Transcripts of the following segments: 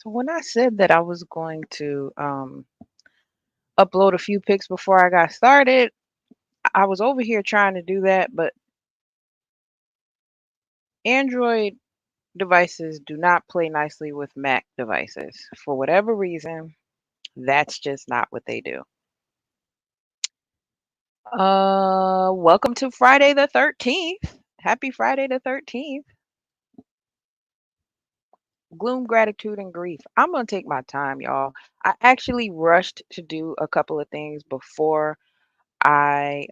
So when I said that I was going to upload a few pics before I got started, I was over here trying to do that, but Android devices do not play nicely with Mac devices. For whatever reason, that's just not what they do. Welcome to Friday the 13th. Happy Friday the 13th. Gloom, gratitude, and grief. I'm going to take my time, y'all. I actually rushed to do a couple of things before I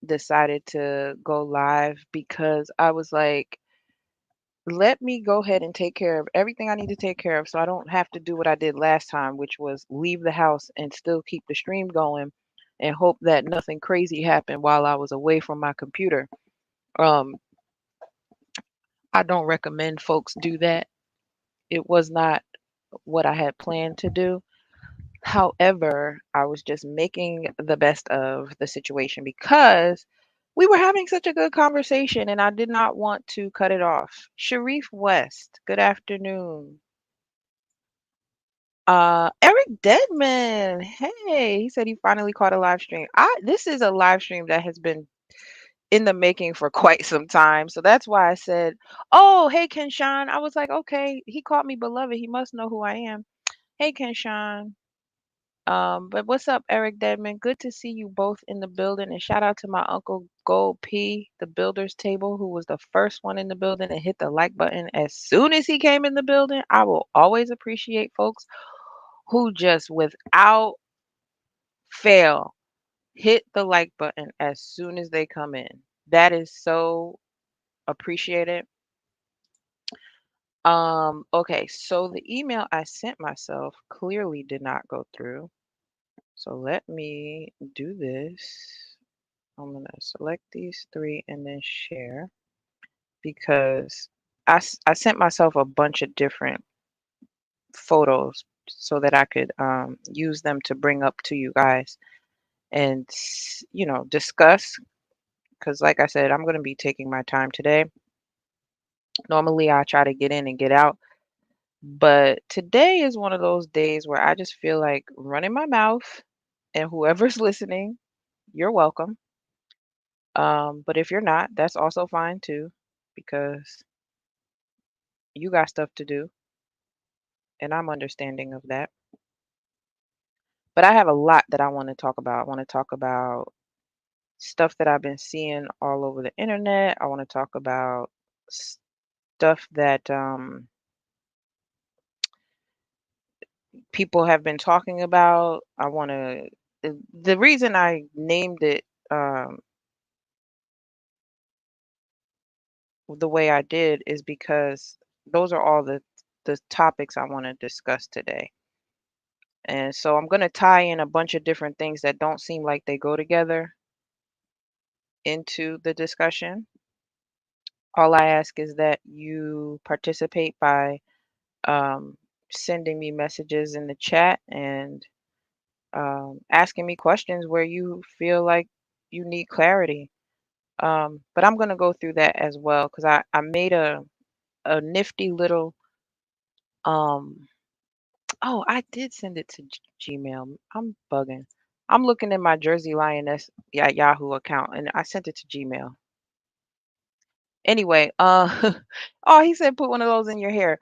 decided to go live because I was like, let me go ahead and take care of everything I need to take care of so I don't have to do what I did last time, which was leave the house and still keep the stream going and hope that nothing crazy happened while I was away from my computer. Um, I don't recommend folks do that. It was not what I had planned to do. However, I was just making the best of the situation because we were having such a good conversation and I did not want to cut it off. Sharif West, good afternoon. Eric Deadman, hey, he said he finally caught a live stream. This is a live stream that has been in the making for quite some time. So that's why I said, "Oh, hey Kenshawn." I was like, "Okay, he called me beloved. He must know who I am." Hey Kenshawn. But what's up, Eric Deadman? Good to see you both in the building. And shout out to my uncle Gold P, the builder's table, who was the first one in the building and hit the like button as soon as he came in the building. I will always appreciate folks who just without fail hit the like button as soon as they come in. That is so appreciated. Okay, so the email I sent myself clearly did not go through. So let me do this. I'm gonna select these three and then share because I sent myself a bunch of different photos so that I could use them to bring up to you guys and discuss because like I said, I'm gonna be taking my time today. Normally I try to get in and get out, but today is one of those days where I just feel like running my mouth and whoever's listening, you're welcome. But if you're not, that's also fine too, because you got stuff to do, and I'm understanding of that. But I have a lot that I want to talk about. I want to talk about stuff that I've been seeing all over the internet. I want to talk about stuff that people have been talking about. I want to. The reason I named it the way I did is because those are all the topics I want to discuss today. And so I'm going to tie in a bunch of different things that don't seem like they go together into the discussion. All I ask is that you participate by um, sending me messages in the chat and asking me questions where you feel like you need clarity. But I'm going to go through that as well because I made a nifty little, um, oh, I did send it to Gmail. I'm bugging. I'm looking at my Jersey Lioness Yahoo account and I sent it to Gmail. Anyway, oh, he said put one of those in your hair.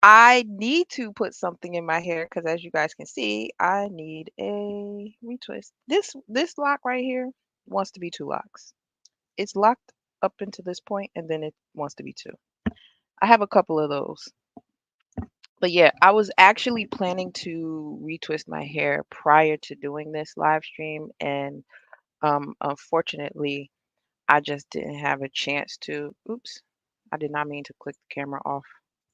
I need to put something in my hair because as you guys can see, I need a retwist. This lock right here wants to be two locks. It's locked up into this point and then it wants to be two. I have a couple of those. But yeah, I was actually planning to retwist my hair prior to doing this live stream and unfortunately I just didn't have a chance to. Oops, I did not mean to click the camera off.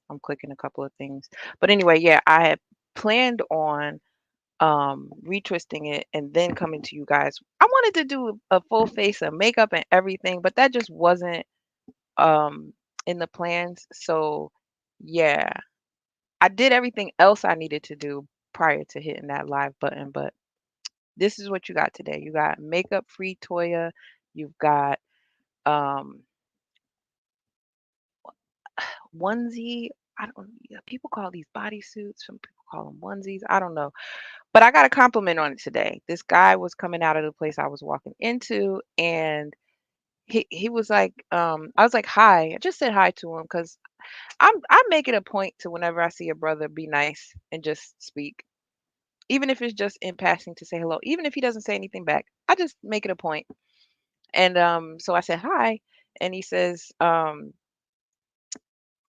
I'm clicking a couple of things. But anyway, yeah, I had planned on retwisting it and then coming to you guys. I wanted to do a full face of makeup and everything, but that just wasn't um in the plans. So yeah, I did everything else I needed to do prior to hitting that live button, but this is what you got today. You got makeup free Toya, you've got um onesie I don't yeah, people call these bodysuits, some people call them onesies, I don't know. But I got a compliment on it today. This guy was coming out of the place I was walking into, and he was like, I was like, "Hi." I just said hi to him because I make it a point to whenever I see a brother be nice and just speak. Even if it's just in passing to say hello, even if he doesn't say anything back, I just make it a point. And so I said hi, and he says, uh,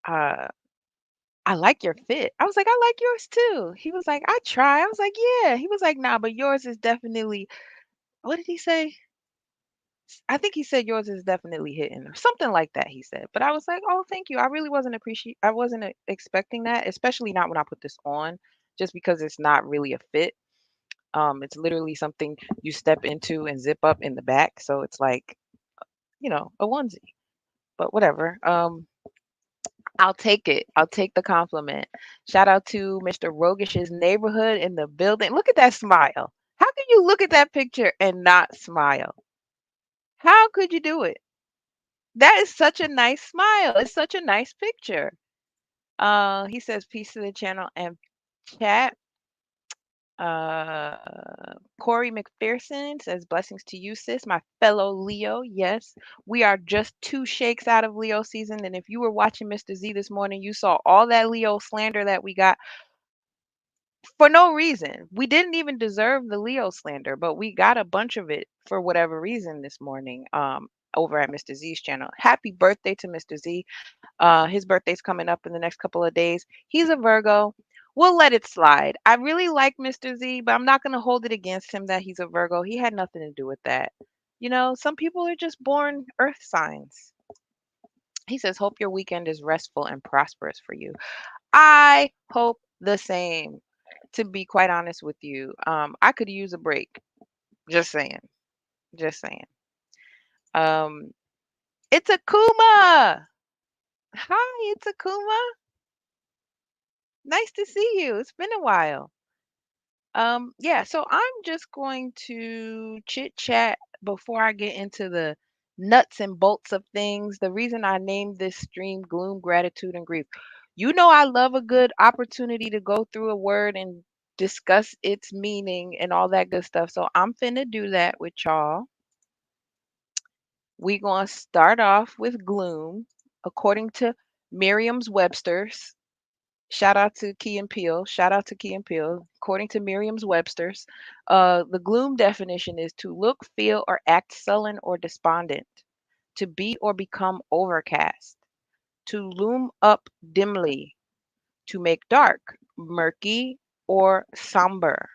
"I like your fit." I was like, "I like yours too." He was like, "I try." I was like, "Yeah." He was like, "Nah, but yours is definitely." What did he say? I think he said yours is definitely hitting or something like that. He said, but I was like, "Oh, thank you." I really wasn't I wasn't expecting that, especially not when I put this on, just because it's not really a fit. It's literally something you step into and zip up in the back, so it's like, a onesie. But whatever. I'll take it. I'll take the compliment. Shout out to Mr. Rogish's neighborhood in the building. Look at that smile. How can you look at that picture and not smile? How could you do it? That is such a nice smile. It's such a nice picture. He says peace to the channel and chat. Corey McPherson says blessings to you, sis, my fellow Leo. Yes, we are just two shakes out of Leo season. And if you were watching Mr. Z this morning, you saw all that Leo slander that we got for no reason. We didn't even deserve the Leo slander, but we got a bunch of it for whatever reason this morning. Over at Mr. Z's channel. Happy birthday to Mr. Z. His birthday's coming up in the next couple of days. He's a Virgo. We'll let it slide. I really like Mr. Z, but I'm not going to hold it against him that he's a Virgo. He had nothing to do with that. Some people are just born earth signs. He says, "Hope your weekend is restful and prosperous for you." I hope the same, to be quite honest with you. I could use a break. Just saying. Just saying. Um, it's Akuma. Hi, it's Akuma. Nice to see you. It's been a while. Yeah, so I'm just going to chit chat before I get into the nuts and bolts of things. The reason I named this stream Gloom, Gratitude, and Grief. I love a good opportunity to go through a word and discuss its meaning and all that good stuff. So I'm finna do that with y'all. We gonna start off with gloom, according to Merriam's Webster's. Shout out to Key and Peele. Shout out to Key and Peele. According to Merriam's Webster's, the gloom definition is to look, feel, or act sullen or despondent, to be or become overcast, to loom up dimly, to make dark, murky, or somber.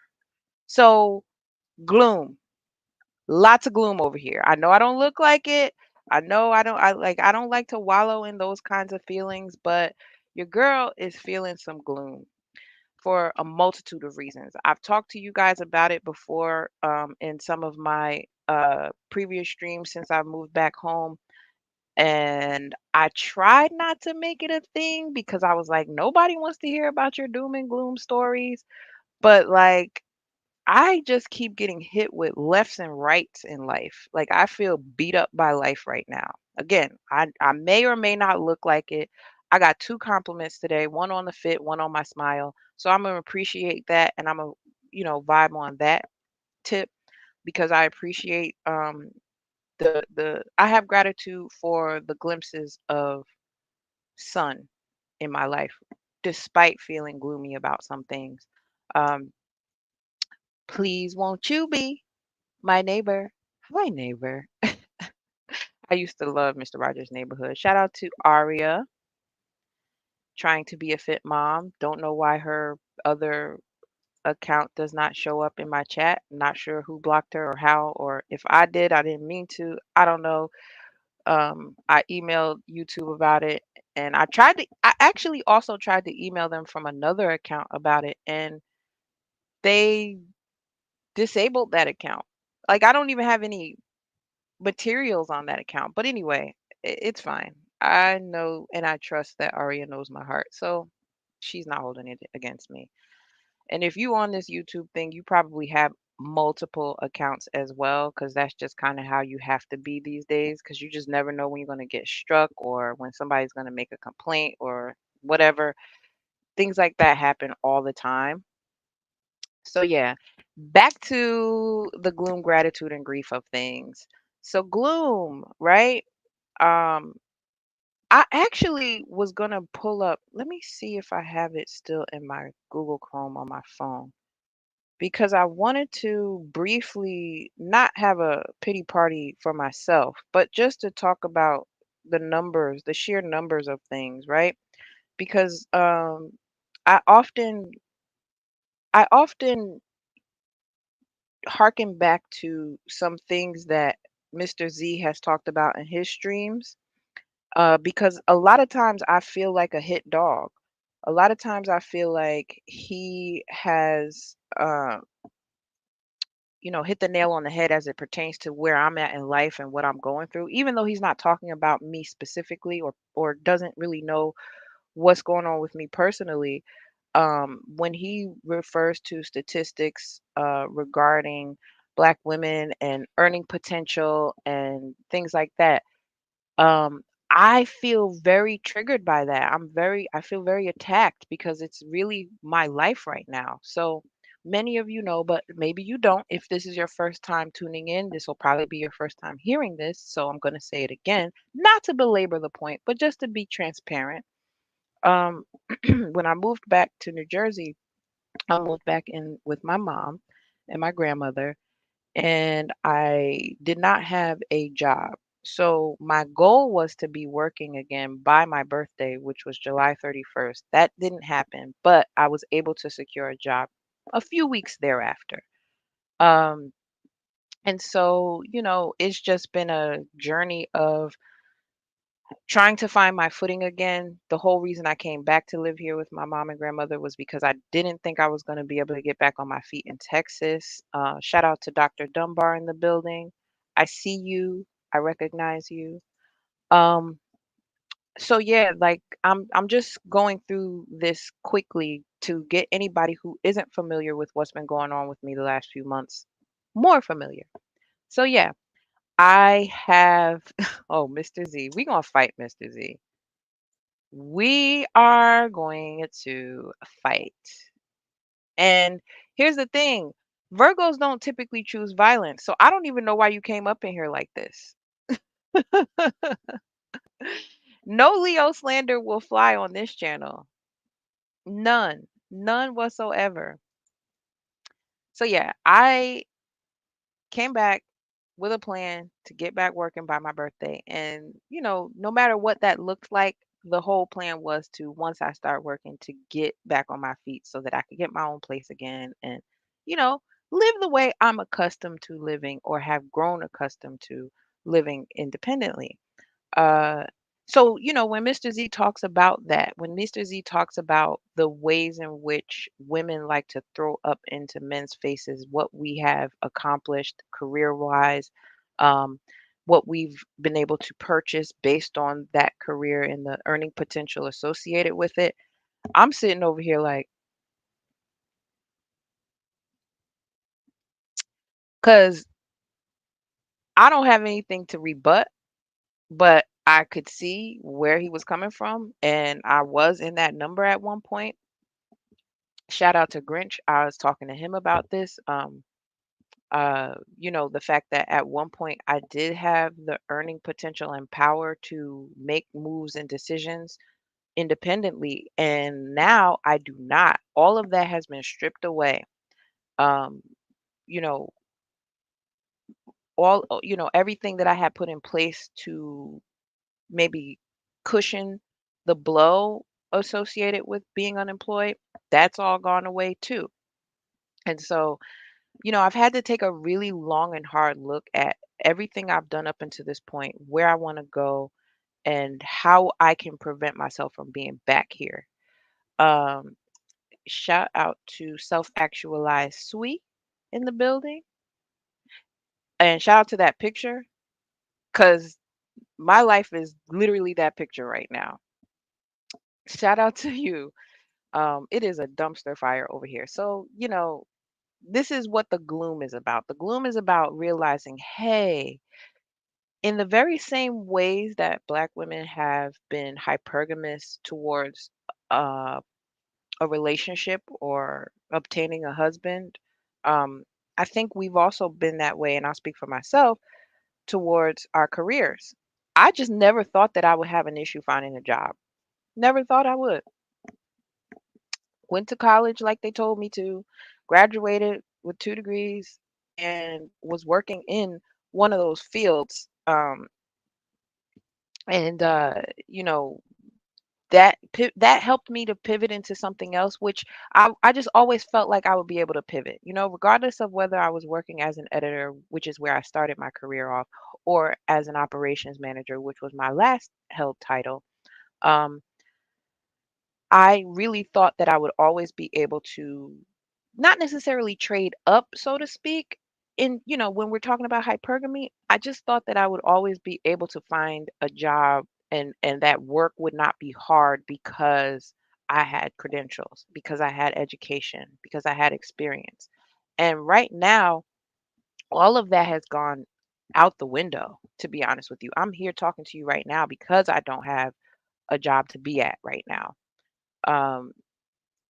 So, gloom. Lots of gloom over here. I know I don't look like it. I know I don't like to wallow in those kinds of feelings, but your girl is feeling some gloom for a multitude of reasons. I've talked to you guys about it before in some of my previous streams since I moved back home. And I tried not to make it a thing because I was like, nobody wants to hear about your doom and gloom stories. But like, I just keep getting hit with lefts and rights in life. Like, I feel beat up by life right now. Again, I may or may not look like it. I got two compliments today, one on the fit, one on my smile. So I'm gonna appreciate that, and I'm gonna, vibe on that tip because I appreciate the I have gratitude for the glimpses of sun in my life, despite feeling gloomy about some things. Um, Please won't you be my neighbor? Hi, neighbor. I used to love Mr. Rogers' Neighborhood. Shout out to Aria, trying to be a fit mom. Don't know why her other account does not show up in my chat. Not sure who blocked her or how, or if I did, I didn't mean to. I don't know. I emailed YouTube about it, and I actually also tried to email them from another account about it, and they disabled that account. Like, I don't even have any materials on that account. But anyway, it's fine. I know and I trust that Aria knows my heart. So she's not holding it against me. And if you on this YouTube thing, you probably have multiple accounts as well, because that's just kind of how you have to be these days, because you just never know when you're going to get struck or when somebody's going to make a complaint or whatever. Things like that happen all the time. So yeah, back to the gloom, gratitude, and grief of things. So gloom, right? Um, I actually was gonna pull up. Let me see if I have it still in my Google Chrome on my phone because I wanted to briefly not have a pity party for myself, but just to talk about the numbers, the sheer numbers of things, right? Because I often I often harken back to some things that Mr. Z has talked about in his streams, because a lot of times I feel like a hit dog. A lot of times I feel like he has, hit the nail on the head as it pertains to where I'm at in life and what I'm going through, even though he's not talking about me specifically or doesn't really know what's going on with me personally. When he refers to statistics regarding Black women and earning potential and things like that, um, I feel very triggered by that. I feel very attacked because it's really my life right now. So many of you know, but maybe you don't. If this is your first time tuning in, this will probably be your first time hearing this. So I'm going to say it again, not to belabor the point, but just to be transparent. Um, when I moved back to New Jersey, I moved back in with my mom and my grandmother, and I did not have a job. So my goal was to be working again by my birthday, which was July 31st. That didn't happen, but I was able to secure a job a few weeks thereafter. Um, and so, it's just been a journey of trying to find my footing again. The whole reason I came back to live here with my mom and grandmother was because I didn't think I was going to be able to get back on my feet in Texas. Shout out to Dr. Dunbar in the building. I see you. I recognize you. Um, so yeah, like I'm just going through this quickly to get anybody who isn't familiar with what's been going on with me the last few months more familiar. So yeah, I have oh, Mr. Z. We gonna fight Mr. Z. We are going to fight. And here's the thing, Virgos don't typically choose violence. So I don't even know why you came up in here like this. No Leo slander will fly on this channel. None. None whatsoever. So yeah, I came back with a plan to get back working by my birthday. And, no matter what that looked like, the whole plan was to, once I start working, to get back on my feet so that I could get my own place again and, you know, live the way I'm accustomed to living or have grown accustomed to living independently. Uh, so, when Mr. Z talks about that, when Mr. Z talks about the ways in which women like to throw up into men's faces what we have accomplished career wise, um, what we've been able to purchase based on that career and the earning potential associated with it, I'm sitting over here like, because I don't have anything to rebut, but I could see where he was coming from. And I was in that number at one point. Shout out to Grinch. I was talking to him about this. The fact that at one point I did have the earning potential and power to make moves and decisions independently, and now I do not. All of that has been stripped away. Um, you know, everything that I had put in place to maybe cushion the blow associated with being unemployed, that's all gone away too. And so, I've had to take a really long and hard look at everything I've done up until this point, where I want to go, and how I can prevent myself from being back here. Um, Shout out to Self Actualized Sweet in the building, and shout out to that picture because my life is literally that picture right now. Shout out to you. It is a dumpster fire over here. So, this is what the gloom is about. The gloom is about realizing, hey, in the very same ways that Black women have been hypergamous towards uh, a relationship or obtaining a husband. Um, I think we've also been that way, and I'll speak for myself, towards our careers. I just never thought that I would have an issue finding a job. Never thought I would. Went to college like they told me to, graduated with 2 degrees, and was working in one of those fields. And you know, that helped me to pivot into something else, which I just always felt like I would be able to pivot, regardless of whether I was working as an editor, which is where I started my career off, or as an operations manager, which was my last held title. Um, I really thought that I would always be able to not necessarily trade up, so to speak. When we're talking about hypergamy, I just thought that I would always be able to find a job, and that work would not be hard because I had credentials, because I had education, because I had experience. And right now, all of that has gone out the window, to be honest with you. I'm here talking to you right now because I don't have a job to be at right now. Um,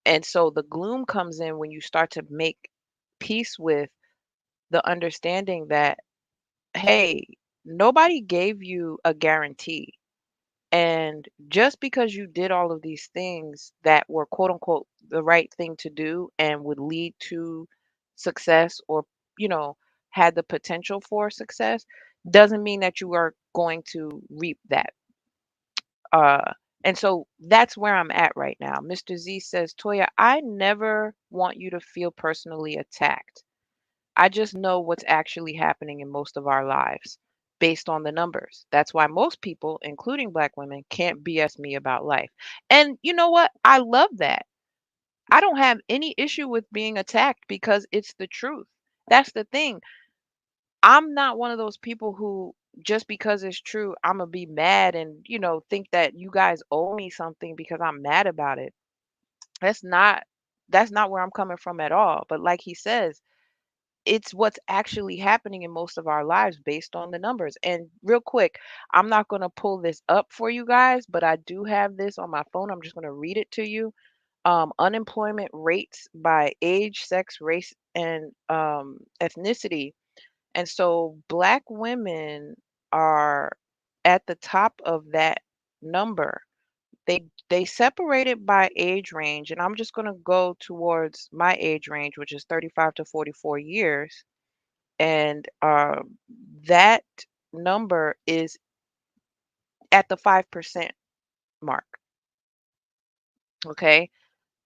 and so the gloom comes in when you start to make peace with the understanding that, hey, nobody gave you a guarantee. And just because you did all of these things that were quote unquote the right thing to do and would lead to success, or, you know, had the potential for success, doesn't mean that you are going to reap that. And so that's where I'm at right now. Mr. Z says, Toya, I never want you to feel personally attacked. I just know what's actually happening in most of our lives based on the numbers. That's why most people, including Black women, can't BS me about life. And you know what? I love that. I don't have any issue with being attacked because it's the truth. That's the thing. I'm not one of those people who, just because it's true, I'm gonna be mad and, think that you guys owe me something because I'm mad about it. That's not that's not where I'm coming from at all. But like he says, it's what's actually happening in most of our lives based on the numbers. And real quick, I'm not going to pull this up for you guys, but I do have this on my phone. I'm just going to read it to you. Unemployment rates by age, sex, race, and ethnicity. And so Black women are at the top of that number. They separate it by age range, and I'm just going to go towards my age range, which is 35 to 44 years. And that number is at the 5% mark. Okay.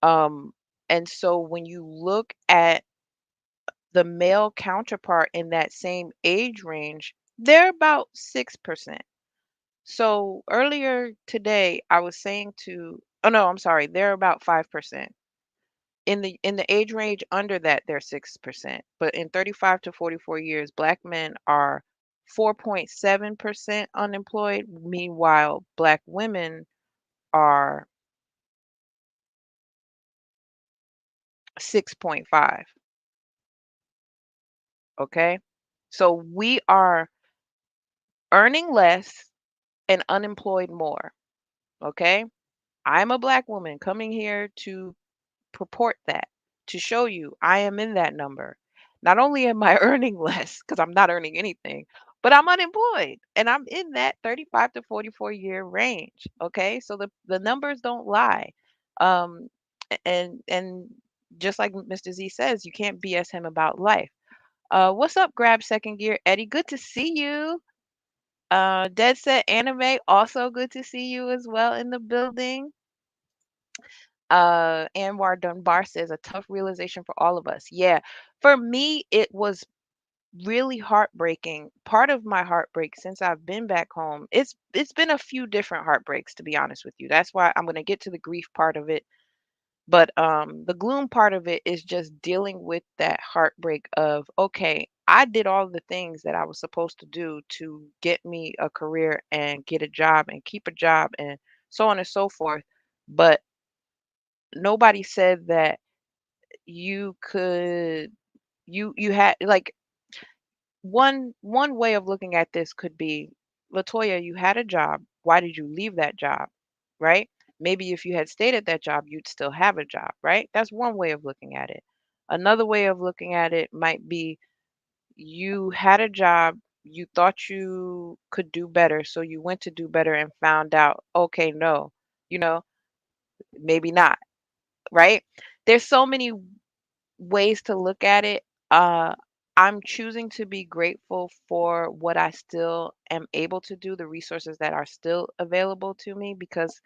Um, and so when you look at the male counterpart in that same age range, they're about 6%. So earlier today, I was saying oh no, I'm sorry, they're about 5%. In the age range under that, they're 6%. But in 35 to 44 years, Black men are 4.7% unemployed. Meanwhile, Black women are 6.5. Okay. So we are earning less and unemployed more. Okay. I'm a Black woman coming here to purport that, to show you I am in that number. Not only am I earning less because I'm not earning anything, but I'm unemployed and I'm in that 35 to 44-year range. Okay. So the numbers don't lie. Um, and just like Mr. Z says, you can't BS him about life. What's up, Grab Second Gear? Eddie, good to see you. Dead Set Anime, also good to see you as well in the building. Anwar Dunbar says a tough realization for all of us. Yeah, for me, it was really heartbreaking. Part of my heartbreak since I've been back home, it's been a few different heartbreaks, to be honest with you. That's why I'm gonna get to the grief part of it. But the gloom part of it is just dealing with that heartbreak of, okay, I did all the things that I was supposed to do to get me a career and get a job and keep a job and so on and so forth. But nobody said that you could you had like one way of looking at this could be, Latoya, you had a job. Why did you leave that job? Right? maybe if you had stayed at that job, you'd still have a job, right? That's one way of looking at it. Another way of looking at it might be you had a job, you thought you could do better, so you went to do better and found out, okay, no, you know, maybe not, right? There's so many ways to look at it. Uh, I'm choosing to be grateful for what I still am able to do, the resources that are still available to me because,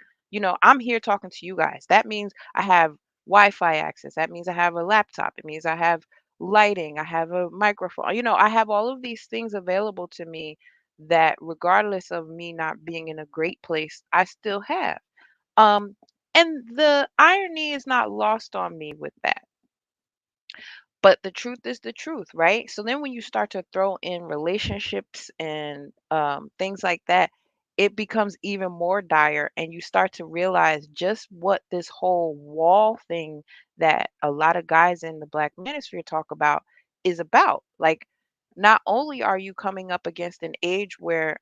I'm here talking to you guys. That means I have Wi-Fi access. That means I have a laptop. It means I have lighting. I have a microphone. I have all of these things available to me that regardless of me not being in a great place, I still have. Um, and the irony is not lost on me with that, but the truth is the truth, right? So then when you start to throw in relationships and things like that, it becomes even more dire, and you start to realize just what this whole wall thing that a lot of guys in the Black manosphere talk about is about. Like, not only are you coming up against an age where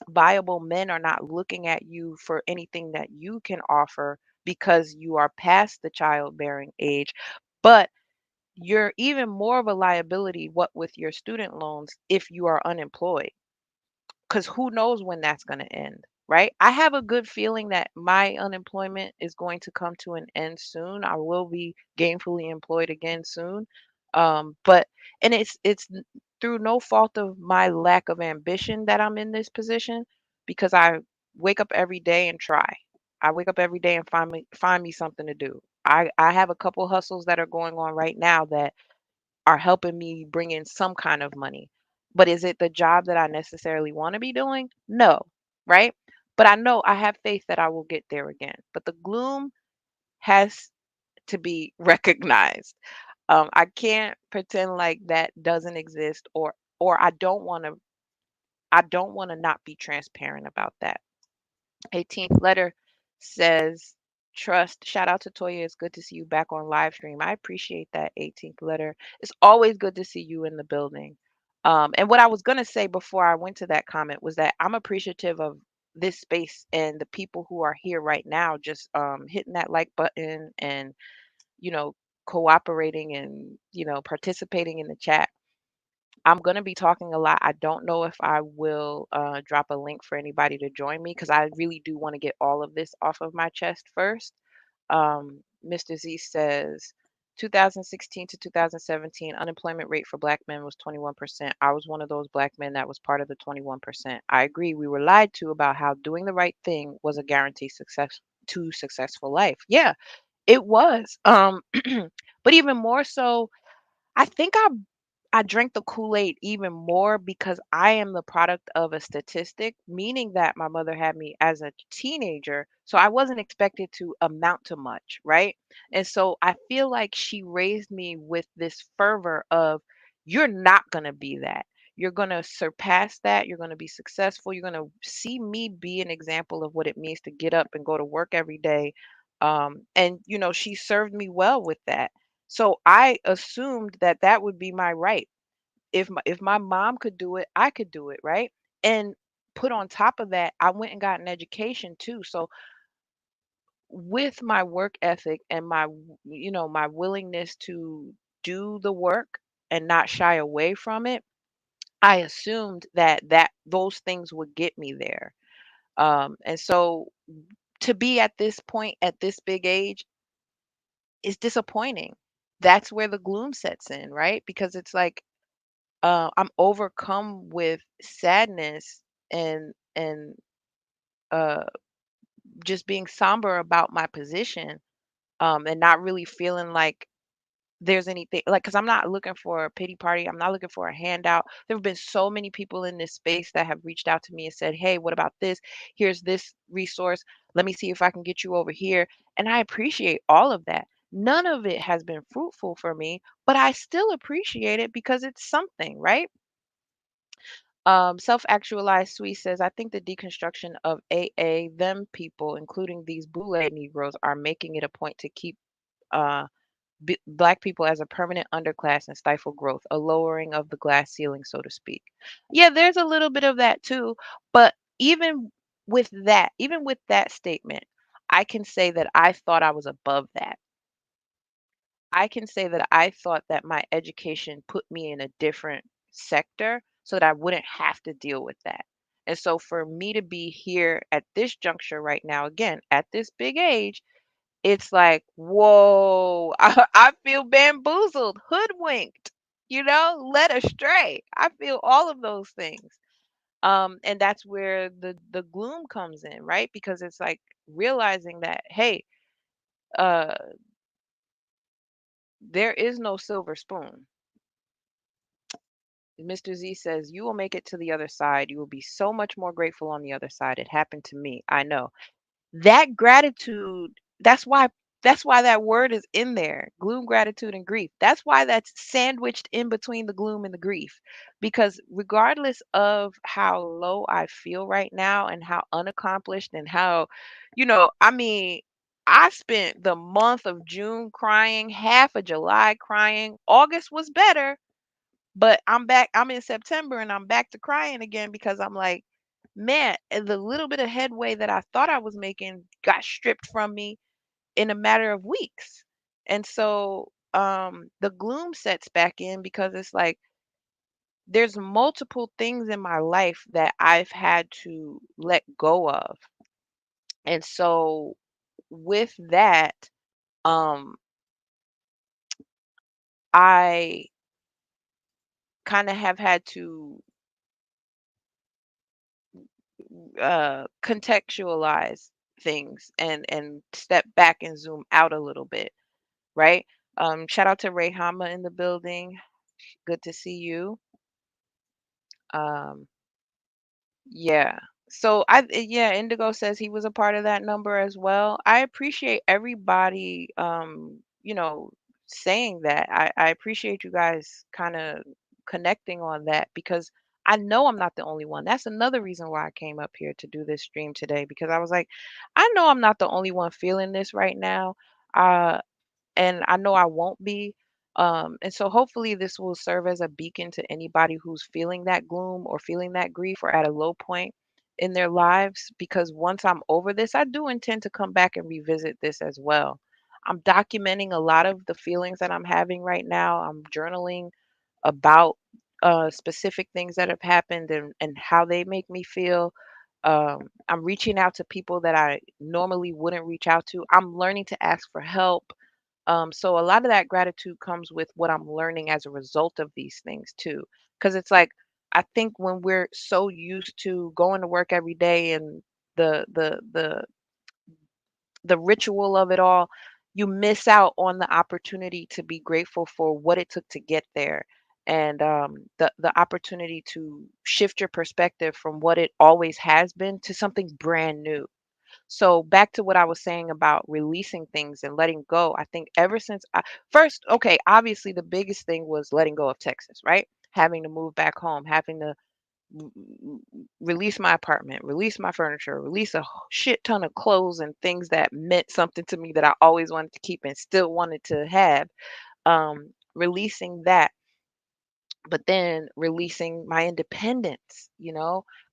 viable men are not looking at you for anything that you can offer because you are past the childbearing age, but you're even more of a liability, what with your student loans, if you are unemployed, because who knows when that's going to end, right? I have a good feeling that my unemployment is going to come to an end soon. I will be gainfully employed again soon. But and it's through no fault of my lack of ambition that I'm in this position, because I wake up every day and try. I wake up every day and find me something to do. I have a couple hustles that are going on right now that are helping me bring in some kind of money. But is it the job that I necessarily want to be doing? No, right? But I know I have faith that I will get there again. But the gloom has to be recognized. I can't pretend like that doesn't exist, or I don't want to not be transparent about that. 18th letter says trust. Shout out to Toya. It's good to see you back on live stream. I appreciate that 18th letter. It's always good to see you in the building. And what I was going to say before I went to that comment was that I'm appreciative of this space and the people who are here right now, just hitting that like button and, you know, cooperating and, participating in the chat. I'm going to be talking a lot. I don't know if I will drop a link for anybody to join me because I really do want to get all of this off of my chest first. Mr. Z says 2016 to 2017 unemployment rate for black men was 21%. I was one of those black men that was part of the 21%. I agree. We were lied to about how doing the right thing was a guarantee success to successful life. Yeah, it was. But even more so, I think I drank the Kool-Aid even more because I am the product of a statistic, meaning that my mother had me as a teenager, so I wasn't expected to amount to much, right? And so I feel like she raised me with this fervor of, you're not going to be that. You're going to surpass that. You're going to be successful. You're going to see me be an example of what it means to get up and go to work every day. And, she served me well with that. So I assumed that that would be my right. If my mom could do it, I could do it, right? And put on top of that, I went and got an education too. So with my work ethic and my willingness to do the work and not shy away from it, I assumed that those things would get me there. And so to be at this point at this big age is disappointing. That's where the gloom sets in, right? Because it's like I'm overcome with sadness and uh, just being somber about my position, and not really feeling like there's anything like, because I'm not looking for a pity party. I'm not looking for a handout. There have been so many people in this space that have reached out to me and said, "Hey, what about this? Here's this resource. Let me see if I can get you over here." And I appreciate all of that. None of it has been fruitful for me, but I still appreciate it because it's something, right? Self-actualized sweet says, I think the deconstruction of AA, them people, including these Boule Negroes, are making it a point to keep uh, Black people as a permanent underclass and stifle growth, a lowering of the glass ceiling, so to speak. Yeah, there's a little bit of that too. But even with that statement, I can say that I thought I was above that. I can say that I thought that my education put me in a different sector so that I wouldn't have to deal with that. And so for me to be here at this juncture right now, again, at this big age, it's like, whoa, I feel bamboozled, hoodwinked, led astray. I feel all of those things. And that's where the gloom comes in, right? Because it's like realizing that, hey, uh, there is no silver spoon. Mr. Z says, you will make it to the other side. You will be so much more grateful on the other side. It happened to me. I know. That gratitude, that's why that word is in there. Gloom, gratitude, and grief. That's why that's sandwiched in between the gloom and the grief. Because regardless of how low I feel right now and how unaccomplished and how, I mean, I spent the month of June crying, half of July crying. August was better, but I'm in September and I'm back to crying again because I'm like, man, the little bit of headway that I thought I was making got stripped from me in a matter of weeks. And so the gloom sets back in because it's like there's multiple things in my life that I've had to let go of. And so with that, um I kind of have had to contextualize things and step back and zoom out a little bit, right? Shout out to Ray Hama in the building. Good to see you. Um, yeah. So yeah, Indigo says he was a part of that number as well. I appreciate everybody saying that. I appreciate you guys kind of connecting on that because I know I'm not the only one. That's another reason why I came up here to do this stream today because I was like, I know I'm not the only one feeling this right now. Uh and I know I won't be. And so hopefully this will serve as a beacon to anybody who's feeling that gloom or feeling that grief or at a low point in their lives. Because once I'm over this, I do intend to come back and revisit this as well. I'm documenting a lot of the feelings that I'm having right now. I'm journaling about specific things that have happened and how they make me feel. I'm reaching out to people that I normally wouldn't reach out to. I'm learning to ask for help. So a lot of that gratitude comes with what I'm learning as a result of these things too. Because it's like I think when we're so used to going to work every day and the the the the ritual of it all, you miss out on the opportunity to be grateful for what it took to get there and the opportunity to shift your perspective from what it always has been to something brand new. So back to what I was saying about releasing things and letting go. I think ever since I first, okay, obviously the biggest thing was letting go of Texas, right? Having to move back home, having to release my apartment, release my furniture, release a shit ton of clothes and things that meant something to me that I always wanted to keep and still wanted to have. Releasing that, but then releasing my independence,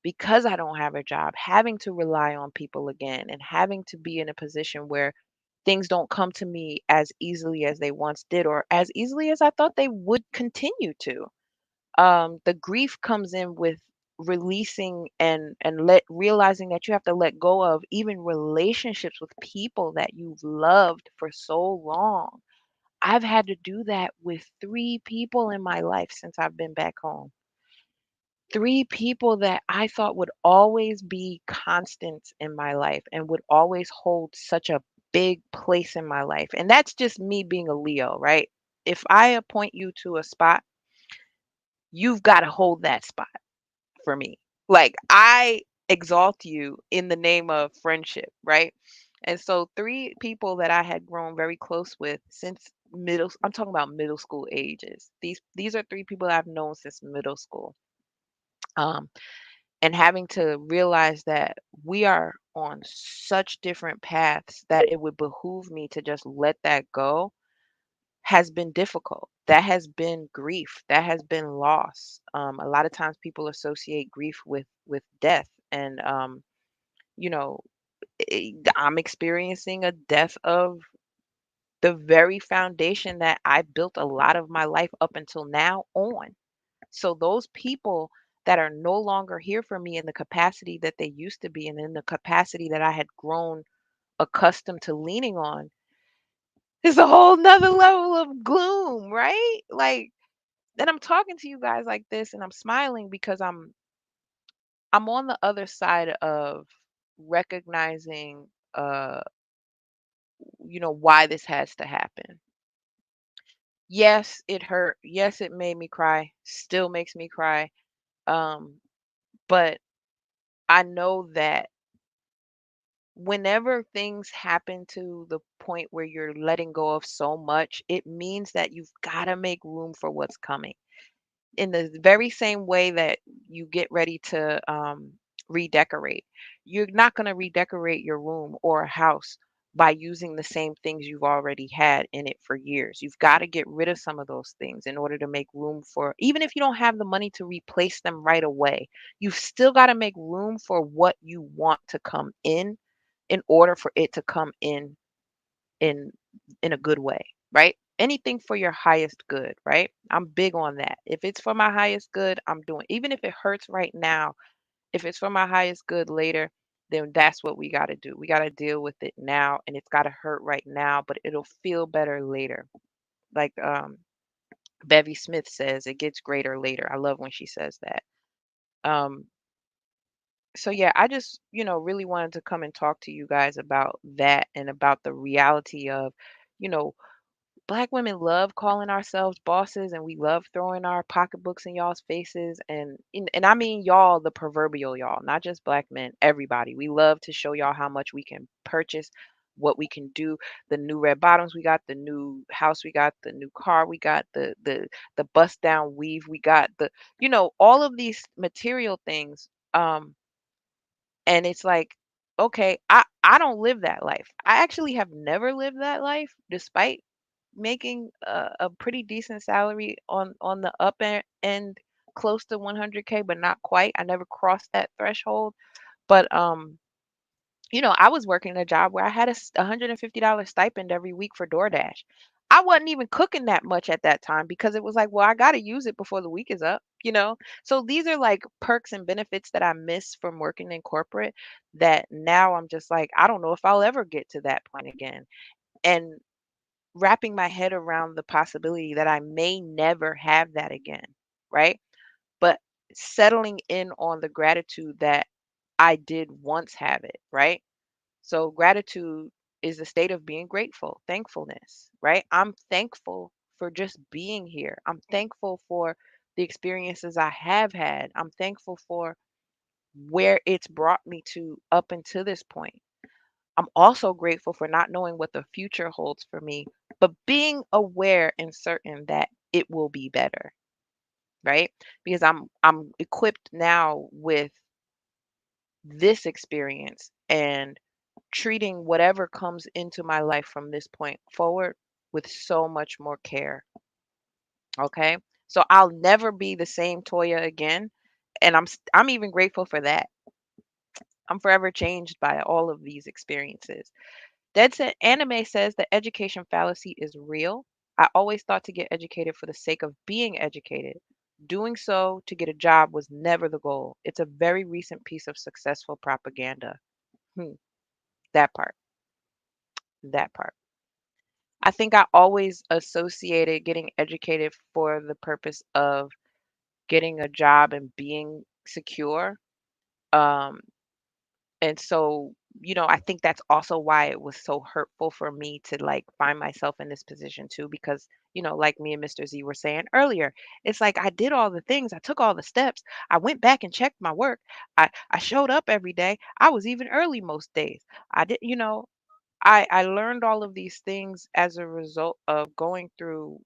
because I don't have a job, having to rely on people again and having to be in a position where things don't come to me as easily as they once did or as easily as I thought they would continue to. The grief comes in with releasing and let realizing that you have to let go of even relationships with people that you've loved for so long. I've had to do that with 3 people in my life since I've been back home. 3 people that I thought would always be constants in my life and would always hold such a big place in my life. And that's just me being a Leo, right? If I appoint you to a spot, you've got to hold that spot for me. Like I exalt you in the name of friendship, right? And so 3 people that I had grown very close with since I'm talking about middle school ages. These are 3 people that I've known since middle school. Um, and having to realize that we are on such different paths that it would behoove me to just let that go has been difficult. That has been grief. That has been loss. A lot of times people associate grief with death, and you know, I'm experiencing a death of the very foundation that I built a lot of my life up until now on. So those people that are no longer here for me in the capacity that they used to be and in the capacity that I had grown accustomed to leaning on is a whole nother level of gloom, right? Like, and I'm talking to you guys like this and I'm smiling because I'm on the other side of recognizing why this has to happen. Yes, it hurt. Yes, it made me cry. Still makes me cry. Um, but I know that whenever things happen to the point where you're letting go of so much, it means that you've got to make room for what's coming. In the very same way that you get ready to redecorate. You're not going to redecorate your room or a house by using the same things you've already had in it for years. You've got to get rid of some of those things in order to make room for, even if you don't have the money to replace them right away, you've still got to make room for what you want to come in order for it to come in in a good way, right? Anything for your highest good, right? I'm big on that. If it's for my highest good, I'm doing. Even if it hurts right now, if it's for my highest good later, then that's what we got to do. We got to deal with it now and it's got to hurt right now, but it'll feel better later. Like Bevy Smith says, it gets greater later. I love when she says that. Um so yeah, I just, really wanted to come and talk to you guys about that and about the reality of, you know, Black women love calling ourselves bosses and we love throwing our pocketbooks in y'all's faces and I mean y'all, the proverbial y'all, not just black men, everybody. We love to show y'all how much we can purchase, what we can do, the new red bottoms we got, the new house we got, the new car we got, the bust down weave we got, all of these material things. And it's like, okay, I don't live that life. I actually have never lived that life despite making a pretty decent salary on the end close to 100K, but not quite. I never crossed that threshold. But I was working a job where I had $150 stipend every week for DoorDash. I wasn't even cooking that much at that time because it was like, well, I got to use it before the week is up. So these are like perks and benefits that I miss from working in corporate that now I'm just like, I don't know if I'll ever get to that point again. And wrapping my head around the possibility that I may never have that again, right? But settling in on the gratitude that I did once have it, right? So gratitude is a state of being grateful, thankfulness, right? I'm thankful for just being here. I'm thankful for the experiences I have had. I'm thankful for where it's brought me to up until this point. I'm also grateful for not knowing what the future holds for me, but being aware and certain that it will be better, right? Because I'm equipped now with this experience and treating whatever comes into my life from this point forward with so much more care, okay? So I'll never be the same Toya again, and I'm even grateful for that. I'm forever changed by all of these experiences. Dead Set Anime says the education fallacy is real. I always thought to get educated for the sake of being educated. Doing so to get a job was never the goal. It's a very recent piece of successful propaganda. Hmm, that part. That part. I think I always associated getting educated for the purpose of getting a job and being secure. Um, And so, I think that's also why it was so hurtful for me to like find myself in this position too, because, like me and Mr. Z were saying earlier, it's like I did all the things, I took all the steps, I went back and checked my work, I showed up every day, I was even early most days. I did, I learned all of these things as a result of going through,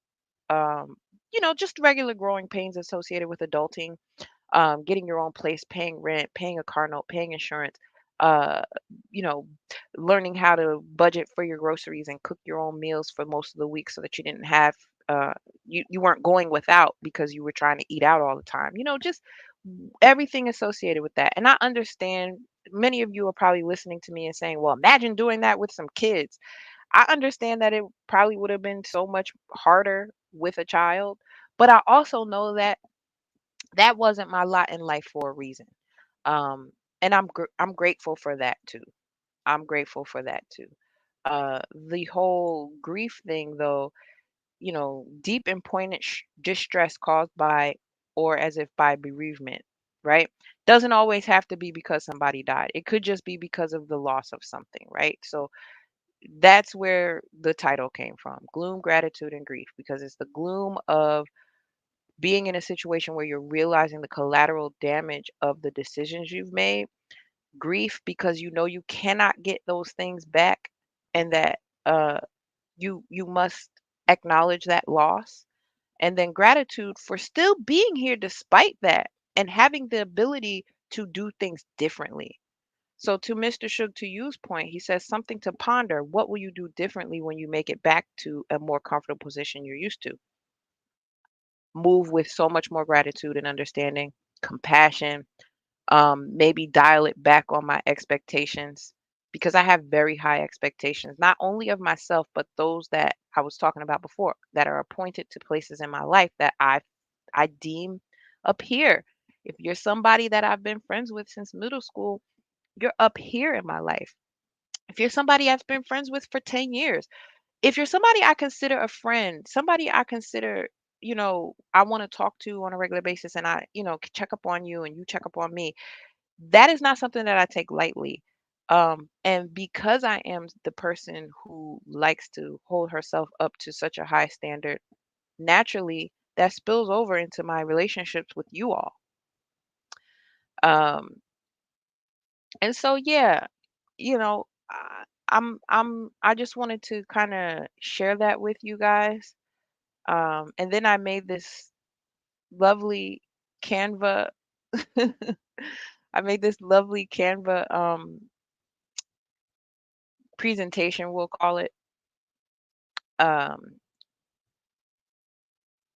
um, just regular growing pains associated with adulting, getting your own place, paying rent, paying a car note, paying insurance, uh, you know, learning how to budget for your groceries and cook your own meals for most of the week so that you didn't have uh, you weren't going without because you were trying to eat out all the time. Just everything associated with that. And I understand many of you are probably listening to me and saying, well, imagine doing that with some kids. I understand that it probably would have been so much harder with a child, but I also know that that wasn't my lot in life for a reason. Um, and I'm grateful for that too. I'm grateful for that too. The whole grief thing, though, deep and poignant distress caused by or as if by bereavement, right? Doesn't always have to be because somebody died. It could just be because of the loss of something, right? So that's where the title came from, gloom, gratitude, and grief, because it's the gloom of being in a situation where you're realizing the collateral damage of the decisions you've made, grief because you know you cannot get those things back, and that uh, you must acknowledge that loss, and then gratitude for still being here despite that and having the ability to do things differently. So to Mr. Shug, to you's point, he says something to ponder. What will you do differently when you make it back to a more comfortable position you're used to? Move with so much more gratitude and understanding, compassion, maybe dial it back on my expectations because I have very high expectations, not only of myself, but those that I was talking about before that are appointed to places in my life that I deem up here. If you're somebody that I've been friends with since middle school, you're up here in my life. If you're somebody I've been friends with for 10 years, if you're somebody I consider a friend, somebody I consider, I want to talk to on a regular basis and I, check up on you and you check up on me, that is not something that I take lightly. And because I am the person who likes to hold herself up to such a high standard, naturally that spills over into my relationships with you all. Um, and so, yeah, I just wanted to kind of share that with you guys. And then I made this lovely Canva. I made this lovely Canva presentation, we'll call it. Um,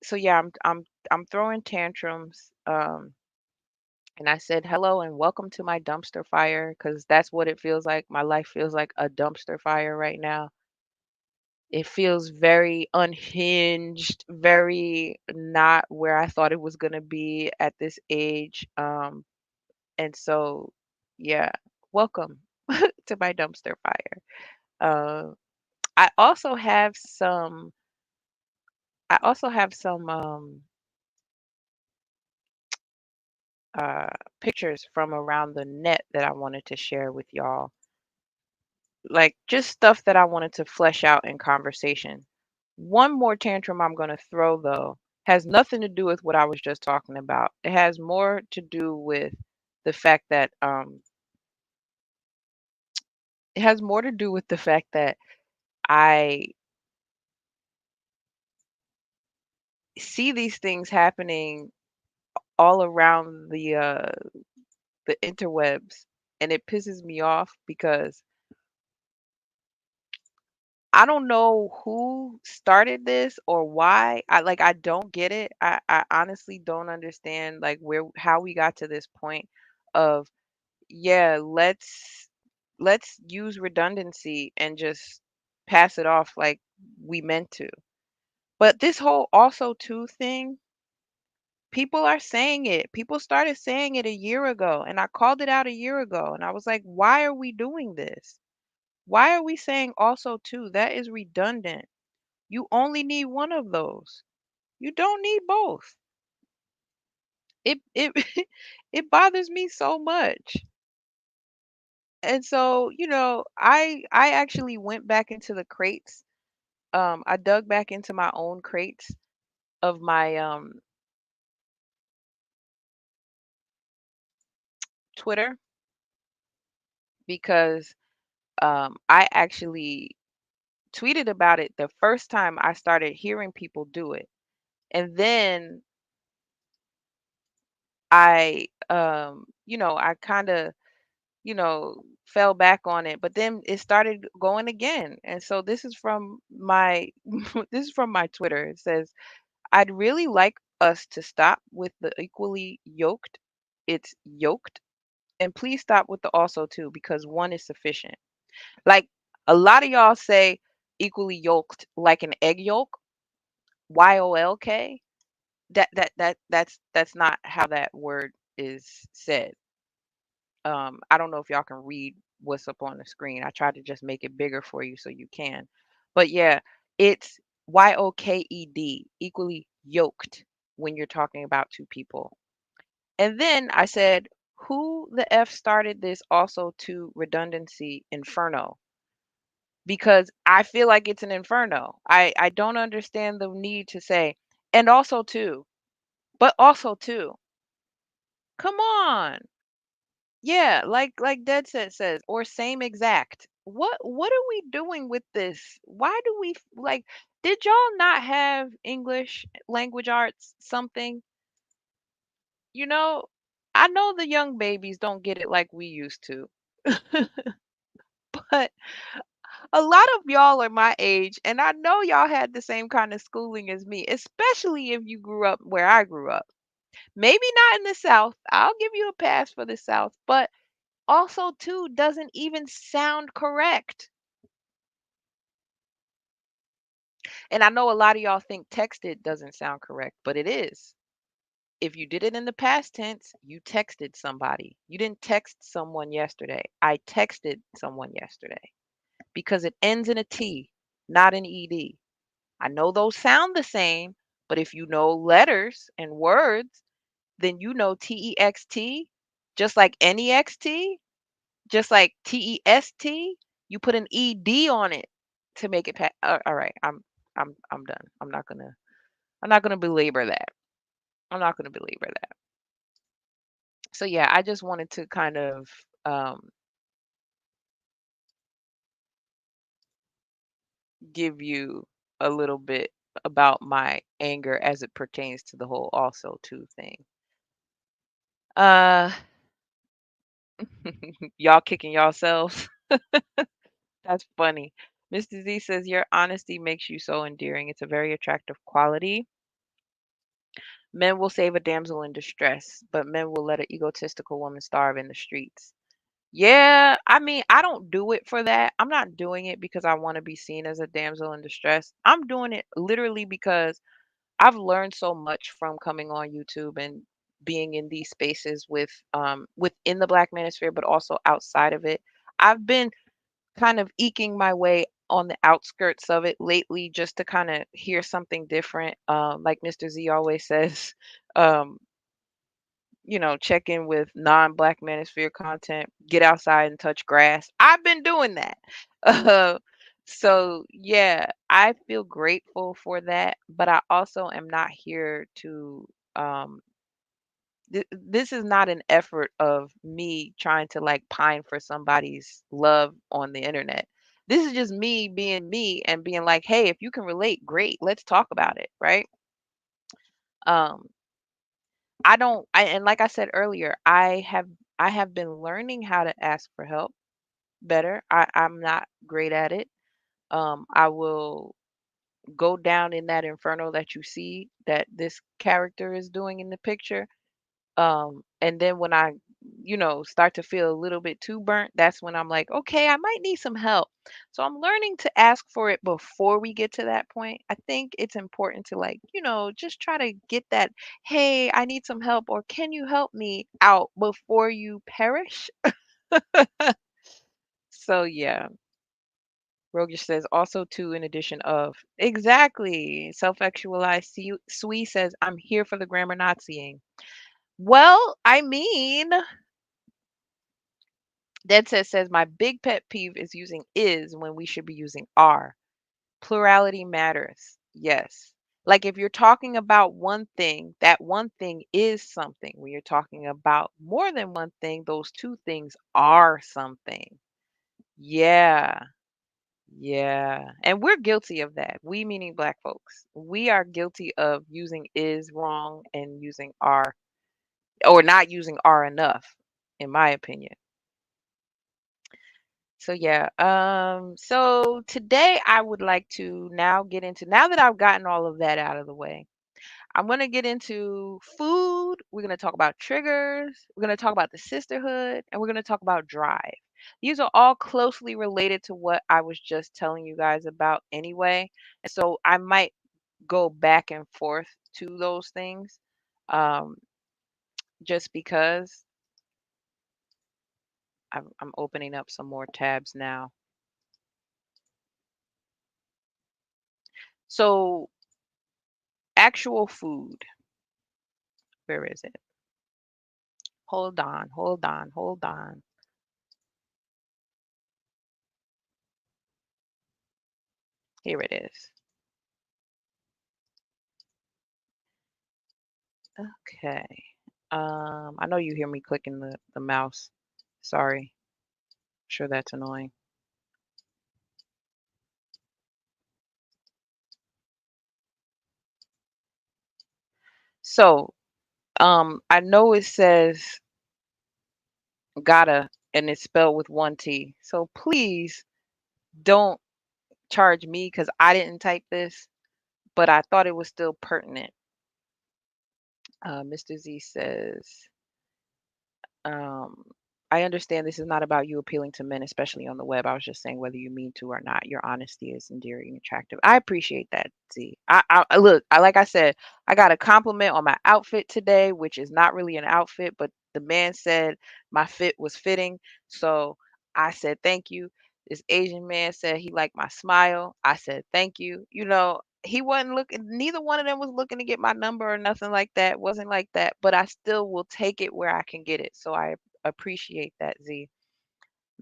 so yeah, I'm throwing tantrums. And I said hello and welcome to my dumpster fire because that's what it feels like. My life feels like a dumpster fire right now. It feels very unhinged, very not where I thought it was gonna be at this age. And so yeah, welcome to my dumpster fire. Uh, I also have some I also have some uh, pictures from around the net that I wanted to share with y'all. Like just stuff that I wanted to flesh out in conversation. One more tantrum I'm going to throw, though, has nothing to do with what I was just talking about. It has more to do with the fact that it has more to do with the fact that I see these things happening all around the interwebs, and it pisses me off because I don't know who started this or why. I don't get it. I honestly don't understand like where how we got to this point of yeah, let's use redundancy and just pass it off like we meant to. But this whole also too thing, people are saying it. People started saying it a year ago and I called it out a year ago and I was like, why are we doing this? Why are we saying also too? That is redundant. You only need one of those. You don't need both. It it bothers me so much. And so, I actually went back into the crates. I dug back into my own crates of my Twitter because I actually tweeted about it the first time I started hearing people do it. And then I kind of fell back on it, but then it started going again. And so this is from my this is from my Twitter. It says, "I'd really like us to stop with the equally yoked. it's yolked. And please stop with the also too, because one is sufficient. Like a lot of y'all say equally yolked like an egg yolk, YOLK. That's not how that word is said. I don't know if y'all can read what's up on the screen. I tried to just make it bigger for you so you can. But yeah, it's YOKED, equally yoked when you're talking about two people. And then I said, who the F started this also to redundancy inferno? Because I feel like it's an inferno. I don't understand the need to say, and also too, but also too. Come on. Yeah, like Dead Set says, or same exact. What are we doing with this? Why do we like? Did y'all not have English language arts something? You know, I know the young babies don't get it like we used to, but a lot of y'all are my age, and I know y'all had the same kind of schooling as me, especially if you grew up where I grew up. Maybe not in the South. I'll give you a pass for the South, but also too doesn't even sound correct. And I know a lot of y'all think texted doesn't sound correct, but it is. If you did it in the past tense, you texted somebody. You didn't text someone yesterday. I texted someone yesterday because it ends in a T, not an ED. I know those sound the same, but if you know letters and words, then you know TEXT, just like NEXT, just like TEST, you put an ED on it to make it all right, I'm done. I'm not gonna belabor that. I'm not gonna belabor that. So yeah, I just wanted to kind of um, give you a little bit about my anger as it pertains to the whole also too thing. Uh, y'all kicking yourselves. That's funny. Mr. Z says your honesty makes you so endearing. It's a very attractive quality. Men will save a damsel in distress, but men will let an egotistical woman starve in the streets. Yeah, I mean, I don't do it for that. I'm not doing it because I want to be seen as a damsel in distress. I'm doing it literally because I've learned so much from coming on YouTube and being in these spaces within the Black Manosphere, but also outside of it. I've been kind of eking my way on the outskirts of it lately just to kind of hear something different. Like Mr. Z always says, um, check in with non-Black manosphere content, get outside and touch grass. I've been doing that. Uh, so yeah, I feel grateful for that, but I also am not here to um this is not an effort of me trying to like pine for somebody's love on the internet. This is just me being me and being like, hey, if you can relate, great, let's talk about it, right? Um, I don't, and like I said earlier, I have been learning how to ask for help better. I'm not great at it. I will go down in that inferno that you see that this character is doing in the picture. And then when I, start to feel a little bit too burnt, that's when I'm like, okay, I might need some help. So I'm learning to ask for it before we get to that point. I think it's important to like, just try to get that, hey, I need some help or can you help me out before you perish? So yeah. Rogish says also too in addition of exactly self-actualized Sui says I'm here for the grammar Naziing. Well, I mean, Dead says my big pet peeve is using is when we should be using are. Plurality matters. Yes. Like if you're talking about one thing, that one thing is something. When you're talking about more than one thing, those two things are something. Yeah. Yeah. And we're guilty of that. We meaning black folks. We are guilty of using is wrong and using are or not using are enough, in my opinion. So yeah, so today I would like to now get into now that I've gotten all of that out of the way, I'm gonna get into food food, we're going to talk about triggers, we're going to talk about the sisterhood, and we're going to talk about drive. These are all closely related to what I was just telling you guys about anyway. And so I might go back and forth to those things um, just because I'm opening up some more tabs now. So, actual food, where is it? Hold on, hold on, hold on. Here it is. Okay. I know you hear me clicking the mouse. Sorry. Sure that's annoying. So, I know it says gotta and it's spelled with one T. So please don't charge me because I didn't type this, but I thought it was still pertinent. Mr. Z says, Um, I understand this is not about you appealing to men, especially on the web. I was just saying whether you mean to or not. Your honesty is endearing and attractive. I appreciate that. Z. Look. Like I said, I got a compliment on my outfit today, which is not really an outfit, but the man said my fit was fitting, so I said thank you. This Asian man said he liked my smile. I said thank you. He wasn't looking, neither one of them was looking to get my number or nothing like that. Wasn't like that, but I still will take it where I can get it. So I appreciate that, Z.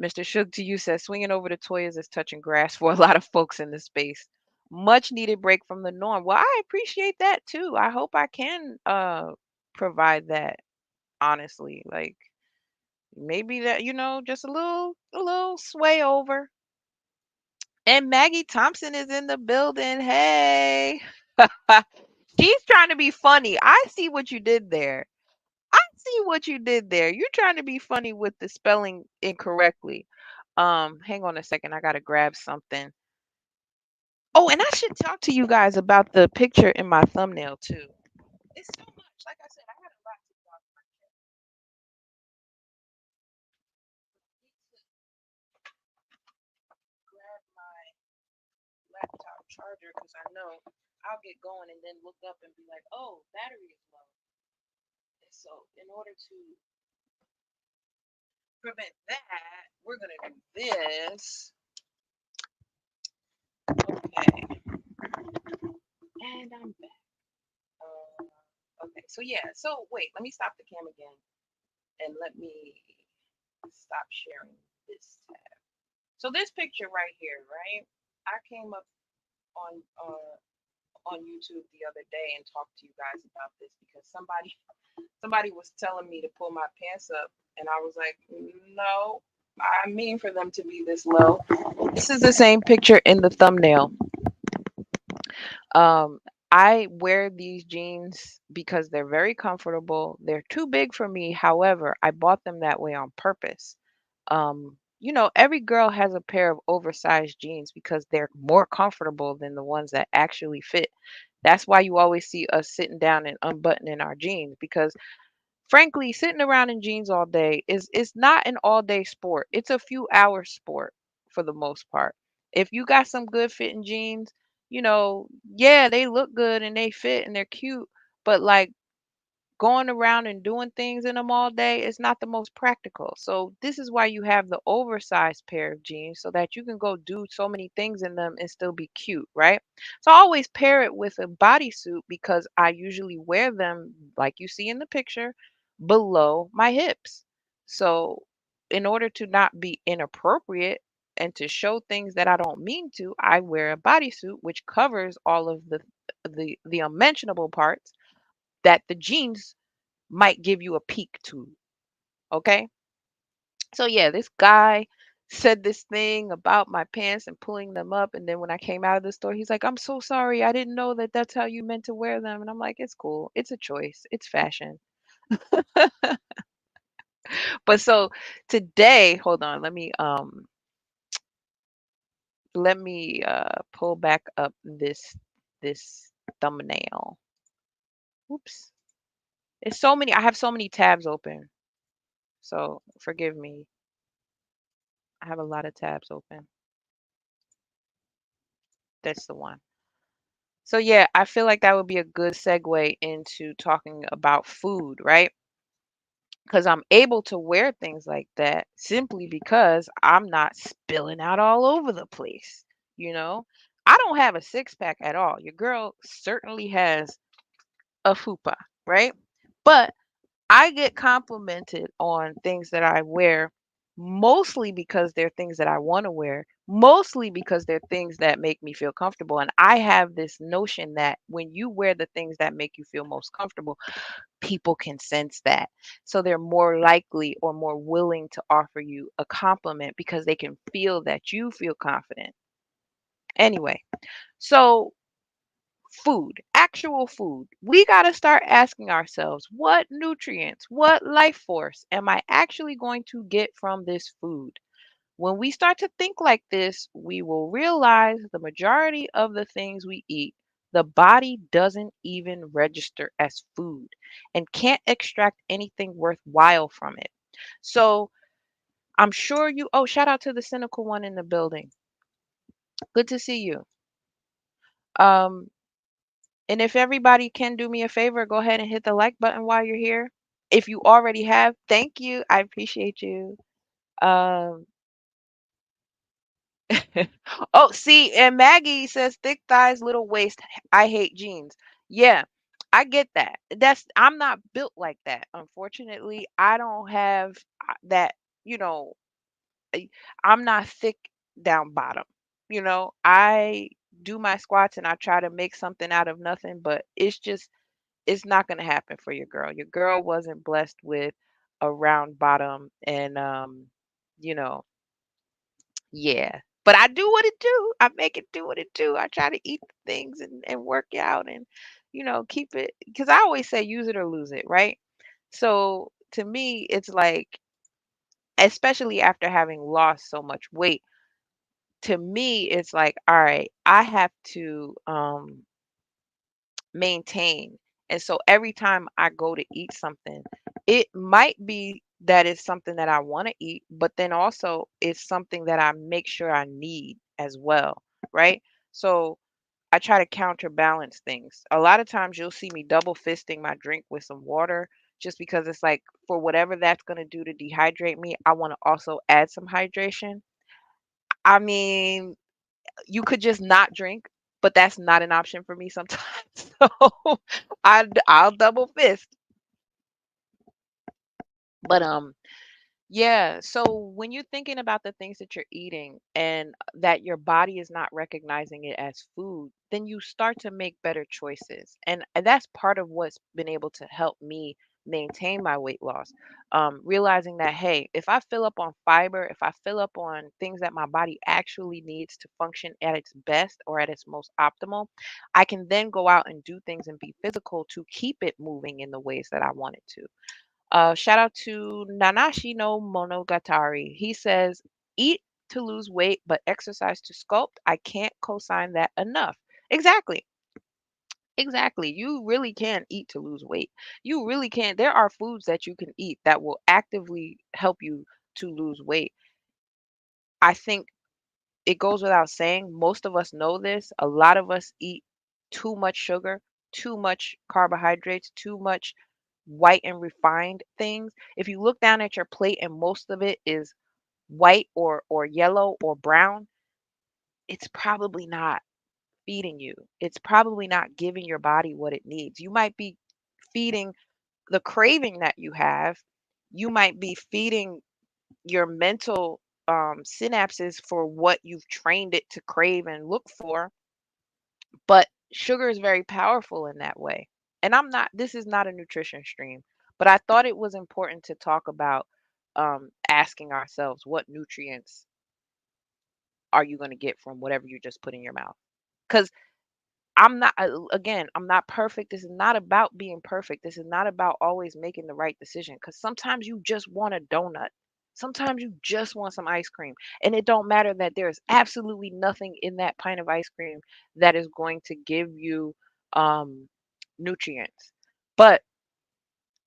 Mr. Shug to you says swinging over the Toyas is touching grass for a lot of folks in this space. Much needed break from the norm. Well, I appreciate that too. I hope I can provide that honestly. Like maybe that, just a little sway over. And Maggie Thompson is in the building. Hey. She's trying to be funny. I see what you did there. I see what you did there. You're trying to be funny with the spelling incorrectly. Hang on a second. I gotta grab something. Oh, and I should talk to you guys about the picture in my thumbnail too. It's so much. Like I said, I got a lot to talk about. Grab my laptop charger because I know I'll get going and then look up and be like, oh, battery is low. And so, in order to prevent that, we're gonna do this. Okay, and I'm back. Okay, so yeah, so wait, let me stop the cam again and let me stop sharing this tab. So this picture right here, right? I came up on YouTube the other day and talked to you guys about this because somebody was telling me to pull my pants up and I was like, no, I mean for them to be this low. This is the same picture in the thumbnail. Um, I wear these jeans because they're very comfortable. They're too big for me. However, I bought them that way on purpose. Every girl has a pair of oversized jeans because they're more comfortable than the ones that actually fit. That's why you always see us sitting down and unbuttoning our jeans because frankly, sitting around in jeans all day is not an all day sport. It's a few hours sport for the most part. If you got some good fitting jeans, yeah, they look good and they fit and they're cute, but like going around and doing things in them all day is not the most practical. So this is why you have the oversized pair of jeans so that you can go do so many things in them and still be cute, right? So I always pair it with a bodysuit because I usually wear them like you see in the picture below my hips. So in order to not be inappropriate and to show things that I don't mean to, I wear a bodysuit which covers all of the unmentionable parts that the jeans might give you a peek to. Okay. So yeah, this guy said this thing about my pants and pulling them up. And then when I came out of the store, he's like, I'm so sorry. I didn't know that that's how you meant to wear them. And I'm like, it's cool. It's a choice. It's fashion. But so today, hold on, let me pull back up this thumbnail. Oops. It's so many. I have so many tabs open. So forgive me. I have a lot of tabs open. That's the one. So yeah, I feel like that would be a good segue into talking about food, right? Because I'm able to wear things like that simply because I'm not spilling out all over the place. You know, I don't have a six pack at all. Your girl certainly has a fupa, right? But I get complimented on things that I wear mostly because they're things that I want to wear, mostly because they're things that make me feel comfortable. And I have this notion that when you wear the things that make you feel most comfortable, people can sense that. So they're more likely or more willing to offer you a compliment because they can feel that you feel confident. Anyway, so food, actual food. We got to start asking ourselves what nutrients, what life force am I actually going to get from this food? When we start to think like this, we will realize the majority of the things we eat, the body doesn't even register as food and can't extract anything worthwhile from it. So I'm sure you, oh, shout out to the cynical one in the building. Good to see you. Um, And if everybody can do me a favor, go ahead and hit the like button while you're here. If you already have, thank you. I appreciate you. Um, oh, see, and Maggie says thick thighs, little waist. I hate jeans. Yeah, I get that. I'm not built like that. Unfortunately, I don't have that, you know, I- I'm not thick down bottom. I do my squats and I try to make something out of nothing, but it's not going to happen for your girl. Your girl wasn't blessed with a round bottom and you know, yeah. But I do what it do. I make it do what it do. I try to eat the things and work out and keep it because I always say use it or lose it, right? So to me, it's like especially after having lost so much weight, to me it's like, all right, I have to maintain. And so every time I go to eat something, it might be that it's something that I want to eat, but then also it's something that I make sure I need as well, right? So I try to counterbalance things. A lot of times you'll see me double fisting my drink with some water just because it's like for whatever that's going to do to dehydrate me, I want to also add some hydration. I mean, you could just not drink, but that's not an option for me sometimes. So I'll double fist. But yeah, so when you're thinking about the things that you're eating and that your body is not recognizing it as food, then you start to make better choices. And that's part of what's been able to help me maintain my weight loss. Realizing that, hey, if I fill up on fiber, if I fill up on things that my body actually needs to function at its best or at its most optimal, I can then go out and do things and be physical to keep it moving in the ways that I want it to. Shout out to Nanashi no Monogatari. He says, eat to lose weight, but exercise to sculpt. I can't co-sign that enough. Exactly. Exactly. You really can eat to lose weight. You really can. There are foods that you can eat that will actively help you to lose weight. I think it goes without saying, most of us know this. A lot of us eat too much sugar, too much carbohydrates, too much white and refined things. If you look down at your plate and most of it is white or yellow or brown, it's probably not feeding you. It's probably not giving your body what it needs. You might be feeding the craving that you have. You might be feeding your mental synapses for what you've trained it to crave and look for. But sugar is very powerful in that way. And this is not a nutrition stream, but I thought it was important to talk about asking ourselves what nutrients are you going to get from whatever you just put in your mouth? Because again, I'm not perfect. This is not about being perfect. This is not about always making the right decision because sometimes you just want a donut. Sometimes you just want some ice cream. And it don't matter that there's absolutely nothing in that pint of ice cream that is going to give you um, nutrients. But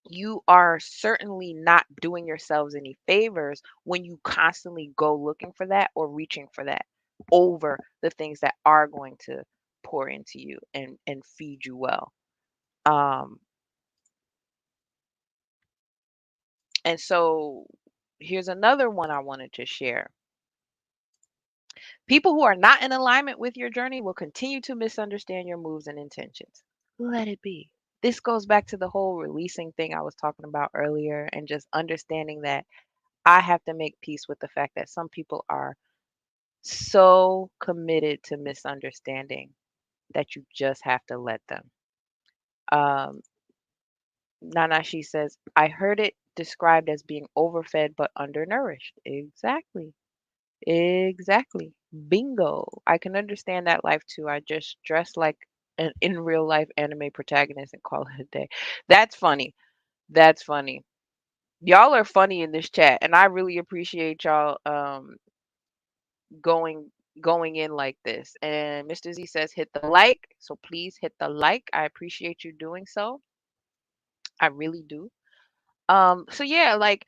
you are certainly not doing yourselves any favors when you constantly go looking for that or reaching for that over the things that are going to pour into you and feed you well. Um, and so here's another one I wanted to share. People who are not in alignment with your journey will continue to misunderstand your moves and intentions. Let it be. This goes back to the whole releasing thing I was talking about earlier and just understanding that I have to make peace with the fact that some people are so committed to misunderstanding that you just have to let them. Um, Nana, she says, I heard it described as being overfed but undernourished. Exactly. Exactly. Bingo. I can understand that life too. I just dress like an in real life anime protagonist and call it a day. That's funny. That's funny. Y'all are funny in this chat, and I really appreciate y'all going going in like this. And Mr. Z says hit the like, so please hit the like. I appreciate you doing so. I really do. So yeah, like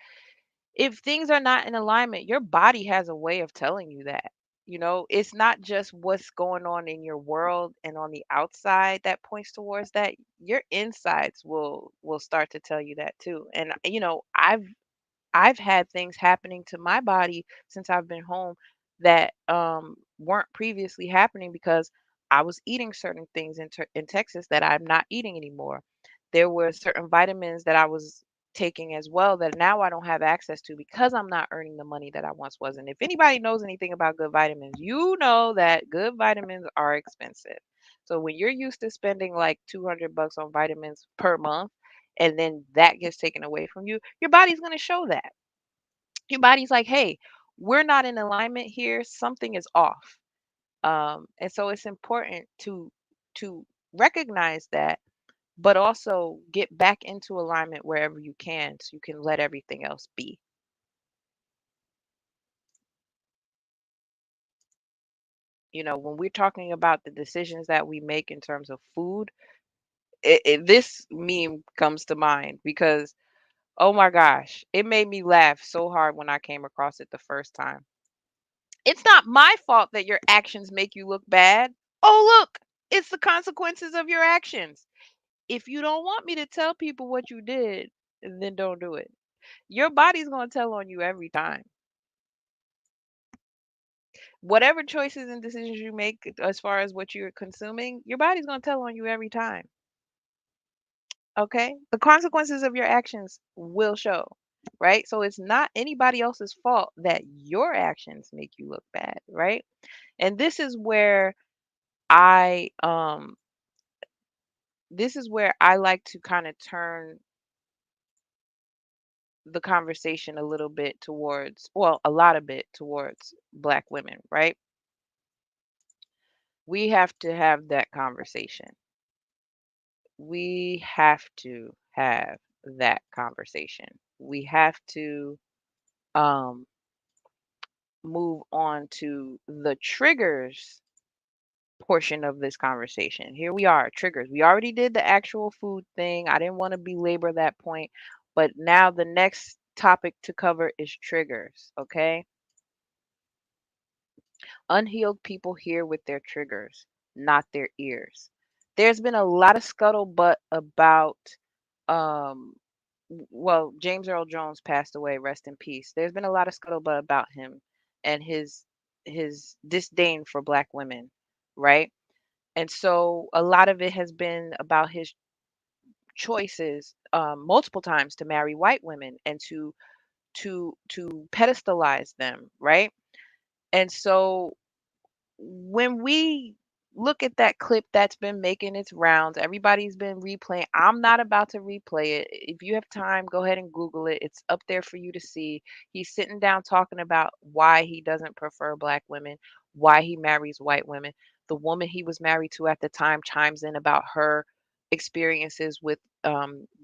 if things are not in alignment, your body has a way of telling you that. You know, it's not just what's going on in your world and on the outside that points towards that. Your insides will start to tell you that too. And you know, I've had things happening to my body since I've been home that weren't previously happening because I was eating certain things in Texas that I'm not eating anymore. There were certain vitamins that I was taking as well that now I don't have access to because I'm not earning the money that I once was. And if anybody knows anything about good vitamins, you know that good vitamins are expensive. So when you're used to spending like 200 bucks on vitamins per month, and then that gets taken away from you, your body's going to show that. Your body's like, hey, we're not in alignment here. Something is off. And so it's important to recognize that, but also get back into alignment wherever you can so you can let everything else be. You know, when we're talking about the decisions that we make in terms of food, this meme comes to mind because, oh my gosh, it made me laugh so hard when I came across it the first time. It's not my fault that your actions make you look bad. Oh, look, it's the consequences of your actions. If you don't want me to tell people what you did, then don't do it. Your body's going to tell on you every time. Whatever choices and decisions you make as far as what you're consuming, your body's going to tell on you every time. Okay? The consequences of your actions will show, right? So it's not anybody else's fault that your actions make you look bad, right? And I um this is where I like to kind of turn the conversation a little bit towards, well, a lot of bit towards Black women, right? We have to have that conversation. We have to have that conversation. We have to um, move on to the triggers portion of this conversation. Here we are, triggers. We already did the actual food thing. I didn't want to belabor that point, but now the next topic to cover is triggers, okay? Unhealed people hear with their triggers, not their ears. There's been a lot of scuttlebutt about um well, James Earl Jones passed away, rest in peace. There's been a lot of scuttlebutt about him and his disdain for black women, right? And so a lot of it has been about his choices multiple times to marry white women and to pedestalize them, right? And so when we look at that clip that's been making its rounds, everybody's been replaying. I'm not about to replay it. If you have time, go ahead and Google it. It's up there for you to see. He's sitting down talking about why he doesn't prefer black women, why he marries white women. The woman he was married to at the time chimes in about her experiences with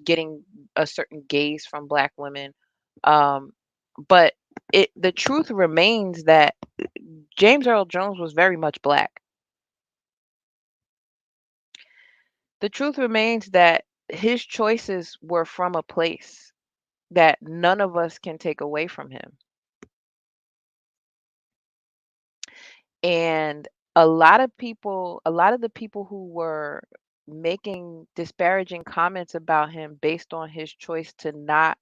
getting a certain gaze from black women. Um, but the truth remains that James Earl Jones was very much black. The truth remains that his choices were from a place that none of us can take away from him. And a lot of the people who were making disparaging comments about him based on his choice to not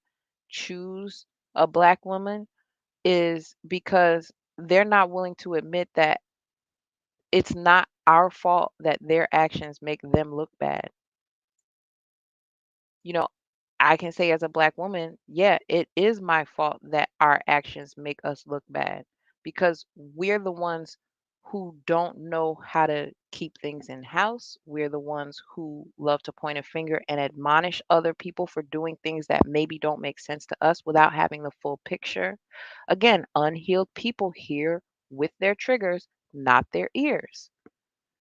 choose a black woman is because they're not willing to admit that it's not our fault that their actions make them look bad. You know, I can say as a black woman, yeah, it is my fault that our actions make us look bad because we're the ones who don't know how to keep things in house. We're the ones who love to point a finger and admonish other people for doing things that maybe don't make sense to us without having the full picture. Again, unhealed people hear with their triggers, not their ears.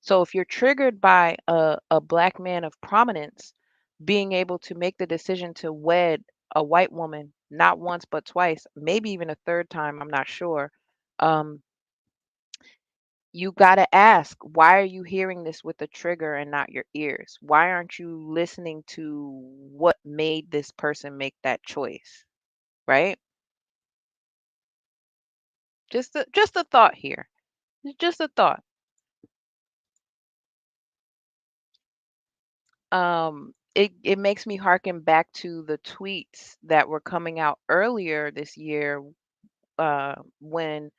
So if you're triggered by a black man of prominence being able to make the decision to wed a white woman, not once but twice, maybe even a third time, I'm not sure. Um, you got to ask, why are you hearing this with the trigger and not your ears? Why aren't you listening to what made this person make that choice, right? Just a thought here. Just a thought. It makes me harken back to the tweets that were coming out earlier this year, when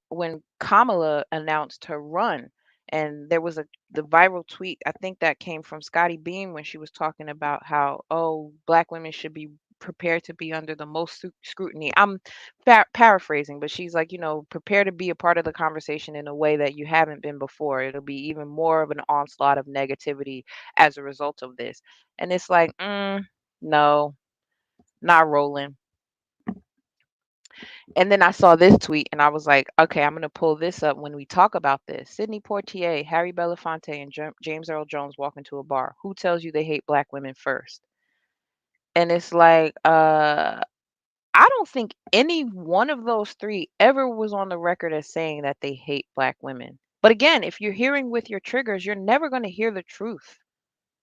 when Kamala announced her run, and there was the viral tweet. I think that came from Scotty Beam when she was talking about how, oh, black women should be prepared to be under the most scrutiny. I'm paraphrasing, but she's like, prepare to be a part of the conversation in a way that you haven't been before. It'll be even more of an onslaught of negativity as a result of this. And it's like, no, not rolling. And then I saw this tweet and I was like, okay, I'm going to pull this up when we talk about this. Sidney Poitier, Harry Belafonte, and James Earl Jones walk into a bar. Who tells you they hate black women first? And it's like, I don't think any one of those three ever was on the record as saying that they hate black women. But again, if you're hearing with your triggers, you're never going to hear the truth.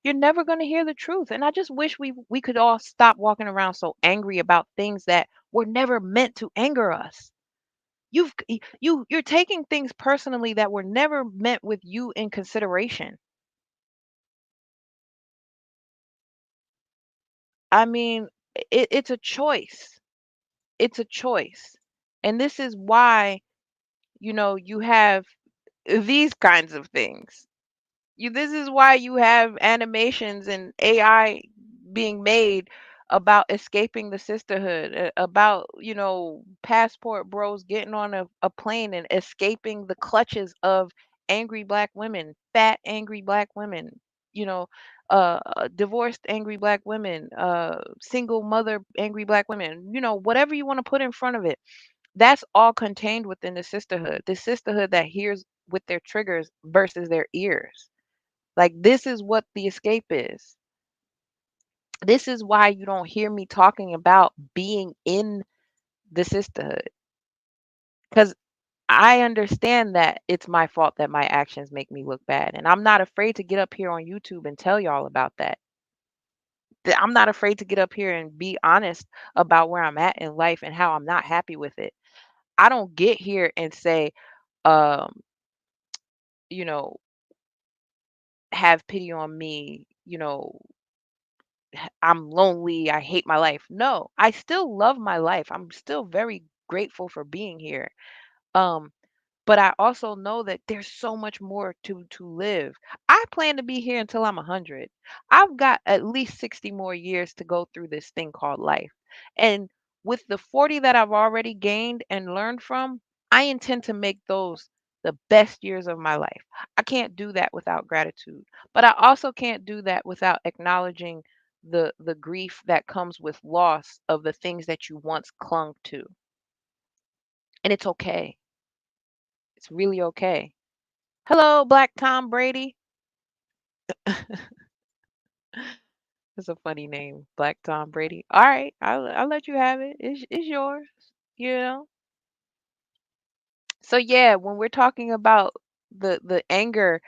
You're never going to hear the truth. And I just wish we could all stop walking around so angry about things that were never meant to anger us. You're taking things personally that were never meant with you in consideration. I mean, it's a choice. It's a choice. And this is why, you have these kinds of things. This is why you have animations and AI being made about escaping the sisterhood, about, passport bros getting on a plane and escaping the clutches of angry black women, fat angry black women, you know, divorced angry black women, single mother angry black women, whatever you want to put in front of it. That's all contained within the sisterhood that hears with their triggers versus their ears. Like, this is what the escape is. This is why you don't hear me talking about being in the sisterhood. Because I understand that it's my fault that my actions make me look bad. And I'm not afraid to get up here on YouTube and tell y'all about that. I'm not afraid to get up here and be honest about where I'm at in life and how I'm not happy with it. I don't get here and say, um, you know, have pity on me, I'm lonely, I hate my life. No, I still love my life. I'm still very grateful for being here. Um, but I also know that there's so much more to live. I plan to be here until I'm 100. I've got at least 60 more years to go through this thing called life. And with the 40 that I've already gained and learned from, I intend to make those the best years of my life. I can't do that without gratitude. But I also can't do that without acknowledging the grief that comes with loss of the things that you once clung to. And it's okay. It's really okay. Hello, Black Tom Brady. That's a funny name, Black Tom Brady. All right, I'll let you have it. It's yours. You know. So yeah, when we're talking about the anger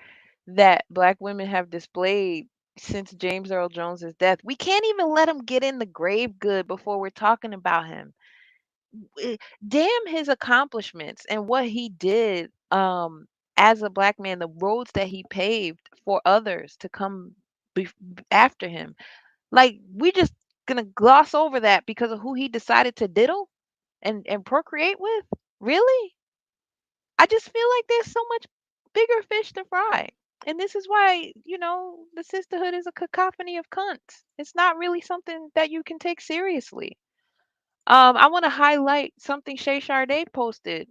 that Black women have displayed, since James Earl Jones's death. We can't even let him get in the grave good before we're talking about him. eh, Damn his accomplishments and what he did as a black man, the roads that he paved for others to come after him. Like we just gonna gloss over that because of who he decided to diddle and procreate with? Really? I just feel like there's so much bigger fish to fry. And this is why, the sisterhood is a cacophony of cunts. It's not really something that you can take seriously. I want to highlight something Shay Sade posted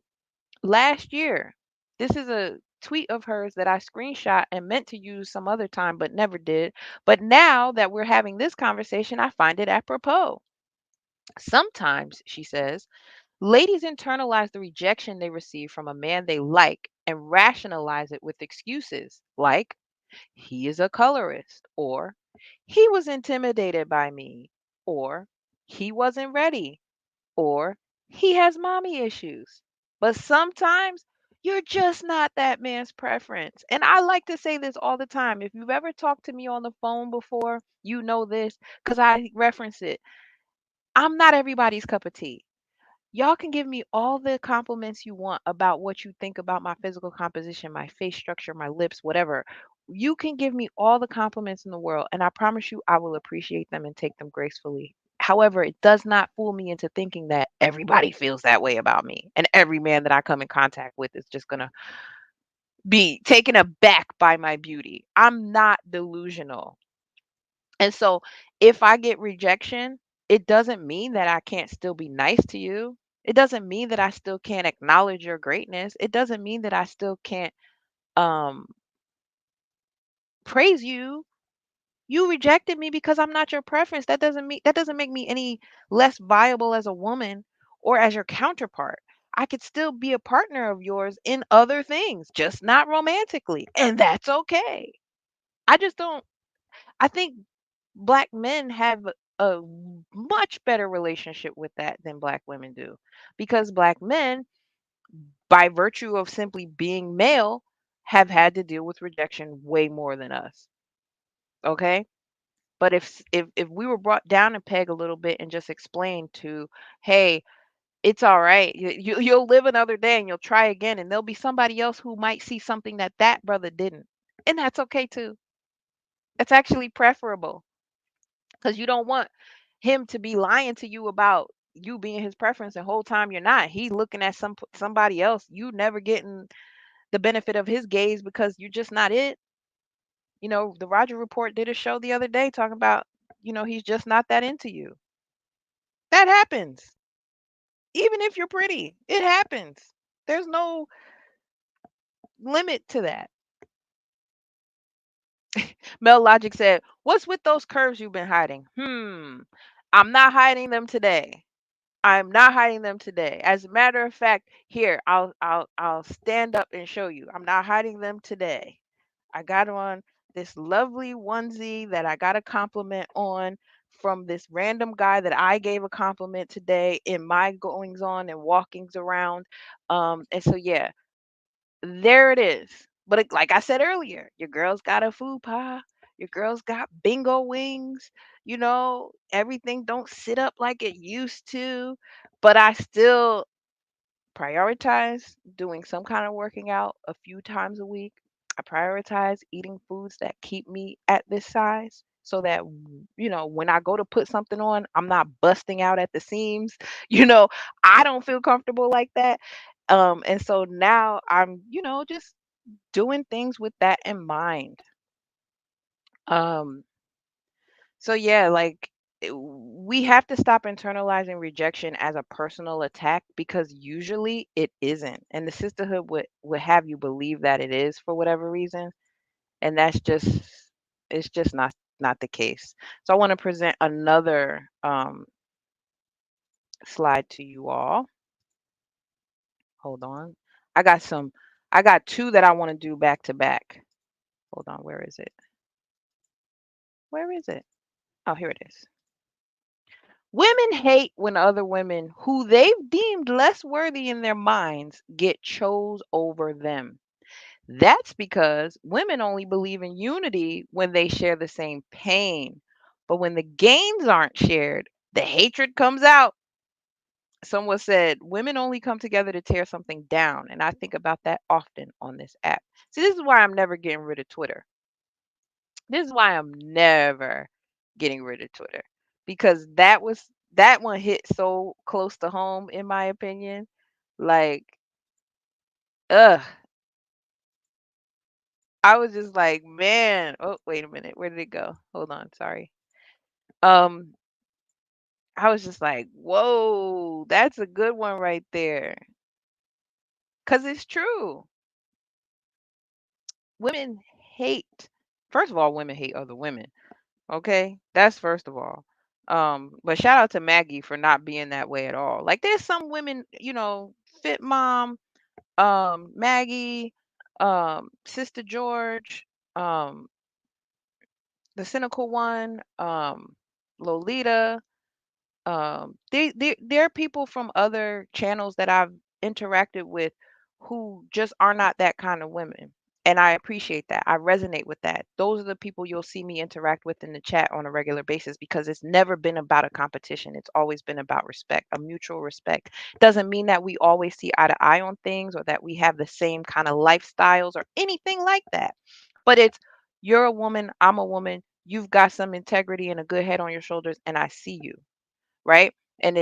last year. This is a tweet of hers that I screenshot and meant to use some other time, but never did. But now that we're having this conversation, I find it apropos. Sometimes, she says, ladies internalize the rejection they receive from a man they like and rationalize it with excuses like, he is a colorist, or he was intimidated by me, or he wasn't ready, or he has mommy issues. But sometimes you're just not that man's preference. And I like to say this all the time. If you've ever talked to me on the phone before, you know this because I reference it. I'm not everybody's cup of tea. Y'all can give me all the compliments you want about what you think about my physical composition, my face structure, my lips, whatever. You can give me all the compliments in the world, and I promise you I will appreciate them and take them gracefully. However, it does not fool me into thinking that everybody feels that way about me, and every man that I come in contact with is just going to be taken aback by my beauty. I'm not delusional. And so if I get rejection, it doesn't mean that I can't still be nice to you. It doesn't mean that I still can't acknowledge your greatness. It doesn't mean that I still can't um praise you. You rejected me because I'm not your preference. That doesn't make me any less viable as a woman or as your counterpart. I could still be a partner of yours in other things, just not romantically. And that's okay. I just don't I think black men have a much better relationship with that than black women do because black men, by virtue of simply being male, have had to deal with rejection way more than us. Okay. But if we were brought down a peg a little bit and just explained to, hey, it's all right, you'll live another day and you'll try again, and there'll be somebody else who might see something that that brother didn't, and that's okay too. That's actually preferable because you don't want him to be lying to you about you being his preference the whole time you're not. He looking at somebody else. You never getting the benefit of his gaze because you're just not it. The Roger Report did a show the other day talking about, he's just not that into you. That happens. Even if you're pretty, it happens. There's no limit to that. Mel Logic said, "What's with those curves you've been hiding?" I'm not hiding them today. I'm not hiding them today. As a matter of fact, here, I'll stand up and show you. I'm not hiding them today. I got on this lovely onesie that I got a compliment on from this random guy that I gave a compliment today in my goings on and walkings around. And so yeah, there it is. But like I said earlier, your girl's got a food pie. Your girl's got bingo wings. Everything don't sit up like it used to. But I still prioritize doing some kind of working out a few times a week. I prioritize eating foods that keep me at this size so that, when I go to put something on, I'm not busting out at the seams. You know, I don't feel comfortable like that. And so now I'm, just doing things with that in mind. Um, so yeah, like we have to stop internalizing rejection as a personal attack because usually it isn't. And the sisterhood would have you believe that it is for whatever reason, and that's just it's just not the case. So I want to present another slide to you all. Hold on. I got some I got two that I want to do back to back. Hold on, where is it? Where is it? Oh, here it is. Women hate when other women who they've deemed less worthy in their minds get chose over them. That's because women only believe in unity when they share the same pain. But when the gains aren't shared, the hatred comes out. Someone said women only come together to tear something down. And I think about that often on this app. See, this is why I'm never getting rid of Twitter. This is why I'm never getting rid of Twitter. Because that one hit so close to home in my opinion. Like, ugh. I was just like, man, oh wait a minute, where did it go? Hold on, sorry. Um, I was just like, whoa, that's a good one right there. Cause it's true. Women hate. First of all, women hate other women. Okay, that's first of all. But shout out to Maggie for not being that way at all. Like, there's some women, Fit Mom, Maggie, Sister George, um, the cynical one, Lolita. There are people from other channels that I've interacted with who just are not that kind of women. And I appreciate that. I resonate with that. Those are the people you'll see me interact with in the chat on a regular basis because it's never been about a competition. It's always been about respect, a mutual respect. Doesn't mean that we always see eye to eye on things or that we have the same kind of lifestyles or anything like that. But it's you're a woman, I'm a woman, you've got some integrity and a good head on your shoulders, and I see you, right? And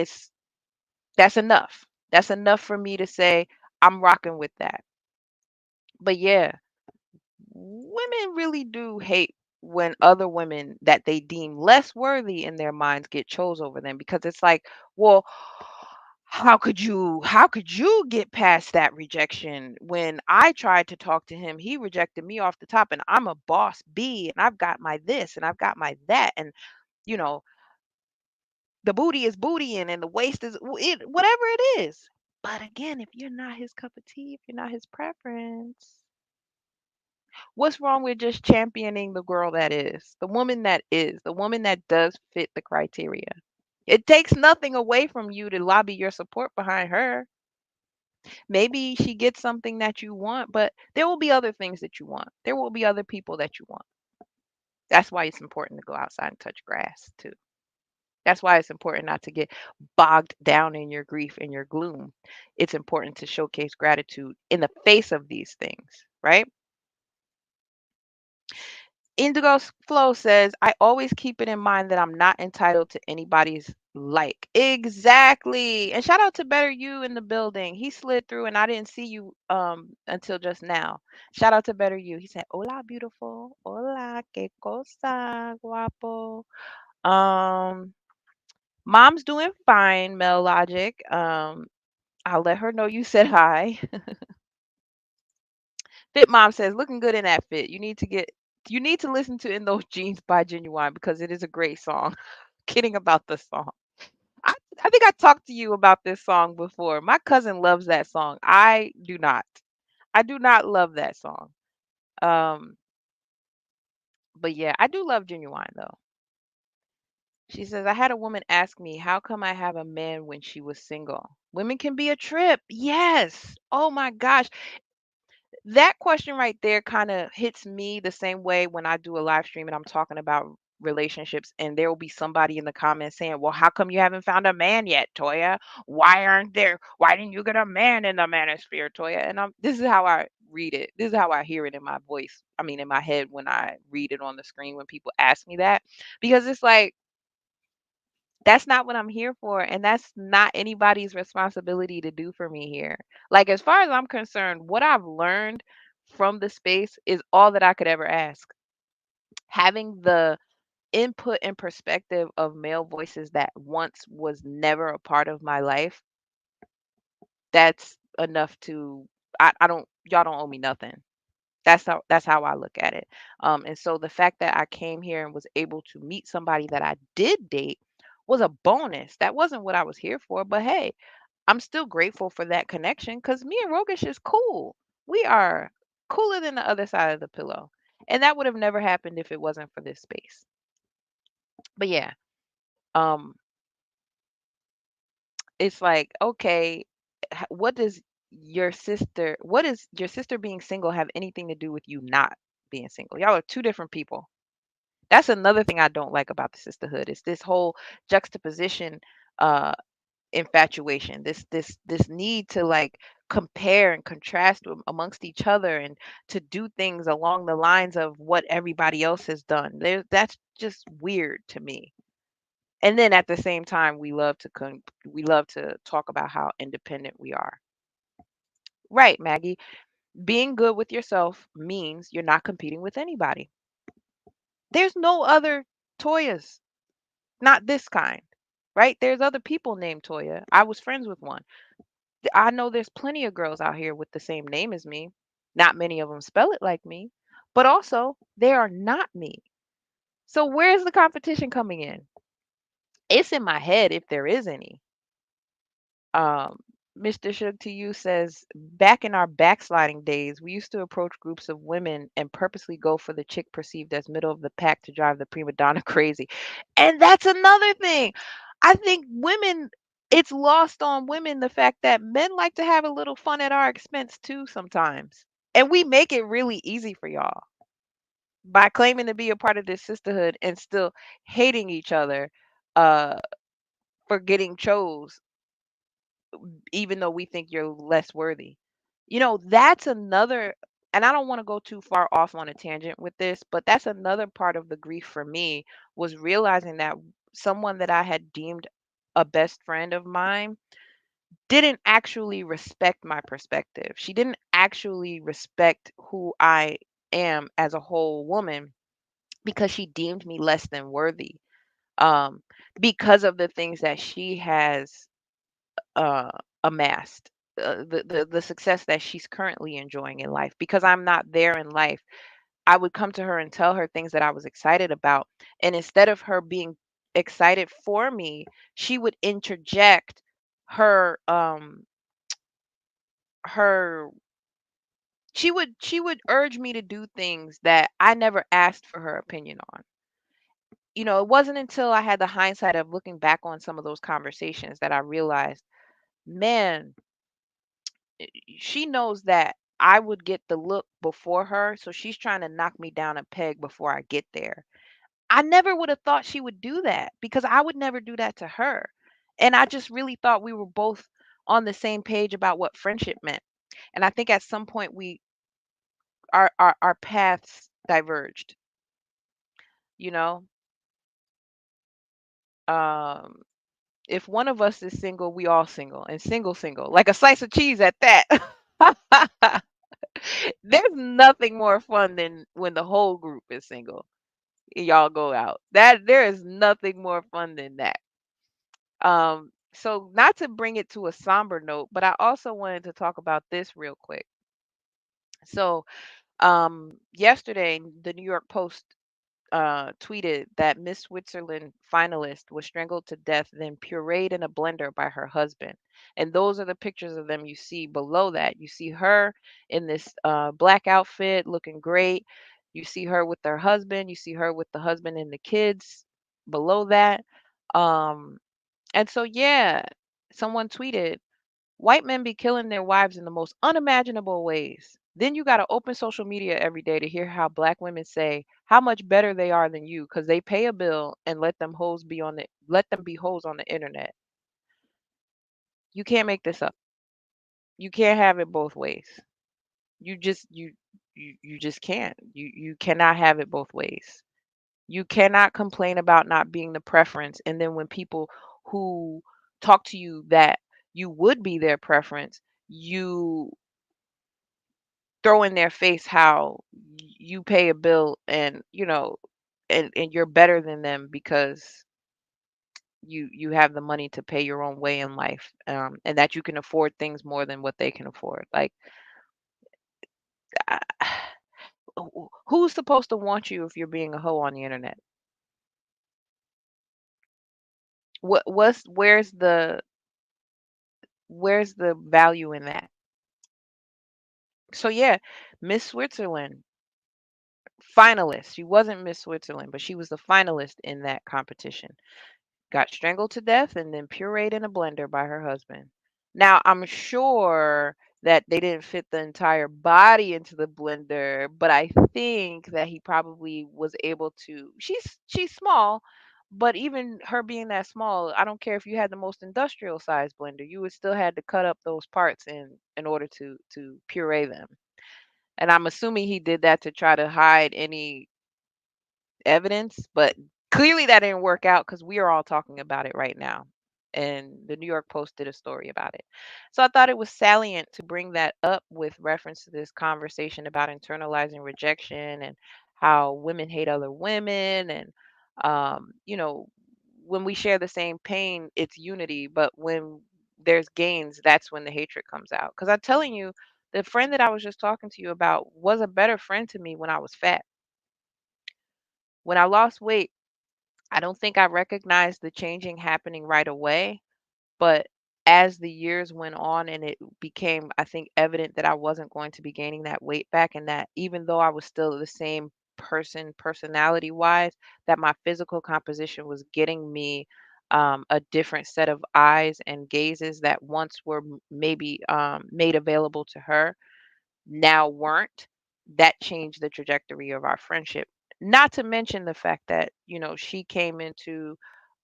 that's enough. That's enough for me to say I'm rocking with that. But yeah, women really do hate when other women that they deem less worthy in their minds get chose over them because it's like, well, how could you get past that rejection? When I tried to talk to him, he rejected me off the top and I'm a boss B and I've got my this and I've got my that and you know the booty is bootying and the waist is whatever it is. But again, if you're not his cup of tea, if you're not his preference, what's wrong with just championing the girl that is, the woman that does fit the criteria? It takes nothing away from you to lobby your support behind her. Maybe she gets something that you want, but there will be other things that you want. There will be other people that you want. That's why it's important to go outside and touch grass too. That's why it's important not to get bogged down in your grief and your gloom. It's important to showcase gratitude in the face of these things, right? Flow says, I always keep it in mind that I'm not entitled to anybody's like. Exactly. And shout out to Better You in the building. He slid through and I didn't see you until just now. Shout out to Better You. He said, Hola, beautiful. Hola, que cosa, guapo. Um, Mom's doing fine, Mel Logic. I'll let her know you said hi. Fit Mom says, looking good in that fit. You need to listen to In Those Jeans by Genuine because it is a great song. Kidding about the song. I, I think I talked to you about this song before. My cousin loves that song. I do not. I do not love that song. Um, but yeah, I do love Genuine though. She says, I had a woman ask me, how come I have a man when she was single? Women can be a trip. Yes. Oh my gosh. That question right there kind of hits me the same way when I do a live stream and I'm talking about relationships and there will be somebody in the comments saying, "Well, how come you haven't found a man yet, Toya? Why didn't you get a man in the manosphere, Toya?" And this is how I read it. This is how I hear it in my voice. I mean, in my head when I read it on the screen when people ask me that because it's like that's not what I'm here for, and that's not anybody's responsibility to do for me here. Like, as far as I'm concerned, what I've learned from the space is all that I could ever ask. Having the input and perspective of male voices that once was never a part of my life, that's enough to I don't y'all don't owe me nothing. That's how I look at it. And so the fact that I came here and was able to meet somebody that I did date was a bonus. That wasn't what I was here for, but hey, I'm still grateful for that connection because me and Rogish is cool. We are cooler than the other side of the pillow. And that would have never happened if it wasn't for this space. But yeah, um, it's like, okay, what does your sister, what does your sister being single have anything to do with you not being single? Y'all are two different people. That's another thing I don't like about the sisterhood is this whole juxtaposition uh infatuation, this need to like compare and contrast amongst each other and to do things along the lines of what everybody else has done. That's just weird to me. And then at the same time, we love to talk about how independent we are. Right, Maggie. Being good with yourself means you're not competing with anybody. There's no other Toyas, not this kind. Right? There's other people named Toya. I was friends with one. I know there's plenty of girls out here with the same name as me. Not many of them spell it like me, but also they are not me. So where's the competition coming in? It's in my head if there is any. Um, Mr. Shug to you says, back in our backsliding days, we used to approach groups of women and purposely go for the chick perceived as middle of the pack to drive the prima donna crazy. And that's another thing. I think women, it's lost on women the fact that men like to have a little fun at our expense too sometimes. And we make it really easy for y'all by claiming to be a part of this sisterhood and still hating each other uh for getting chose even though we think you're less worthy. That's another, and I don't want to go too far off on a tangent with this, but that's another part of the grief for me was realizing that someone that I had deemed a best friend of mine didn't actually respect my perspective. She didn't actually respect who I am as a whole woman because she deemed me less than worthy. Um, because of the things that she has uh, amassed, the success that she's currently enjoying in life. Because I'm not there in life, I would come to her and tell her things that I was excited about, and instead of her being excited for me, she would interject her her she would urge me to do things that I never asked for her opinion on. It wasn't until I had the hindsight of looking back on some of those conversations that I realized, man, she knows that I would get the look before her, so she's trying to knock me down a peg before I get there. I never would have thought she would do that because I would never do that to her. And I just really thought we were both on the same page about what friendship meant. And I think at some point our paths diverged, you know. Um if one of us is single, we all single and single, like a slice of cheese at that. There's nothing more fun than when the whole group is single. Y'all go out. That there is nothing more fun than that. So not to bring it to a somber note, but I also wanted to talk about this real quick. So, yesterday the New York Post tweeted that Miss Switzerland finalist was strangled to death, then pureed in a blender by her husband. And those are the pictures of them you see below that. You see her in this black outfit looking great. You see her with her husband. You see her with the husband and the kids below that. Um, and so, yeah, someone tweeted, white men be killing their wives in the most unimaginable ways. Then you got to open social media every day to hear how black women say how much better they are than you because they pay a bill and let them be hoes on the internet. You can't make this up. You can't have it both ways. You just can't. You cannot have it both ways. You cannot complain about not being the preference and then when people who talk to you that you would be their preference, you throw in their face how you pay a bill and and you're better than them because you have the money to pay your own way in life, and that you can afford things more than what they can afford. Like, I- who's supposed to want you if you're being a hoe on the internet? What's where's the value in that? So yeah, Miss Switzerland finalist. She wasn't Miss Switzerland, but she was the finalist in that competition. Got strangled to death and then pureed in a blender by her husband. Now, I'm sure that they didn't fit the entire body into the blender, but I think that he probably was able to. She's small, but even her being that small, I don't care if you had the most industrial size blender, you would still had to cut up those parts in order to puree them. And I'm assuming he did that to try to hide any evidence, but clearly that didn't work out because we are all talking about it right now. And the New York Post did a story about it. So I thought it was salient to bring that up with reference to this conversation about internalizing rejection and how women hate other women. And, you know, when we share the same pain, it's unity. But when there's gains, that's when the hatred comes out. Because I'm telling you, the friend that I was just talking to you about was a better friend to me when I was fat. When I lost weight, I don't think I recognized the changing happening right away, but as the years went on and it became, I think, evident that I wasn't going to be gaining that weight back, and that even though I was still the same person personality wise, that my physical composition was getting me a different set of eyes and gazes that once were maybe made available to her now weren't, that changed the trajectory of our friendship. Not to mention the fact that, she came into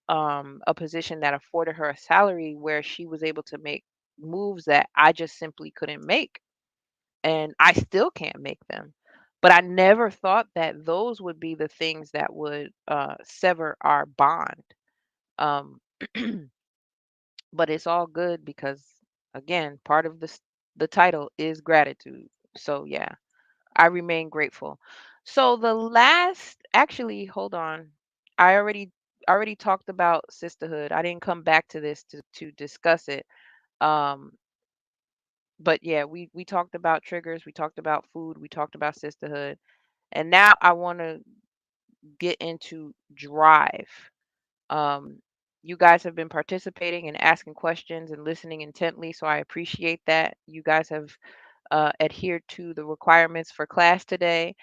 a position that afforded her a salary where she was able to make moves that I just simply couldn't make. And I still can't make them. But I never thought that those would be the things that would sever our bond. Um, but it's all good because, again, part of the title is gratitude. So, yeah. I remain grateful. So the last, actually, hold on. I already talked about sisterhood. I didn't come back to this to discuss it. Um, but yeah, we talked about triggers, we talked about food, we talked about sisterhood, and now I want to get into drive. Um, you guys have been participating and asking questions and listening intently, so I appreciate that. You guys have adhered to the requirements for class today.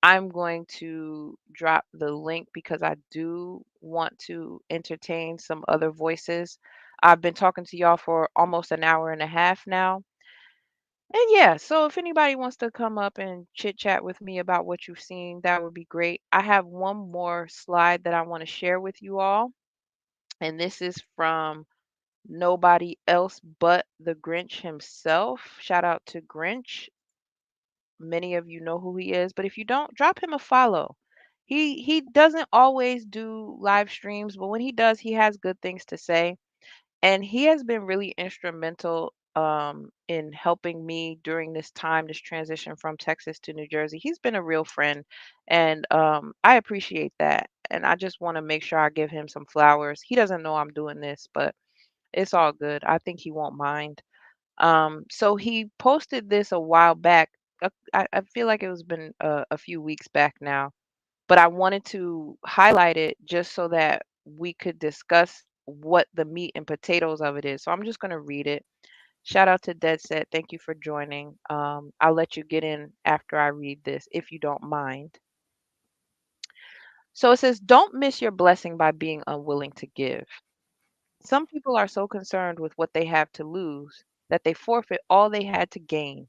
I'm going to drop the link because I do want to entertain some other voices. I've been talking to y'all for almost an hour and a half now. And yeah, so if anybody wants to come up and chit chat with me about what you've seen, that would be great. I have one more slide that I want to share with you all. And this is from nobody else but the Grinch himself. Shout out to Grinch. Many of you know who he is, but if you don't, drop him a follow. He doesn't always do live streams, but when he does, he has good things to say, and he has been really instrumental in helping me during this time, this transition from Texas to New Jersey. He's been a real friend, and I appreciate that. And I just want to make sure I give him some flowers. He doesn't know I'm doing this, but it's all good. I think he won't mind. So he posted this a while back. I feel like it was been a few weeks back now, but I wanted to highlight it just so that we could discuss what the meat and potatoes of it is. So I'm just going to read it. Shout out to Dead Set. Thank you for joining. I'll let you get in after I read this if you don't mind. So it says, don't miss your blessing by being unwilling to give. Some people are so concerned with what they have to lose that they forfeit all they had to gain.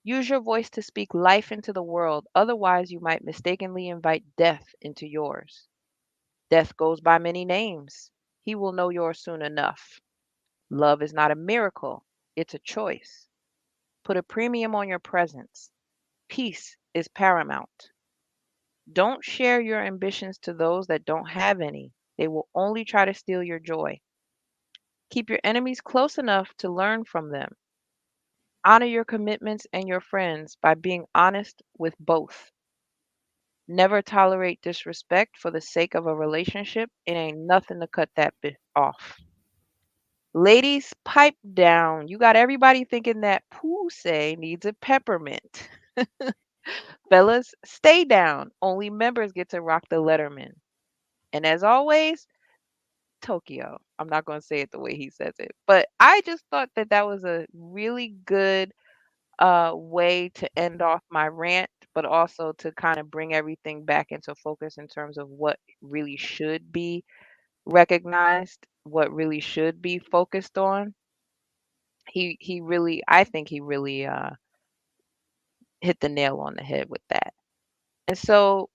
Use your voice to speak life into the world, otherwise, you might mistakenly invite death into yours. Death goes by many names. He will know yours soon enough. Love is not a miracle, it's a choice. Put a premium on your presence. Peace is paramount. Don't share your ambitions to those that don't have any. They will only try to steal your joy. Keep your enemies close enough to learn from them. Honor your commitments and your friends by being honest with both. Never tolerate disrespect for the sake of a relationship. It ain't nothing to cut that bit off. Ladies, pipe down. You got everybody thinking that Say needs a peppermint. Fellas, stay down. Only members get to rock the Letterman. And as always, Tokyo. I'm not going to say it the way he says it, but I just thought that that was a really good way to end off my rant, but also to kind of bring everything back into focus in terms of what really should be recognized, what really should be focused on. he really, I think he really hit the nail on the head with that. And so,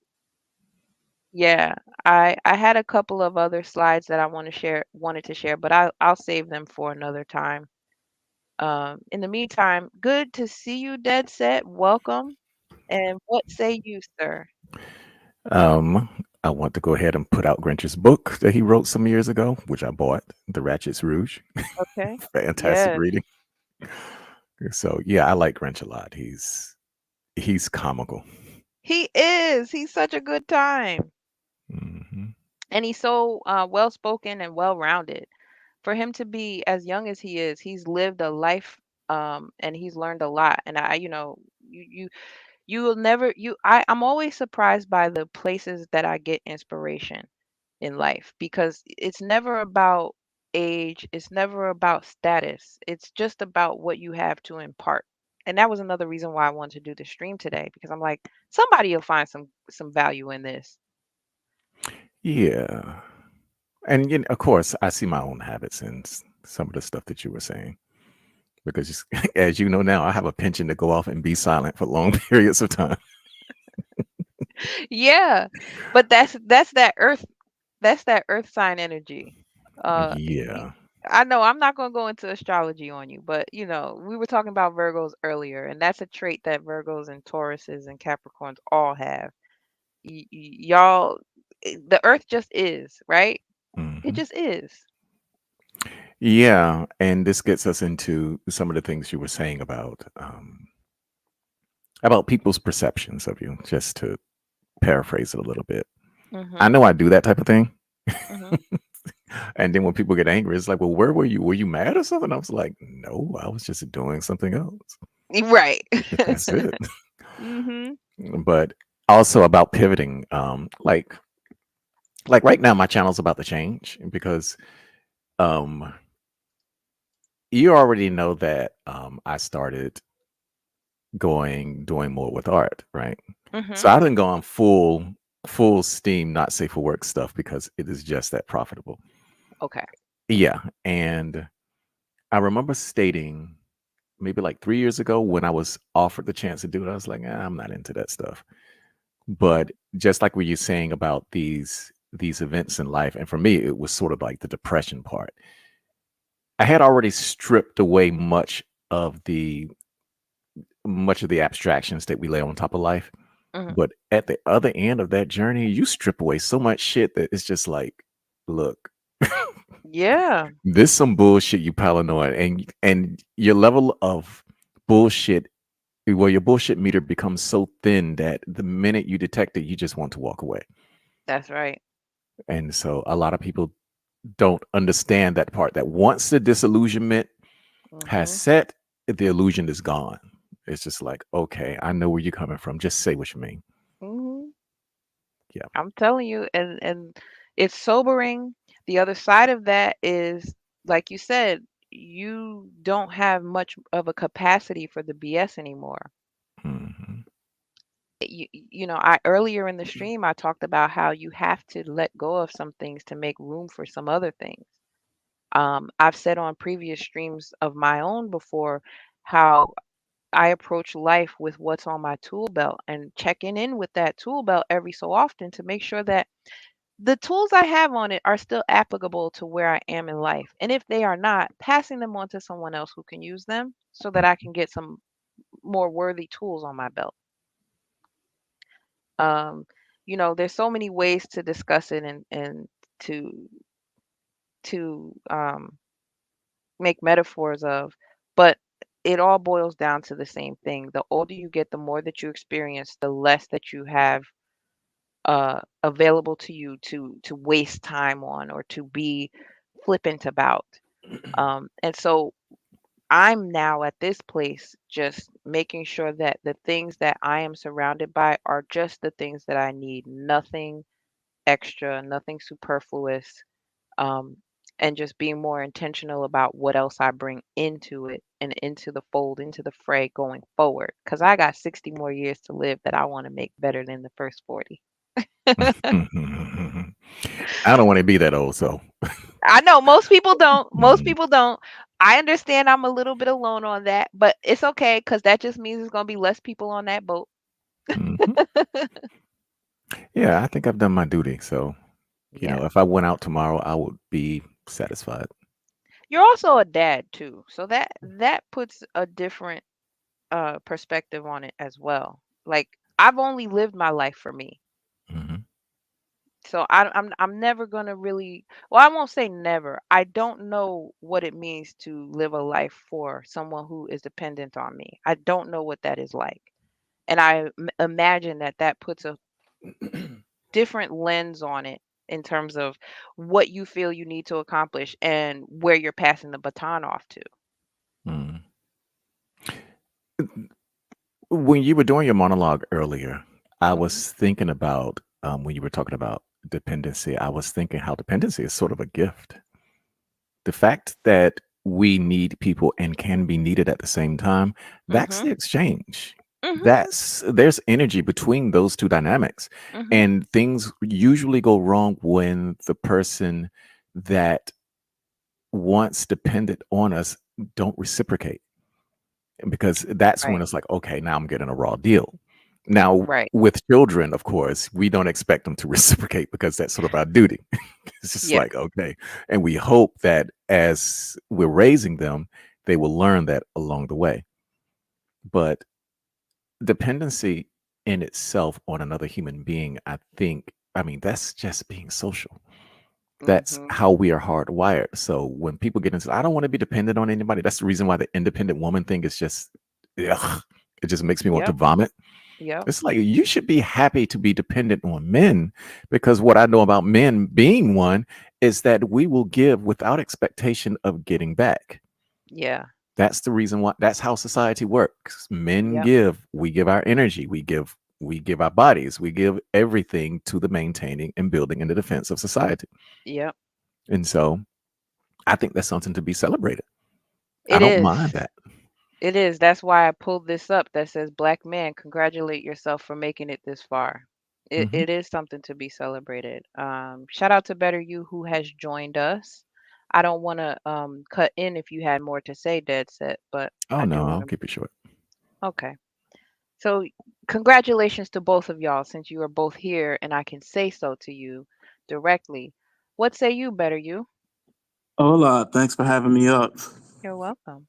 yeah, I had a couple of other slides that I wanted to share, but I'll save them for another time. In the meantime, good to see you, Dead Set. Welcome. And what say you, sir? Um, I want to go ahead and put out Grinch's book that he wrote some years ago, which I bought, The Ratchet's Rouge. Okay. Fantastic Yes. reading. So yeah, I like Grinch a lot. He's comical. He is. He's such a good time. Hmm. And he's so well spoken and well rounded. For him to be as young as he is, he's lived a life, and he's learned a lot. And you will never I'm always surprised by the places that I get inspiration in life, because it's never about age, it's never about status. It's just about what you have to impart. And that was another reason why I wanted to do the stream today, because I'm like, somebody will find some value in this. Yeah, and of course, I see my own habits in some of the stuff that you were saying because, as you know now, I have a penchant to go off and be silent for long periods of time. Yeah. But that's that earth sign energy. You, Yeah. I know I'm not going to go into astrology on you, but we were talking about Virgos earlier, and that's a trait that Virgos and Tauruses and Capricorns all have. Y'all, the earth just is, right? It Hmm. just is. Yeah, and this gets us into some of the things you were saying about people's perceptions of you. Just to paraphrase it a little bit, I Mhm. know I do that type of thing, Mhm. and then when people get angry, it's like, "Well, where were you? Were you mad or something?" I was like, "No, I was just doing something else." Right. That's it. Mhm. But also about pivoting, like right now, my channel's about to change because um, you already know that I started doing more with art, right? So Mhm. I didn't go on full steam, not safe for work stuff because it is just that profitable. Okay. Yeah, and I remember stating maybe like 3 years ago when I was offered the chance to do it, I was like, I'm not into that stuff. Mhm. But just like what you're saying about these events in life, and for me, it was sort of like the depression part. I had already stripped away much of the abstractions that we lay on top of life. Mhm. But at the other end of that journey, you strip away so much shit that it's just like, look, Yeah, this some bullshit you piling on, and your level of bullshit, well, your bullshit meter becomes so thin that the minute you detect it, you just want to walk away. that's right. And so a lot of people don't understand that part, that once the disillusionment has Mhm. set, the illusion is gone. It's just like, okay, I know where you're coming from. Just say what you mean. Mhm. Yeah. I'm telling you, and it's sobering. The other side of that is, like you said, you don't have much of a capacity for the BS anymore. Hmm. I earlier in the stream I talked about how you have to let go of some things to make room for some other things. I've said on previous streams of my own before how I approach life with what's on my tool belt and checking in with that tool belt every so often to make sure that the tools I have on it are still applicable to where I am in life. And if they are not, passing them on to someone else who can use them so that I can get some more worthy tools on my belt. Um, there's so many ways to discuss it and to to make metaphors of, but it all boils down to the same thing. The older you get, the more that you experience, the less that you have available to you to waste time on or to be flippant about. And so I'm now at this place just making sure that the things that I am surrounded by are just the things that I need, nothing extra, nothing superfluous, um, and just being more intentional about what else I bring into it and into the fold, into the fray going forward. Because I got 60 more years to live that I want to make better than the first 40. I don't want to be that old, so I know most people don't. Most mm, people don't. I understand I'm a little bit alone on that, but it's okay because that just means there's gonna be less people on that boat. Mhm. Yeah, I think I've done my duty. So, Yeah. if I went out tomorrow, I would be satisfied. You're also a dad too, so that puts a different perspective on it as well. Like I've only lived my life for me. Mhm. So I'm never gonna really, well, I won't say never. I don't know what it means to live a life for someone who is dependent on me. I don't know what that is like. And imagine that that puts a different lens on it in terms of what you feel you need to accomplish and where you're passing the baton off to. Mm. When you were doing your monologue earlier, I Mhm. was thinking about when you were talking about dependency, I was thinking how dependency is sort of a gift. The fact that we need people and can be needed at the same time, that's Mhm. the exchange. Mhm. There's energy between those two dynamics. Mhm. And things usually go wrong when the person that once depended on us don't reciprocate, because that's when Right. it's like, okay, now I'm getting a raw deal. Now, Right. with children, of course, we don't expect them to reciprocate because that's sort of our duty. It's just Yes. like, okay. And we hope that as we're raising them, they will learn that along the way. But dependency in itself on another human being, I think, I mean, that's just being social. That's Mhm. how we are hardwired. So when people get into, I don't want to be dependent on anybody. That's the reason why the independent woman thing is just, ugh, it just makes me want to Yep. vomit. Yep. It's like you should be happy to be dependent on men, because what I know about men being one is that we will give without expectation of getting back. Yeah. That's the reason why, that's how society works. Men Yep. give, we give our energy, we give our bodies, we give everything to the maintaining and building and the defense of society. Yep. And so I think that's something to be celebrated. I It don't is. mind that. It is. That's why I pulled this up that says black man, congratulate yourself for making it this far. It Mhm. it is something to be celebrated. Shout out to Better You who has joined us. I don't want to cut in if you had more to say, Dead Set, but Oh I no, do want I'll to. keep it short. Okay. So congratulations to both of y'all since you are both here and I can say so to you directly. What say you, Better You? Hola, thanks for having me up. You're welcome.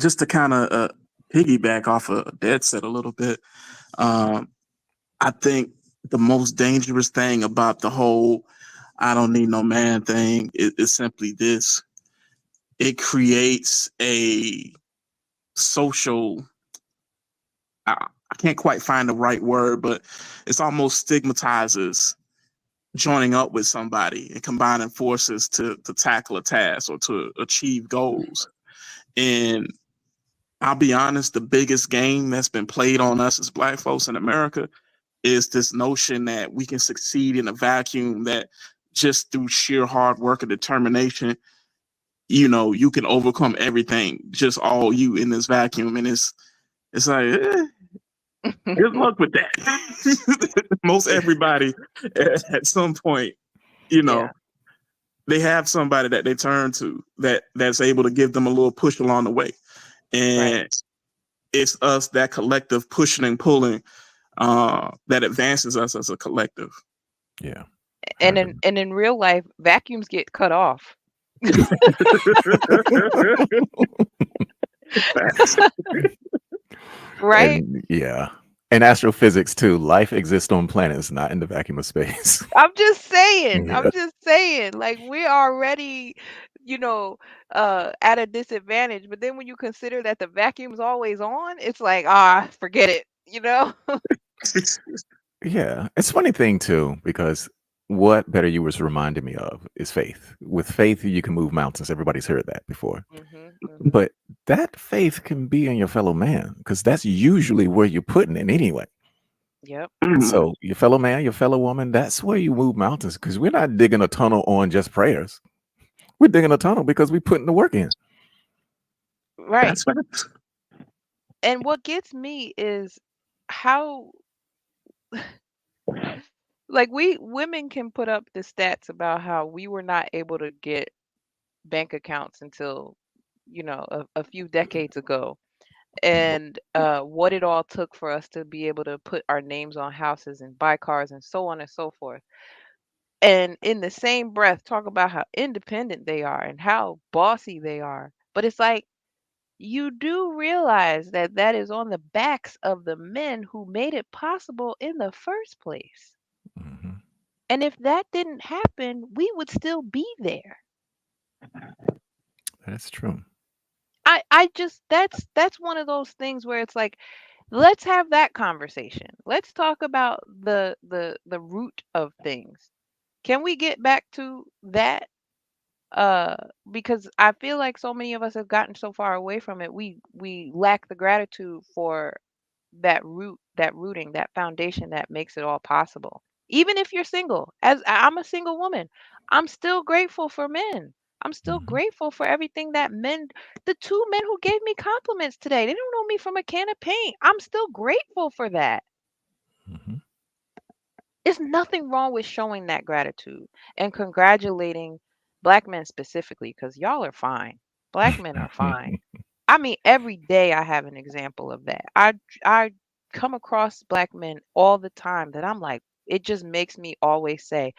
Just to kind of piggyback off of Dead Set a little bit, um, I think the most dangerous thing about the whole "I don't need no man" thing is simply this: it creates a social. I can't quite find the right word, but it's almost stigmatizes joining up with somebody and combining forces to tackle a task or to achieve goals. And I'll be honest, the biggest game that's been played on us as black folks in America is this notion that we can succeed in a vacuum, that just through sheer hard work and determination, you can overcome everything, just all you in this vacuum. And it's like, good luck with that. Most everybody at some point, you know, Yeah, they have somebody that they turn to that's able to give them a little push along the way. right. And it's us, that collective pushing and pulling, that advances us as a collective. Yeah. I And agree. in real life, vacuums get cut off, Facts. right? And yeah. And astrophysics too. Life exists on planets, not in the vacuum of space. I'm just saying. Yeah. I'm just saying. Like we're already, you know, at a disadvantage. But then when you consider that the vacuum's always on, it's like, ah, forget it, you know? Yeah. It's a funny thing too, because what Better You was reminding me of is faith. With faith, you can move mountains. Everybody's heard that before. Mhm. Mhm. But that faith can be in your fellow man, because that's usually where you're putting it anyway. Yep. Mhm. So your fellow man, your fellow woman, that's where you move mountains, because we're not digging a tunnel on just prayers. We're digging a tunnel because we're putting the work in. Right. That's facts. And what gets me is how like we women can put up the stats about how we were not able to get bank accounts until, a few decades ago, and what it all took for us to be able to put our names on houses and buy cars and so on and so forth. And in the same breath, talk about how independent they are and how bossy they are. But it's like, you do realize that that is on the backs of the men who made it possible in the first place. Hmm. And if that didn't happen, we would still be there. That's true. I just that's one of those things where it's like, let's have that conversation. Let's talk about the root of things. Can we get back to that? Uh because I feel like so many of us have gotten so far away from it. We lack the gratitude for that root, that rooting, that foundation that makes it all possible. Even if you're single, as I'm a single woman, I'm still grateful for men. I'm still Hmm. grateful for everything that men, the two men who gave me compliments today, they don't know me from a can of paint. I'm still grateful for that. Hmm. There's nothing wrong with showing that gratitude and congratulating black men specifically, because y'all are fine. Black men are fine. I mean, every day I have an example of that. I come across black men all the time that I'm like, it just makes me always say,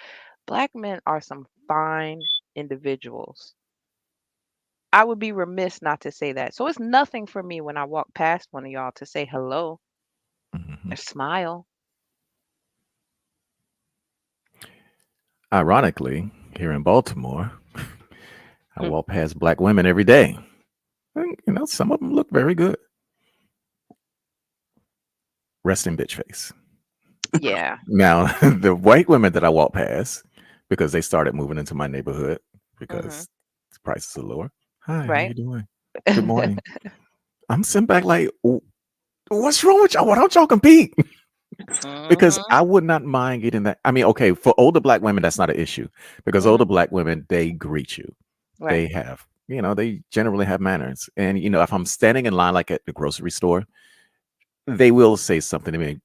black men are some fine individuals. I would be remiss not to say that. So it's nothing for me when I walk past one of y'all to say hello Hmm. or smile. Ironically, here in Baltimore, I Hmm. walk past black women every day. And, some of them look very good. Resting bitch face. Yeah. Now, the white women that I walk past, because they started moving into my neighborhood Hmm. because the prices are lower. Hi, how Right. you doing? Good morning. I'm sitting back like, what's wrong with y'all? Why don't y'all compete? Because Hmm. I would not mind getting that. I mean, okay, for older black women, that's not an issue because older Hmm. black women, they greet you. Right. They have, they generally have manners. And, if I'm standing in line like at the grocery store, they will say something to me,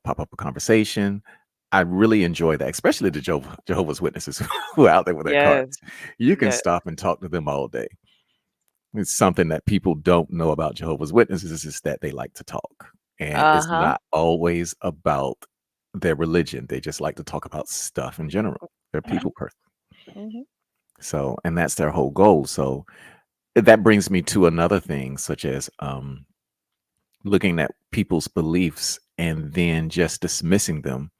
pop up a conversation. I really enjoy that, especially the Jehovah's Witnesses who are out there with their Yes. cards. You can Yes. stop and talk to them all day. It's something that people don't know about Jehovah's Witnesses is that they like to talk. And it's Uh-huh. not always about their religion. They just like to talk about stuff in general. They're a people person. Mhm. So, and that's their whole goal. So that brings me to another thing, such as looking at people's beliefs and then just dismissing them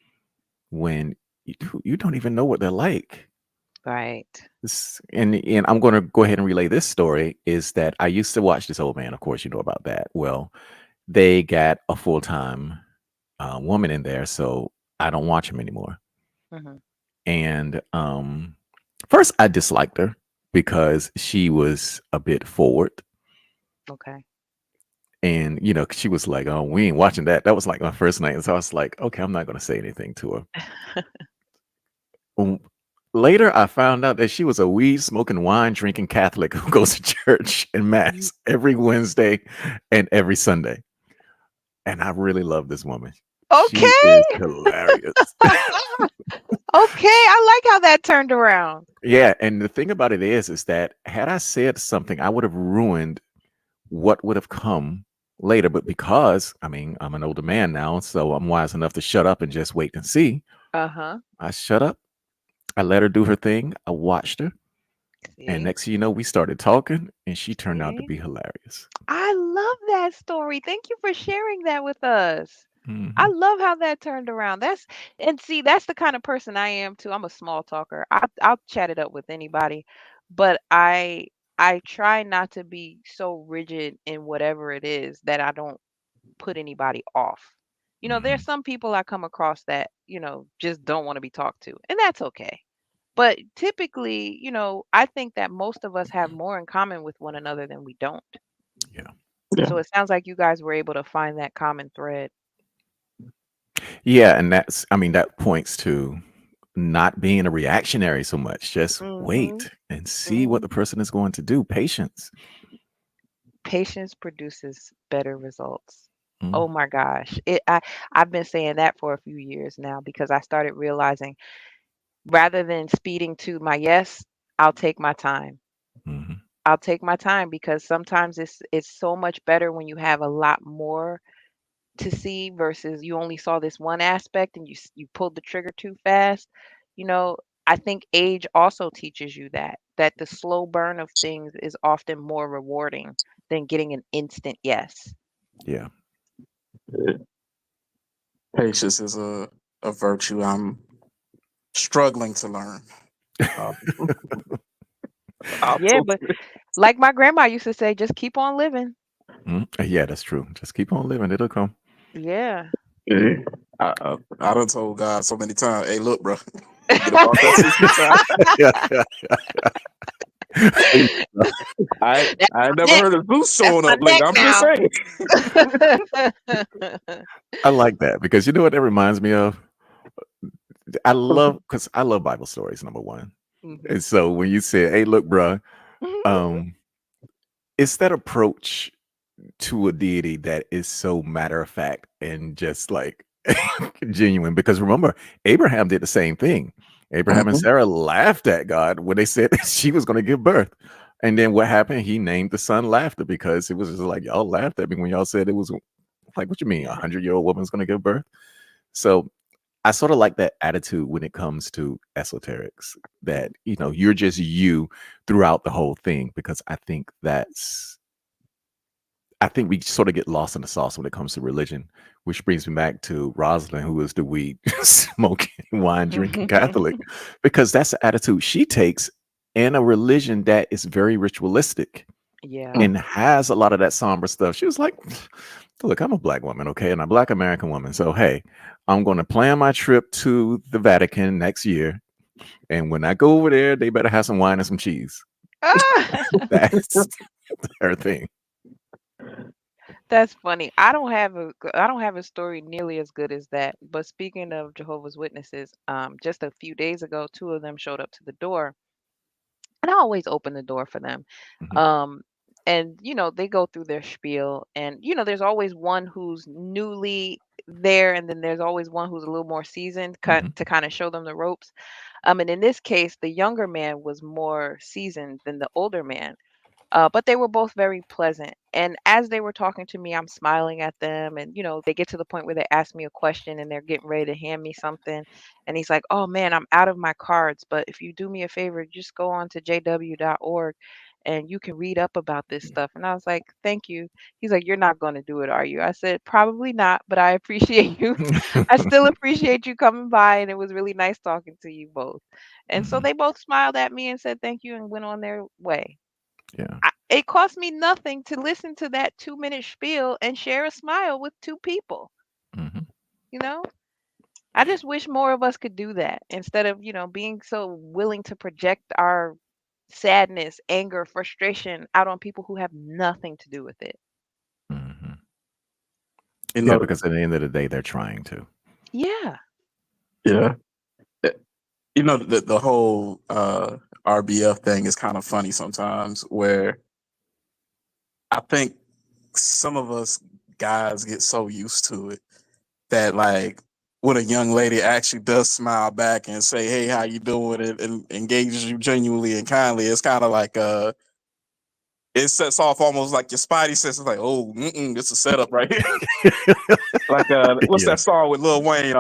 when you don't even know what they're like. Right. And I'm going to go ahead and relay this story is that I used to watch this old man. Of course, you know about that. Well, they got a full time woman in there, so I don't watch him anymore. Mhm. And first, I disliked her because she was a bit forward. Okay. And, she was like, oh, we ain't watching that. That was like my first night. And so I was like, okay, I'm not going to say anything to her. Um, Later, I found out that she was a weed smoking, wine drinking Catholic who goes to church and Y- mass every Wednesday and every Sunday. And I really love this woman. She is Okay. hilarious. Okay. I like how that turned around. Yeah, and the thing about it is that had I said something, I would have ruined what would have come later. But because, I mean, I'm an older man now, so I'm wise enough to shut up and just wait and see. Uh-huh. I shut up. I let her do her thing. I watched her. And See? next thing you know, we started talking, and she turned out to See? be hilarious. I love that story. Thank you for sharing that with us. I Hmm. love how that turned around. That's and see, that's the kind of person I am too. I'm a small talker. I'll chat it up with anybody, but I try not to be so rigid in whatever it is that I don't put anybody off. There's Hmm. some people I come across that, just don't want to be talked to, and that's okay. But typically, I think that most of us have more in common with one another than we don't. Yeah. Yeah. So it sounds like you guys were able to find that common thread. Yeah. And I mean, that points to not being a reactionary so much. Just Mhm. wait and see what Mhm. the person is going to do. Patience. Patience produces better results. Mm, Oh my gosh. I've been saying that for a few years now because I started realizing rather than speeding to my yes, I'll take my time. I'll take my time because sometimes it's so much better when you have a lot more to see versus you only saw this one aspect and you pulled the trigger too fast. You know, I think age also teaches you that the slow burn of things is often more rewarding than getting an instant yes. Yeah. Yeah. Patience is a virtue I'm struggling to learn. Uh, I'll Yeah, but like my grandma used to say, just keep on living. Yeah, that's true. Just keep on living. It'll come. Yeah. yeah. I done told God so many times, hey, look, bro, get about that 60 time. That's I ain't my never neck. heard of Zeus That's showing my up lately. neck I'm just now. saying. I like that because you know what that reminds me of? Because I love Bible stories, number one. Mhm. And so when you said, hey, look, bruh, um, it's that approach to a deity that is so matter of fact and just like genuine. Because remember, Abraham did the same thing. Abraham and Mhm. Sarah laughed at God when they said she was going to give birth. And then what happened? He named the son Laughter because it was just like, y'all laughed at me when y'all said it was like, what you mean? A Yeah. 100-year-old woman's going to give birth? So I sort of like that attitude when it comes to esoterics that, you're just you throughout the whole thing because I think we sort of get lost in the sauce when it comes to religion, which brings me back to Rosalind, who is the weed smoking, wine drinking Catholic, because that's the attitude she takes in a religion that is very ritualistic Yeah. and has a lot of that somber stuff. She was like, look, I'm a black woman, okay, and a black American woman. So, hey, I'm going to plan my trip to the Vatican next year. And when I go over there, they better have some wine and some cheese. Ah, That's her thing. that's funny. I don't have a story nearly as good as that. But speaking of Jehovah's Witnesses, just a few days ago, two of them showed up to the door, and I always open the door for them. Mhm, Um, and they go through their spiel, and there's always one who's newly there, and then there's always one who's a little more seasoned mhm, to kind of show them the ropes. And in this case, the younger man was more seasoned than the older man. But they were both very pleasant. And as they were talking to me, I'm smiling at them. And, they get to the point where they ask me a question and they're getting ready to hand me something. And he's like, oh man, I'm out of my cards. But if you do me a favor, just go on to jw.org and you can read up about this stuff. And I was like, thank you. He's like, you're not going to do it, are you? I said, probably not, but I appreciate you. I still appreciate you coming by. And it was really nice talking to you both. And so mhm. they both smiled at me and said thank you and went on their way. Yeah. It cost me nothing to listen to that 2-minute spiel and share a smile with two people, Mhm, you know? I just wish more of us could do that instead of, being so willing to project our sadness, anger, frustration out on people who have nothing to do with it. mhm. You Yeah, know, because at the end of the day, they're trying to. Yeah. yeah. You know, the whole RBF thing is kind of funny sometimes, where I think some of us guys get so used to it that, like, when a young lady actually does smile back and say, "Hey, how you doing?" and engages you genuinely and kindly, it's kind of like it sets off almost like your spidey senses, like, "Oh, it's a setup right here." Like, what's Yeah. that song with Lil Wayne?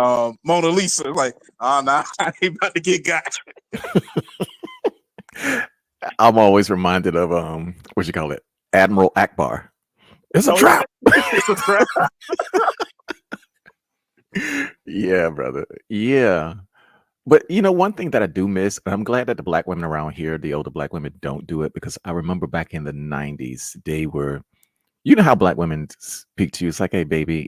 Mona Lisa. Like, oh, nah, I ain't about to get got. I'm always reminded of what you call it, Admiral Akbar. It's a Oh yeah, trap. it's a trap. Yeah, brother. Yeah. But one thing that I do miss, and I'm glad that the black women around here, the older black women, don't do it because I remember back in the 90s, they were, how black women speak to you. It's like, hey, baby,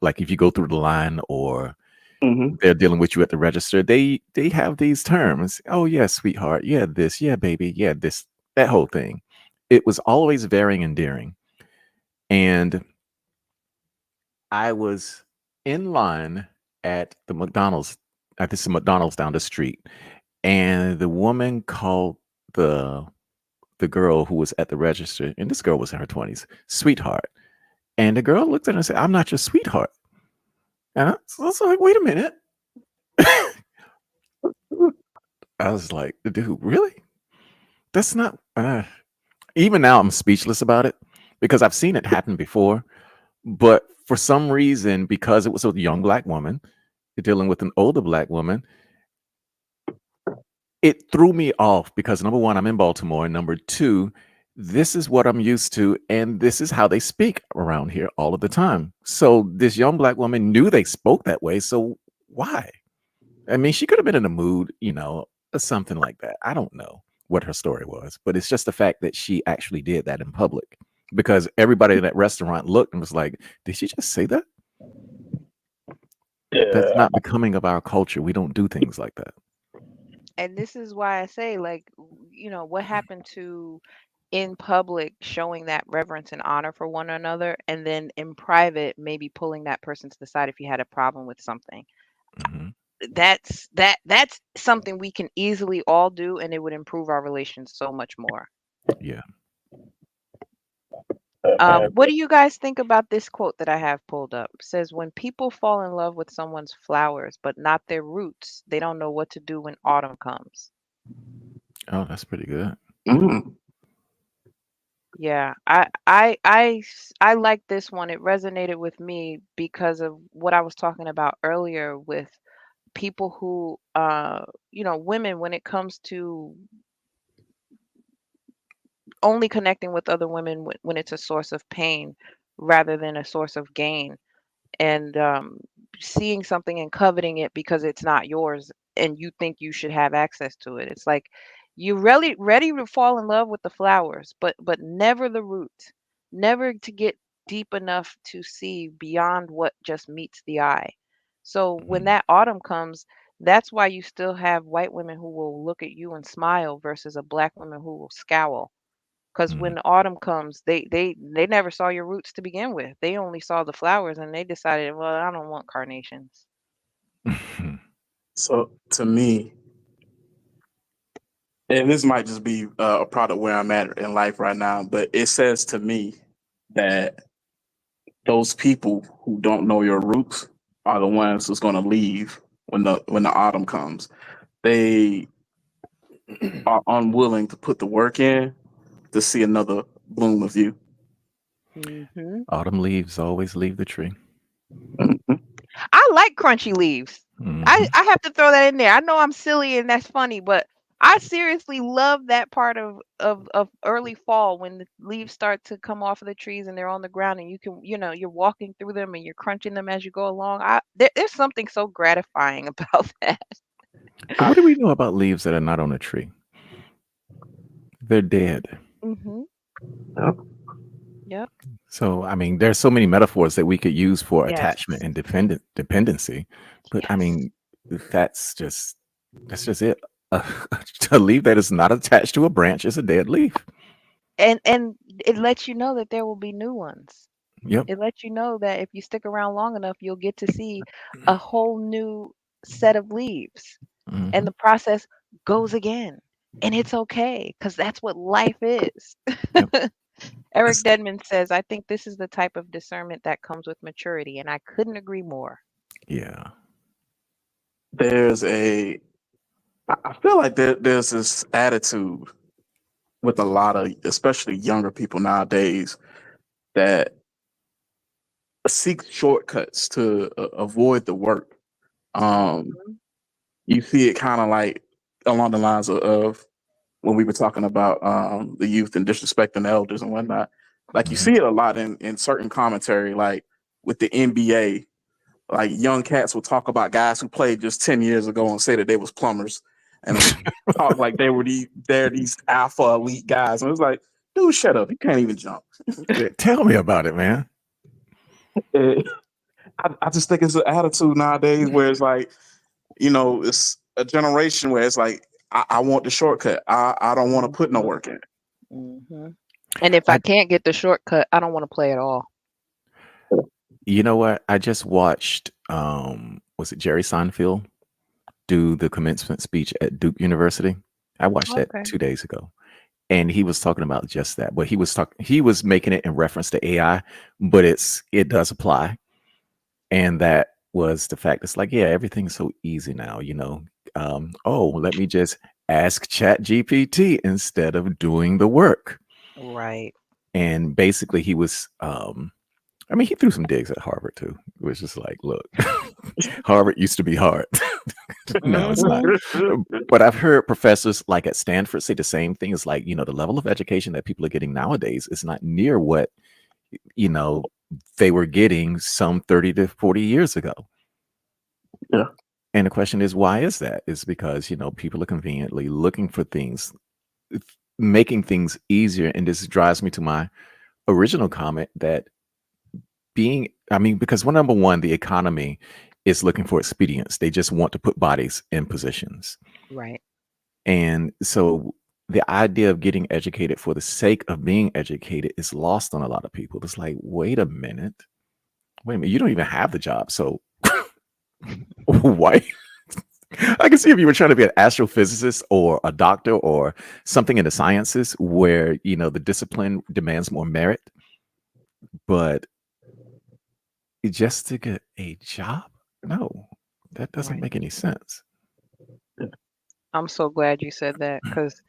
like if you go through the line or Hmm. they're dealing with you at the register, they have these terms. Oh, yeah, sweetheart. Yeah, this. Yeah, baby. Yeah, this. That whole thing. It was always very endearing. And I was in line at the McDonald's. At this McDonald's down the street, and the woman called the the girl who was at the register, and this girl was in her 20s, sweetheart. And the girl looked at her and said, "I'm not your sweetheart." And I was like, "Wait a minute." I was like, "Dude, really? That's not." Even now, I'm speechless about it because I've seen it happen before. But for some reason, because it was a young black woman dealing with an older black woman, it threw me off because number one, I'm in Baltimore, and number two, this is what I'm used to, and this is how they speak around here all of the time. So this young black woman knew they spoke that way. So why? I mean, she could have been in a mood, or something like that. I don't know what her story was, but it's just the fact that she actually did that in public because everybody in that restaurant looked and was like, did she just say that? That's Yeah. not becoming of our culture. We don't do things like that. And this is why I say, like, what happened to in public showing that reverence and honor for one another, and then in private maybe pulling that person to the side if you had a problem with something. Hmm. That's something we can easily all do, and it would improve our relations so much more. Yeah. What do you guys think about this quote that I have pulled up? It says, when people fall in love with someone's flowers but not their roots, they don't know what to do when autumn comes. Oh, that's pretty good. Mm. Yeah, I like this one. It resonated with me because of what I was talking about earlier with people who, women, when it comes to only connecting with other women when it's a source of pain rather than a source of gain, and seeing something and coveting it because it's not yours and you think you should have access to it. It's like you really ready to fall in love with the flowers, but never the root, never to get deep enough to see beyond what just meets the eye. So when Mhm. that autumn comes, that's why you still have white women who will look at you and smile versus a black woman who will scowl. Because Mhm. when autumn comes, they never saw your roots to begin with. They only saw the flowers and they decided, well, I don't want carnations. So to me, and this might just be a product where I'm at in life right now, but it says to me that those people who don't know your roots are the ones who's going to leave when the autumn comes. They are unwilling to put the work in to see another bloom of you. Hmm. Autumn leaves always leave the tree. Mhm. I like crunchy leaves. I, Hmm. I have to throw that in there. I know I'm silly and that's funny, but I seriously love that part of early fall when the leaves start to come off of the trees and they're on the ground and you can, you're walking through them and you're crunching them as you go along. There's something so gratifying about that. What do we know about leaves that are not on a tree? They're dead. Hmm. Yep. Yep. So, I mean, there's so many metaphors that we could use for Yes. attachment and dependency, but I Yes. mean, that's just that's just it. A, a leaf that is not attached to a branch is a dead leaf. And it lets you know that there will be new ones. Yep. It lets you know that if you stick around long enough, you'll get to see a whole new set of leaves. And Hmm. the process goes again. And it's okay because that's what life is. Yep. Eric It's- Dedman says, I think this is the type of discernment that comes with maturity. And I couldn't agree more. Yeah. there's a I feel like there's this attitude with a lot of especially younger people nowadays that seek shortcuts to avoid the work. Um, Mhm. you see it kind of like along the lines of when we were talking about the youth and disrespecting the elders and whatnot. Like you Hmm. see it a lot in certain commentary, like with the NBA. Like young cats will talk about guys who played just 10 years ago and say that they was plumbers, and talk like they're these alpha elite guys. And it's like, dude, shut up! You can't even jump. Tell me about it, man. Eh, I just think it's an attitude nowadays where it's like, it's a generation where it's like, I want the shortcut. I don't want to put no Mhm. work in. Mhm. And if I I, can't get the shortcut, I don't want to play at all. you know what? I just watched. Was it Jerry Seinfeld do the commencement speech at Duke University? I watched that Okay. 2 days ago, and he was talking about just that. But he was making it in reference to AI, but it does apply, and that was the fact. It's like, yeah, everything's so easy now. Oh, let me just ask Chat GPT instead of doing the work. Right. And basically, he was. I mean, he threw some digs at Harvard too. It was just like, look, Harvard used to be hard. No, it's not. Mhm. But I've heard professors like at Stanford say the same thing. It's like, the level of education that people are getting nowadays is not near what, you know, they were getting some 30 to 40 years ago. Yeah. And the question is, why is that? It's because, people are conveniently looking for things, making things easier. And this drives me to my original comment that because number one, the economy is looking for expedience. They just want to put bodies in positions. Right. And so the idea of getting educated for the sake of being educated is lost on a lot of people. It's like, wait a minute, you don't even have the job. So why? I can see if you were trying to be an astrophysicist or a doctor or something in the sciences where, the discipline demands more merit, but just to get a job? No, that doesn't Right. make any sense. I'm so glad you said that because,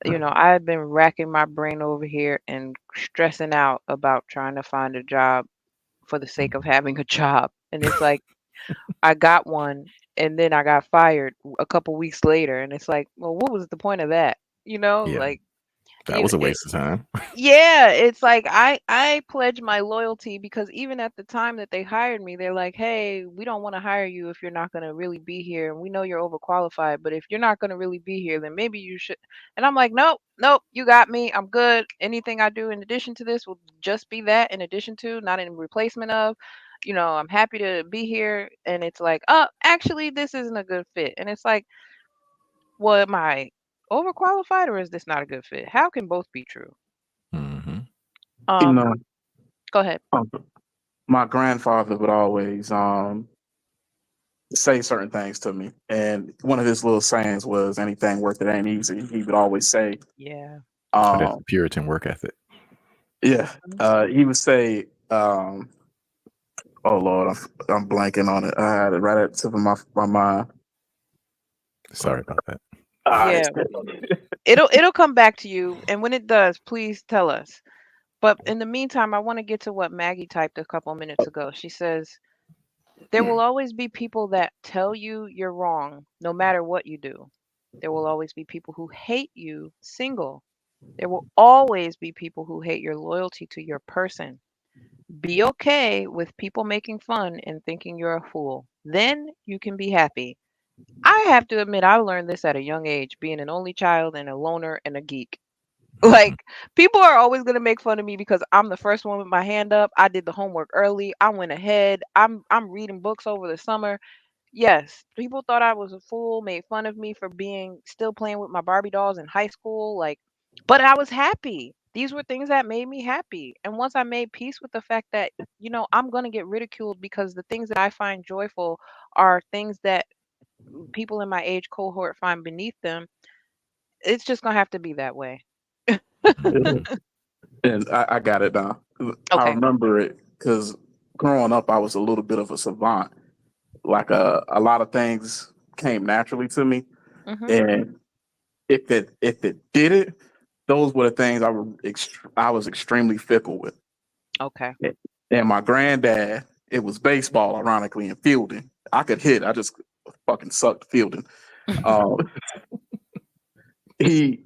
I've been racking my brain over here and stressing out about trying to find a job for the sake of having a job. And it's like, I got one and then I got fired a couple weeks later. And it's like, well, what was the point of that? Yeah, Like, that you know, was a waste of time. yeah, it's like I pledge my loyalty because even at the time that they hired me, they're like, "Hey, we don't want to hire you if you're not going to really be here, and we know you're overqualified, but if you're not going to really be here, then maybe you should." And I'm like, "Nope, nope, you got me. I'm good. Anything I do in addition to this will just be that in addition to, not in replacement of. I'm happy to be here." And it's like, "Oh, actually, this isn't a good fit." And it's like, "Well, am I overqualified or is this not a good fit? How can both be true?" Hmm. You Um, know, Go ahead. um, my grandfather would always say certain things to me, and one of his little sayings was, "Anything worth it ain't easy." He would always say, Yeah. Oh, that's um, the Puritan work ethic. "Yeah." Mhm. He would say, "Oh Lord, I'm blanking on it. I had it right at the tip of my mind." Sorry about that. Yeah. It's It'll come back to you, and when it does, please tell us. But in the meantime, I want to get to what Maggie typed a couple minutes ago. She says, "There will always be people that tell you you're wrong, no matter what you do. There will always be people who hate you single. There will always be people who hate your loyalty to your person. Be okay with people making fun and thinking you're a fool. Then you can be happy. I have to admit, I learned this at a young age, being an only child and a loner and a geek. Mhm. Like, people are always gonna make fun of me because I'm the first one with my hand up. I did the homework early. I went ahead. I'm reading books over the summer. Yes, people thought I was a fool, made fun of me for being still playing with my Barbie dolls in high school. Like, but I was happy. These were things that made me happy. And once I made peace with the fact that, I'm gonna get ridiculed because the things that I find joyful are things that people in my age cohort find beneath them, it's just gonna have to be that way. Mhm. and I got it now. I Okay. remember it because growing up, I was a little bit of a savant. Like a lot of things came naturally to me, Mhm. and if it didn't, those were the things I was extremely fickle with. Okay. And my granddad, it was baseball, ironically, and fielding. I could hit, I just fucking sucked fielding. Um, he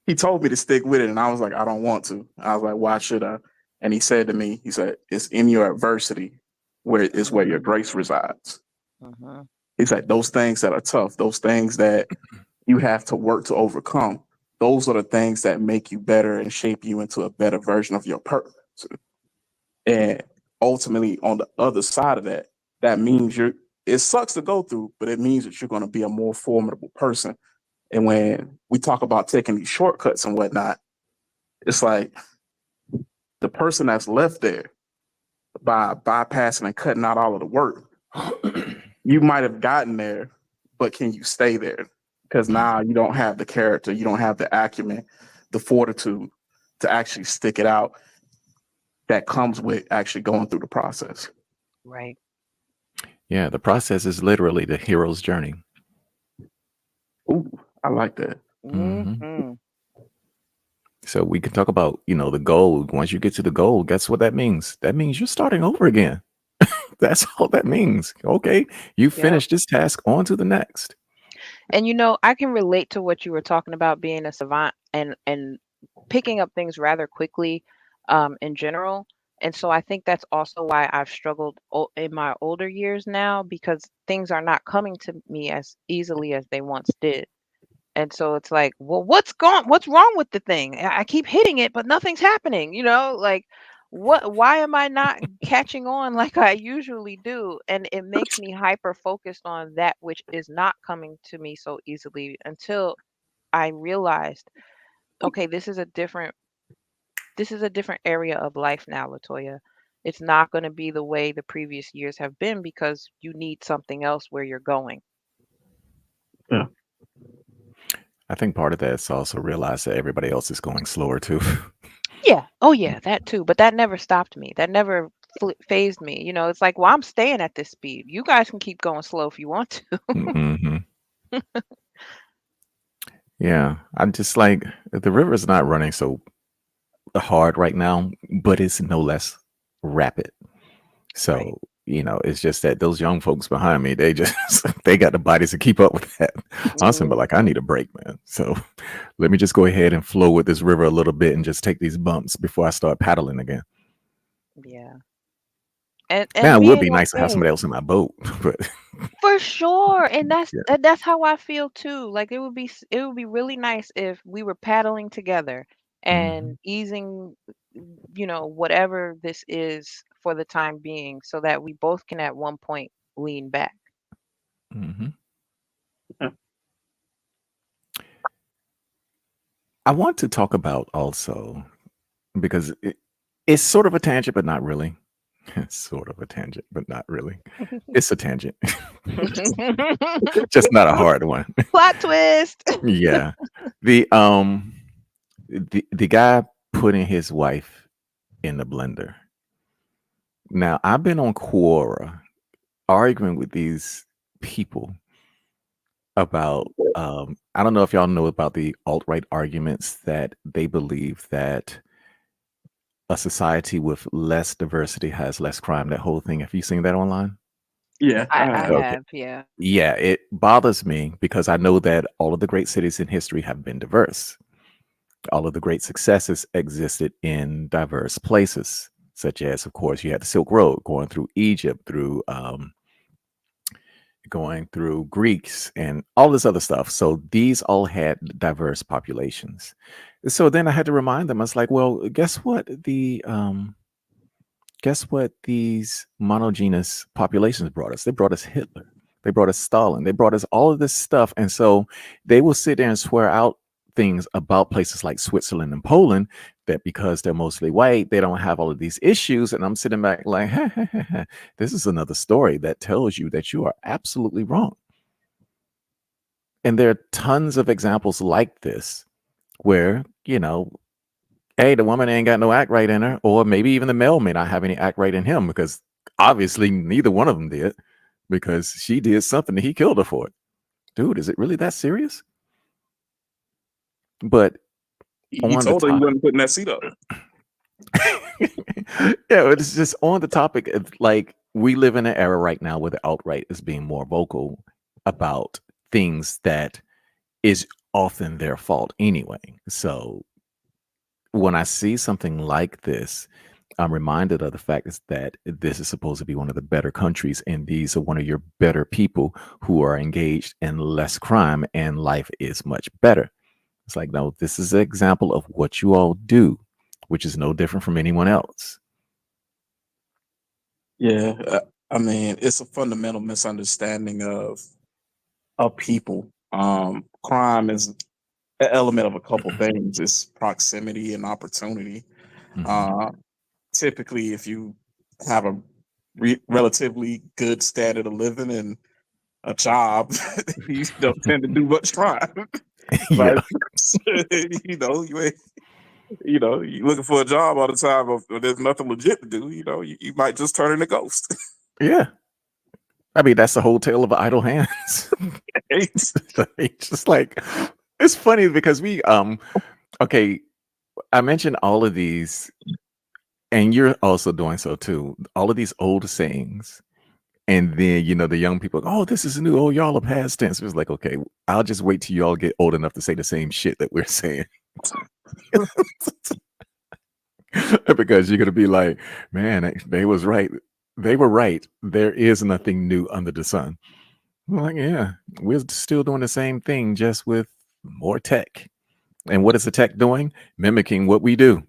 he told me to stick with it, and I was like, I don't want to. I was like, why should I? And he said to me, he said, it's in your adversity where your Mm, grace resides. mhm. He's like, those things that are tough, those things that you have to work to overcome, those are the things that make you better and shape you into a better version of your purpose. And ultimately, on the other side of that, that means it sucks to go through, but it means that you're going to be a more formidable person. And when we talk about taking these shortcuts and whatnot, it's like the person that's left there by bypassing and cutting out all of the work, you might have gotten there, but can you stay there? Because now you don't have the character, you don't have the acumen, the fortitude to actually stick it out that comes with actually going through the process. Right. Yeah, the process is literally the hero's journey. Ooh, I like that. Hmm. Mhm. So we can talk about, the goal. Once you get to the goal, guess what that means? That means you're starting over again. That's all that means. Okay, you Yep. finished this task, on to the next. And I can relate to what you were talking about being a savant and picking up things rather quickly in general. And so I think that's also why I've struggled in my older years now because things are not coming to me as easily as they once did. And so it's like, well, what's wrong with the thing? I keep hitting it, but nothing's happening, like why am I not catching on like I usually do? And it makes me hyper focused on that which is not coming to me so easily until I realized, okay, this is a different area of life now, Latoya. It's not going to be the way the previous years have been because you need something else where you're going. Yeah. I think part of that is also realize that everybody else is going slower too. Yeah. Oh, yeah, that too. But that never stopped me. That never phased me. It's like, well, I'm staying at this speed. You guys can keep going slow if you want to. Hmm. Yeah, I'm just like the river is not running so hard right now, but it's no less rapid. Right. So, it's just that those young folks behind me, they just they got the bodies to keep up with that. Honestly, but like I Hmm. need a break, man. So let me just go ahead and flow with this river a little bit and just take these bumps before I start paddling again. Yeah. And Now and it would being be nice to have okay. somebody else in my boat, but For sure. And that's yeah. that's how I feel too. Like it would be really nice if we were paddling together Hmm. and easing, whatever this is for the time being so that we both can at one point lean back. Hmm. Yeah. I want to talk about also because it's sort of a tangent, but not really. It's sort of a tangent, but not really. It's a tangent, just not a hard one. Plot twist. Yeah. The the guy putting his wife in the blender. Now, I've been on Quora arguing with these people about I don't know if y'all know about the alt-right arguments that they believe that a society with less diversity has less crime. That whole thing. Have you seen that online? Yeah. I Okay. have, yeah. Yeah, it bothers me because I know that all of the great cities in history have been diverse. All of the great successes existed in diverse places, such as, of course, you had the Silk Road going through Egypt, through going through Greeks, and all this other stuff. So these all had diverse populations. So then I had to remind them. I was like, well, guess what these monogenous populations brought us? They brought us Hitler. They brought us Stalin. They brought us all of this stuff. And so they will sit there and swear out things about places like Switzerland and Poland that because they're mostly white, they don't have all of these issues. And I'm sitting back like, this is another story that tells you that you are absolutely wrong. And there are tons of examples like this where, hey, the woman ain't got no act right in her, or maybe even the male may not have any act right in him because obviously neither one of them did because she did something and he killed her for it. Dude, is it really that serious? But He on the told her he top, wasn't putting that seat up. yeah, it's just on the topic of like we live in an era right now where the alt-right is being more vocal about things that is often their fault anyway. So when I see something like this, I'm reminded of the fact is that this is supposed to be one of the better countries, and these are one of your better people who are engaged in less crime, and life is much better. It's like, no, this is an example of what you all do, which is no different from anyone else. Yeah. I mean, it's a fundamental misunderstanding of people. Crime is an element of a couple things. It's proximity and opportunity. Hmm. Uh, Typically, if you have a relatively good standard of living and a job, you don't tend to do much crime. Yeah, Right? You ain't, you looking for a job all the time. Or there's nothing legit to do. You might just turn in a ghost. yeah. I mean, that's the whole tale of idle hands. Right? It's just like it's funny because we okay. I mentioned all of these, and you're also doing so too. All of these old sayings, and then the young people, oh, this is new. Oh, y'all are past tense. It was like, okay, I'll just wait till y'all get old enough to say the same shit that we're saying, because you're gonna be like, man, they was right. They were right. There is nothing new under the sun. I'm like, yeah, we're still doing the same thing, just with more tech. And what is the tech doing? Mimicking what we do,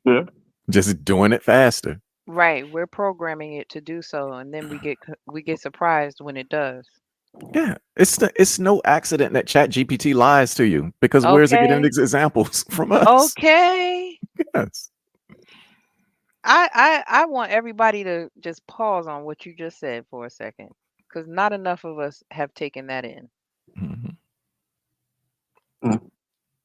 Yeah. just doing it faster. Right, we're programming it to do so, and then we get surprised when it does. Yeah, it's no accident that Chat GPT lies to you, because where is it getting Okay. these examples from us? Okay. Yes. I want everybody to just pause on what you just said for a second, because not enough of us have taken that in. Mhm. Mm.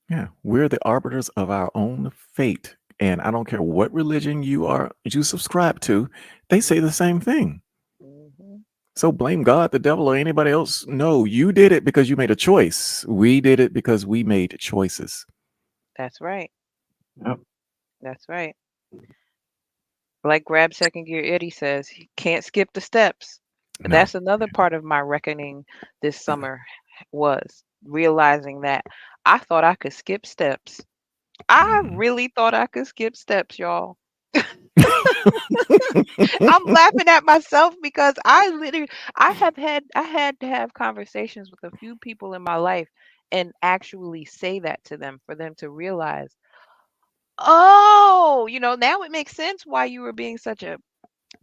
Yeah, we're the arbiters of our own fate, and I don't care what religion you subscribe to, they say the same thing. Hmm. So blame God, the devil, or anybody else. No, you did it because you made a choice. We did it because we made choices. That's right. Yep. That's right. Like Grab Second Gear Eddie says, he can't skip the steps. No. That's another part of my reckoning this summer was realizing that I thought I could skip steps. I Mhm. really thought I could skip steps, y'all. I'm laughing at myself because I had to have conversations with a few people in my life and actually say that to them for them to realize, oh, now it makes sense why you were being such a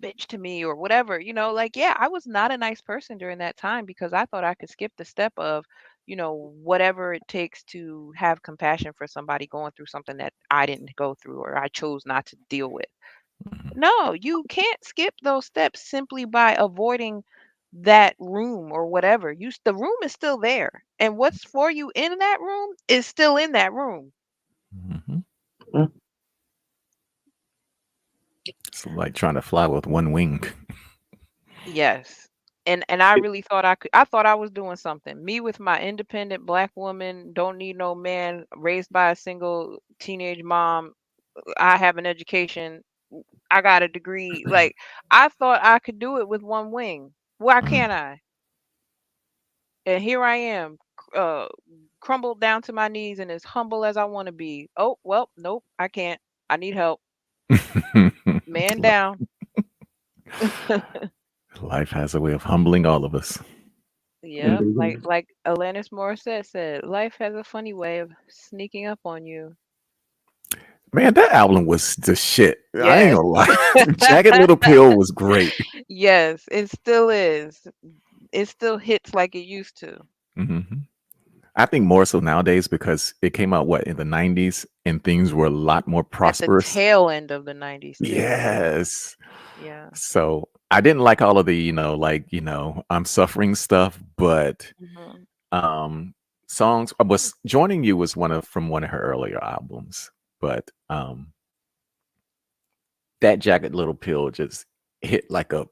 bitch to me or whatever, like, yeah, I was not a nice person during that time because I thought I could skip the step of, whatever it takes to have compassion for somebody going through something that I didn't go through or I chose not to deal with. No, you can't skip those steps simply by avoiding that room or whatever. The room is still there. And what's for you in that room is still in that room. Mhm. Mm. It's like trying to fly with one wing. Yes. And I really thought I thought I was doing something. Me with my independent black woman, don't need no man, raised by a single teenage mom. I have an education. I got a degree. Like I thought I could do it with one wing. Why Mhm. can't I? And here I am, uh, crumbled down to my knees and as humble as I want to be. Oh, well, nope, I can't. I need help. Man Li- down. Life has a way of humbling all of us. Yep, like Indeed. like Alanis Morissette said, life has a funny way of sneaking up on you. Man, that album was the shit. I ain't Yes. gonna lie. Jagged Little Pill was great. Yes, it still is. It still hits like it used to. Mhm. I think more so nowadays, because it came out in the 90s, and things were a lot more At the prosperous. tail end of the 90s too. Yeah. Yes. Yeah. So I didn't like all of the, I'm suffering stuff, but Hmm. um songs was Joining You was one of her earlier albums. But that Jagged Little Pill just hit like a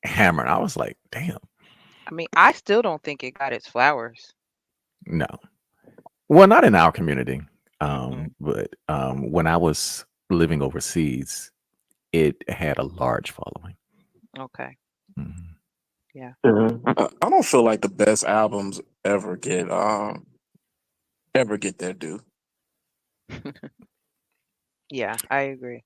hammer. And I was like, damn, I mean, I still don't think it got its flowers. no. Well, not in our community. Hmm. But when I was living overseas, it had a large following. Okay. Mhm. Yeah. Yeah. I don't feel like the best albums ever get their due. Yeah, I agree.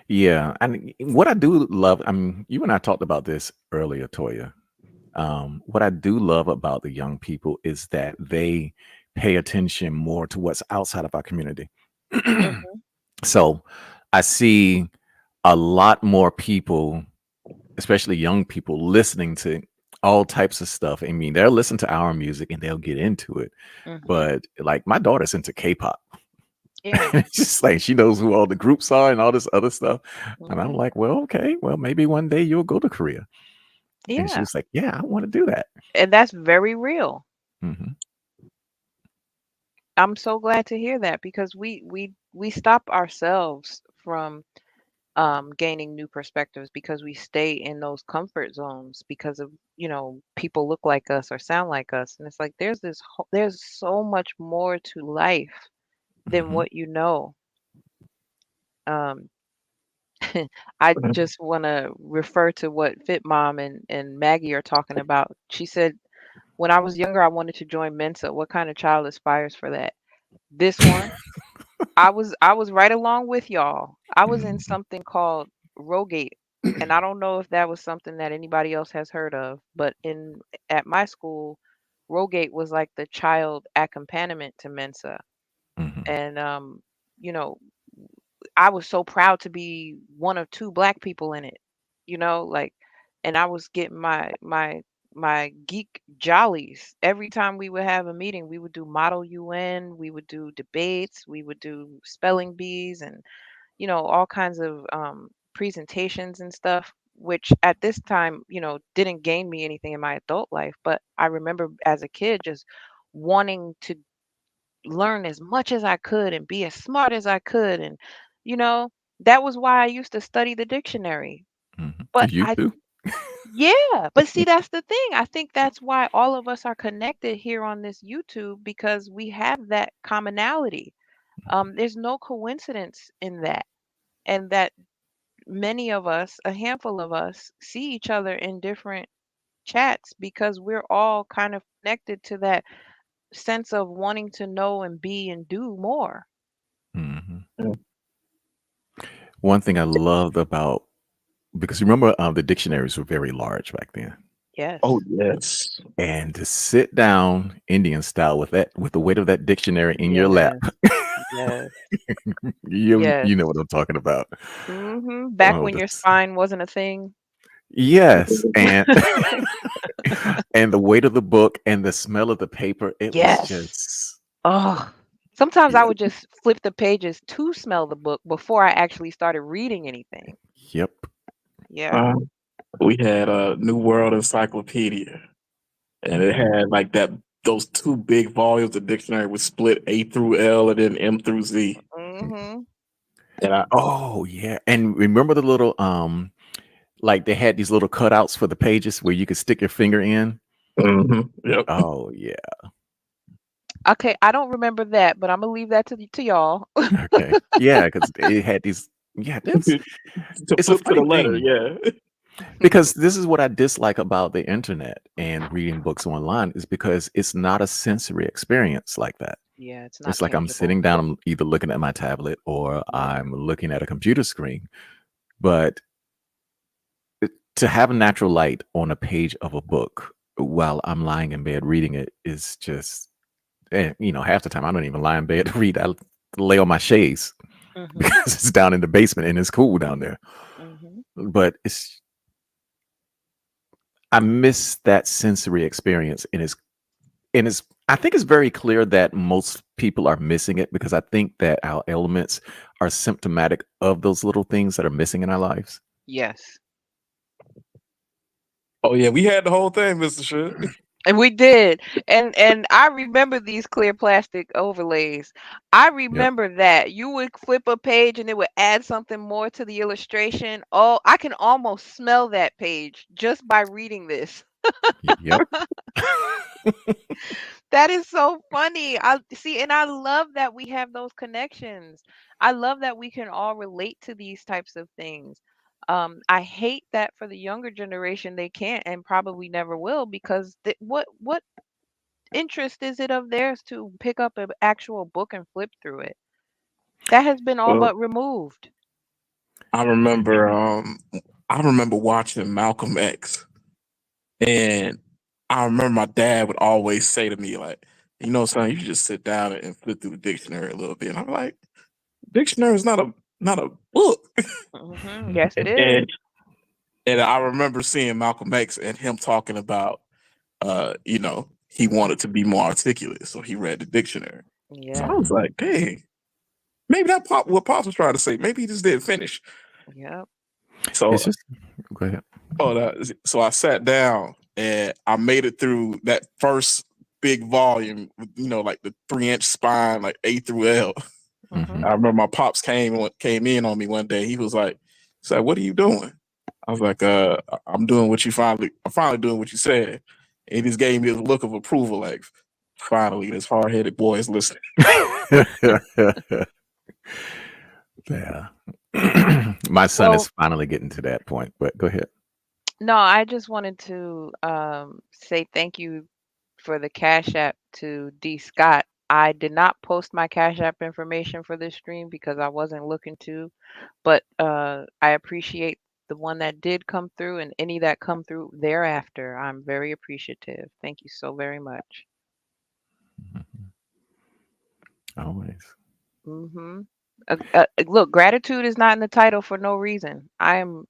Yeah, and what I do love, I mean, you and I talked about this earlier, Toya. What I do love about the young people is that they pay attention more to what's outside of our community. Hmm. So I see a lot more people, especially young people, listening to all types of stuff. I mean, they'll listen to our music and they'll get into it. Hmm. But like my daughter's into K-pop. Yeah. It's just like she knows who all the groups are and all this other stuff. And I'm Hmm. like, well, okay, well, maybe one day you'll go to Korea. And she Yeah. was like, yeah, I want to do that. And that's very real. Hmm. I'm so glad to hear that because we stop ourselves from gaining new perspectives because we stay in those comfort zones because of people look like us or sound like us, and it's like there's so much more to life than Hmm. what you know. Um, I just want to refer to what Fit Mom and Maggie are talking about. She said, when I was younger, I wanted to join Mensa. What kind of child aspires for that? This one, I was right along with y'all. I was in Hmm. something called Rogate, and I don't know if that was something that anybody else has heard of, but in at my school, Rogate was like the child accompaniment to Mensa. Hmm. And you know, I was so proud to be one of two black people in it, like, and I was getting my geek jollies every time we would have a meeting. We would do model UN, we would do debates, we would do spelling bees, and all kinds of presentations and stuff. Which at this time, didn't gain me anything in my adult life, but I remember as a kid just wanting to learn as much as I could and be as smart as I could. And, you know, that was why I used to study the dictionary. Hmm. But You too. yeah, but see, that's the thing. I think that's why all of us are connected here on this YouTube because we have that commonality. There's no coincidence in that. And that many of us, a handful of us, see each other in different chats because we're all kind of connected to that sense of wanting to know and be and do more. Hmm. One thing I loved about, because remember, the dictionaries were very large back then, Oh Yes. yes. and to sit down Indian style with that, with the weight of that dictionary in your lap, Yes. Yes. you know Yes. what I'm talking about. Back Oh, when your this, spine wasn't a thing. yes, and and the weight of the book and the smell of the paper, it was Yes. just, Oh. Sometimes I yeah, would just flip the pages to smell the book before I actually started reading anything. yep. Yeah. Uh, we had a New World Encyclopedia, and it Mhm. had like that those two big volumes. The dictionary was split A through L and then M through Z. Mhm. And I, Oh yeah, and remember the little like they had these little cutouts for the pages where you could stick your finger in. yep. Oh yeah. Okay, I don't remember that, but I'm gonna leave that to y'all. Okay. Yeah, because it had these. Yeah, that's To it's a flip to the funny letter, thing yeah. because this is what I dislike about the internet and reading books online is because it's not a sensory experience like that. Yeah, it's not It's like I'm tangible. sitting down, I'm either looking at my tablet or Yeah. I'm looking at a computer screen. But to have natural light on a page of a book while I'm lying in bed reading it is just, half the time I don't even lie in bed to read. I lay on my shades Mhm. because it's down in the basement and it's cool down there. Mhm. But I miss that sensory experience, and it's I think it's very clear that most people are missing it because I think that our elements are symptomatic of those little things that are missing in our lives. Yes. Oh yeah, we had the whole thing, Mister Shit. And we did. And I remember these clear plastic overlays. I Yep. remember that. You would flip a page and it would add something more to the illustration. Oh, I can almost smell that page just by reading this. Yep. That is so funny. I see, and I love that we have those connections. I love that we can all relate to these types of things. I hate that for the younger generation they can't and probably never will because what interest is it of theirs to pick up an actual book and flip through it? That has been all Well, but removed. I remember I remember watching Malcolm X, and I remember my dad would always say to me, like, you know, son, you should just sit down and flip through the dictionary a little bit. And I'm like, dictionary is not a book. Yes, it is. and and I remember seeing Malcolm X and him talking about he wanted to be more articulate, so he read the dictionary. So I Yes. was Mhm. like, dang, maybe that pop what Pops was trying to say. Maybe he just didn't finish. Yep. So It's just go ahead. so I sat down and I made it through that first big volume, with, like the 3-inch spine, like A through L. Mhm. I remember my pops came in on me one day. He was like, "What are you doing?" I was like, I'm finally doing what you said." And he just gave me a look of approval, like, Finally, this hard headed boy is listening. Yeah. My son is Well, finally getting to that point, but go ahead. no, I just wanted to say thank you for the Cash App to D Scott. I did not post my Cash App information for this stream because I wasn't looking to, but I appreciate the one that did come through and any that come through thereafter. I'm very appreciative. Thank you so very much. Mhm. Always. Mhm. Look, gratitude is not in the title for no reason. I'm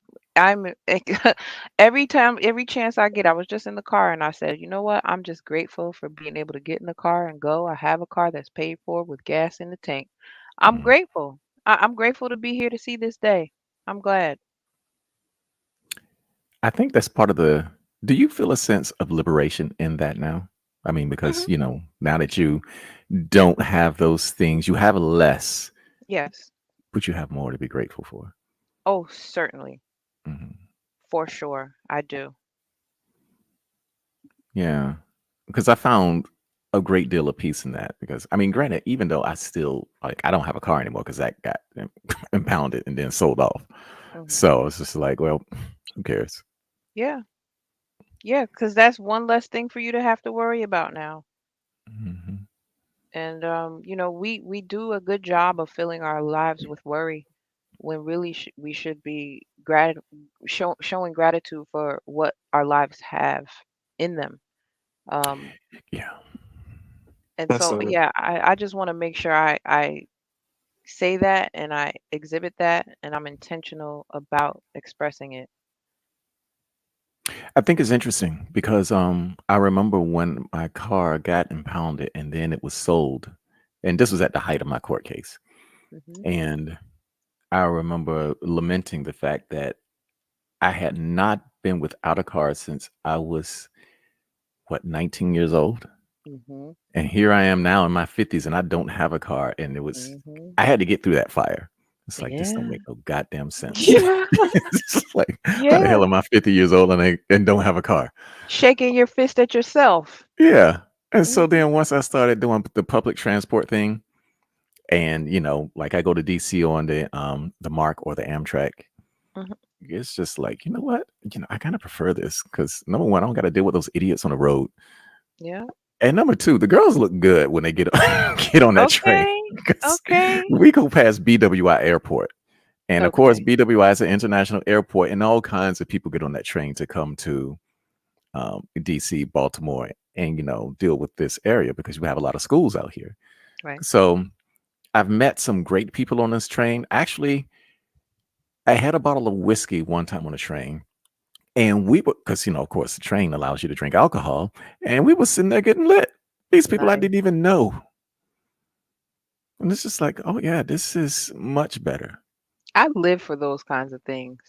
every time, every chance I get, I was just in the car and I said, you know what? I'm just grateful for being able to get in the car and go. I have a car that's paid for with gas in the tank. I'm Mhm. grateful. I'm grateful to be here to see this day. I'm glad. I think that's part of the do you feel a sense of liberation in that now? I mean, Hmm. because, now that you don't have those things, you have less, Yes. but you have more to be grateful for. Oh, certainly. Mhm. For sure. I do. Yeah. Because I found a great deal of peace in that because, I mean, granted, even though I still like, I don't have a car anymore because that got impounded and then sold off. Hmm. So it's just like, well, who cares? Yeah. Yeah. Because that's one less thing for you to have to worry about now. Mhm. And we do a good job of filling our lives with worry when really we should be showing gratitude for what our lives have in them. Um, Yeah. and That's so, a yeah, I just want to make sure I say that and I exhibit that and I'm intentional about expressing it. I think it's interesting because I remember when my car got impounded and then it was sold, and this was at the height of my court case. Hmm. And I remember lamenting the fact that I had not been without a car since I was what 19 years old, Hmm. and here I am now in my 50s, and I don't have a car, and Hmm. I had to get through that fire. It's like this don't Yeah. make no goddamn sense. Yeah. It's just like how the Yeah. hell am I 50 years old and don't have a car? Shaking your fist at yourself. Yeah. And so Hmm. then once I started doing the public transport thing, and like I go to DC on the Mark or the Amtrak, Hmm. it's just like, you know what? I kind of prefer this because number one, I don't got to deal with those idiots on the road. Yeah. And number two, the girls look good when they get get on that train Okay. because Okay. we go past BWI Airport. And of course, Okay. BWI is an international airport, and all kinds of people get on that train to come to DC, Baltimore, and deal with this area because we have a lot of schools out here. Right. So I've met some great people on this train. Actually, I had a bottle of whiskey one time on a train, and we were because of course, the train allows you to drink alcohol, and we were sitting there getting lit. These people I Nice. didn't even know, and it's just like, oh yeah, this is much better. I live for those kinds of things.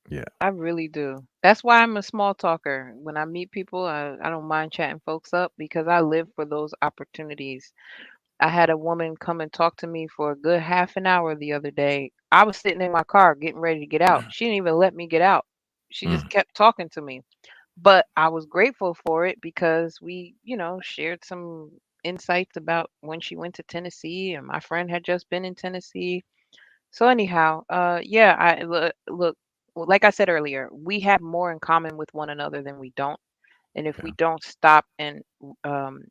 Yeah. I really do. That's why I'm a small talker. When I meet people, I don't mind chatting folks up because I live for those opportunities. I had a woman come and talk to me for a good half an hour the other day. I was sitting in my car getting ready to get out. She didn't even let me get out. She just Mm, kept talking to me. But I was grateful for it because we, shared some insights about when she went to Tennessee and my friend had just been in Tennessee. So anyhow, yeah, I look, well, like I said earlier, we have more in common with one another than we don't. And if we yeah. don't stop and um,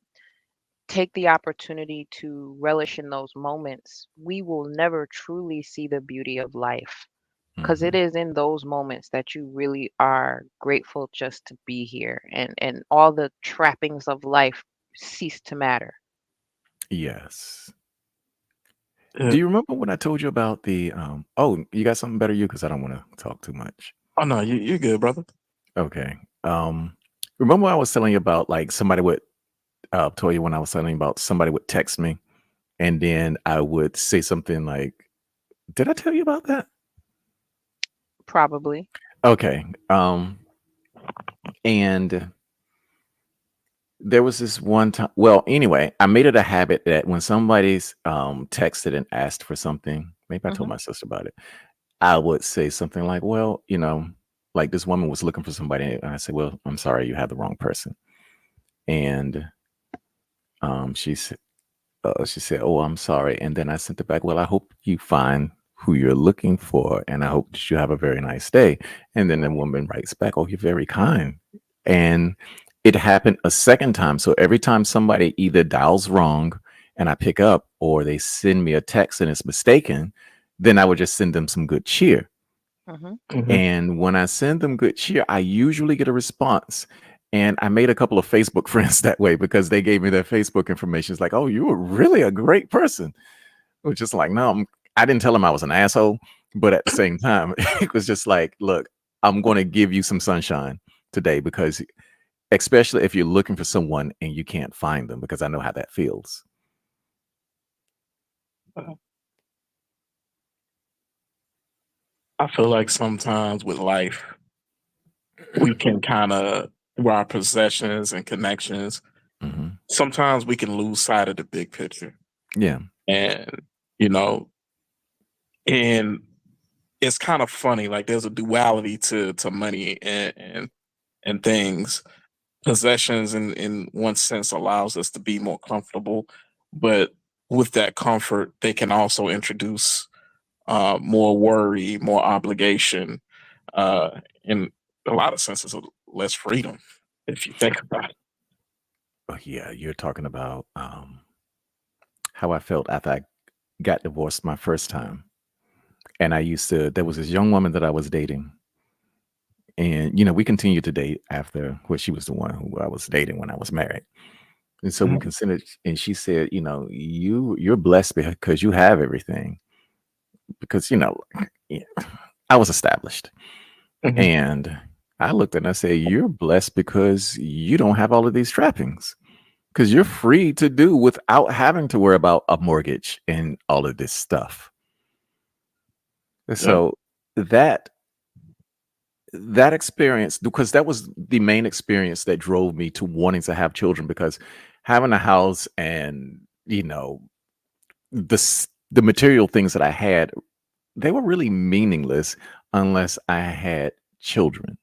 take the opportunity to relish in those moments, we will never truly see the beauty of life. Because it Hmm. is in those moments that you really are grateful just to be here, and all the trappings of life cease to matter. Yes. yeah. Do you remember when I told you about the oh, you got something better you because I don't want to talk too much. Oh no, you're good, brother. Okay. Remember I was telling you about like somebody would told you when I was telling you about somebody would text me and then I would say something like, did I tell you about that? Probably. Okay. And there was this one time. Well, anyway, I made it a habit that when somebody's texted and asked for something, maybe I told Hmm. my sister about it. I would say something like, "Well, like this woman was looking for somebody," and I said, "Well, I'm sorry, you had the wrong person." And She she said, "Oh, I'm sorry," and then I sent it back. Well, I hope you find who you're looking for, and I hope that you have a very nice day. And then the woman writes back, "Oh, you're very kind." And it happened a second time. So every time somebody either dials wrong and I pick up, or they send me a text and it's mistaken, then I would just send them some good cheer. Mhm. Mhm. And when I send them good cheer, I usually get a response. And I made a couple of Facebook friends that way because they gave me their Facebook information. It's like, "Oh, you were really a great person." Which is like, no, I didn't tell him I was an asshole. But at the same time, it was just like, look, I'm going to give you some sunshine today because, especially if you're looking for someone and you can't find them, because I know how that feels. I feel like sometimes with life, we can kind of, through our possessions and connections, Hmm. sometimes we can lose sight of the big picture. Yeah. And, you know, and it's kind of funny. Like there's a duality to money and things. Possessions in one sense allows us to be more comfortable, but with that comfort, they can also introduce more worry, more obligation, in a lot of senses, less freedom. If you think about it. Oh, yeah. You're talking about how I felt after I got divorced my first time. And there was this young woman that I was dating. And, we continued to date after, well, she was the one who I was dating when I was married. And so we Mhm, considered, and she said, you're blessed because you have everything. Because, yeah, I was established. mhm, And I looked and I said, "You're blessed because you don't have all of these trappings. Because you're free to do without having to worry about a mortgage and all of this stuff." yeah, So that that experience, because that was the main experience that drove me to wanting to have children, because having a house and the material things that I had, they were really meaningless unless I had children.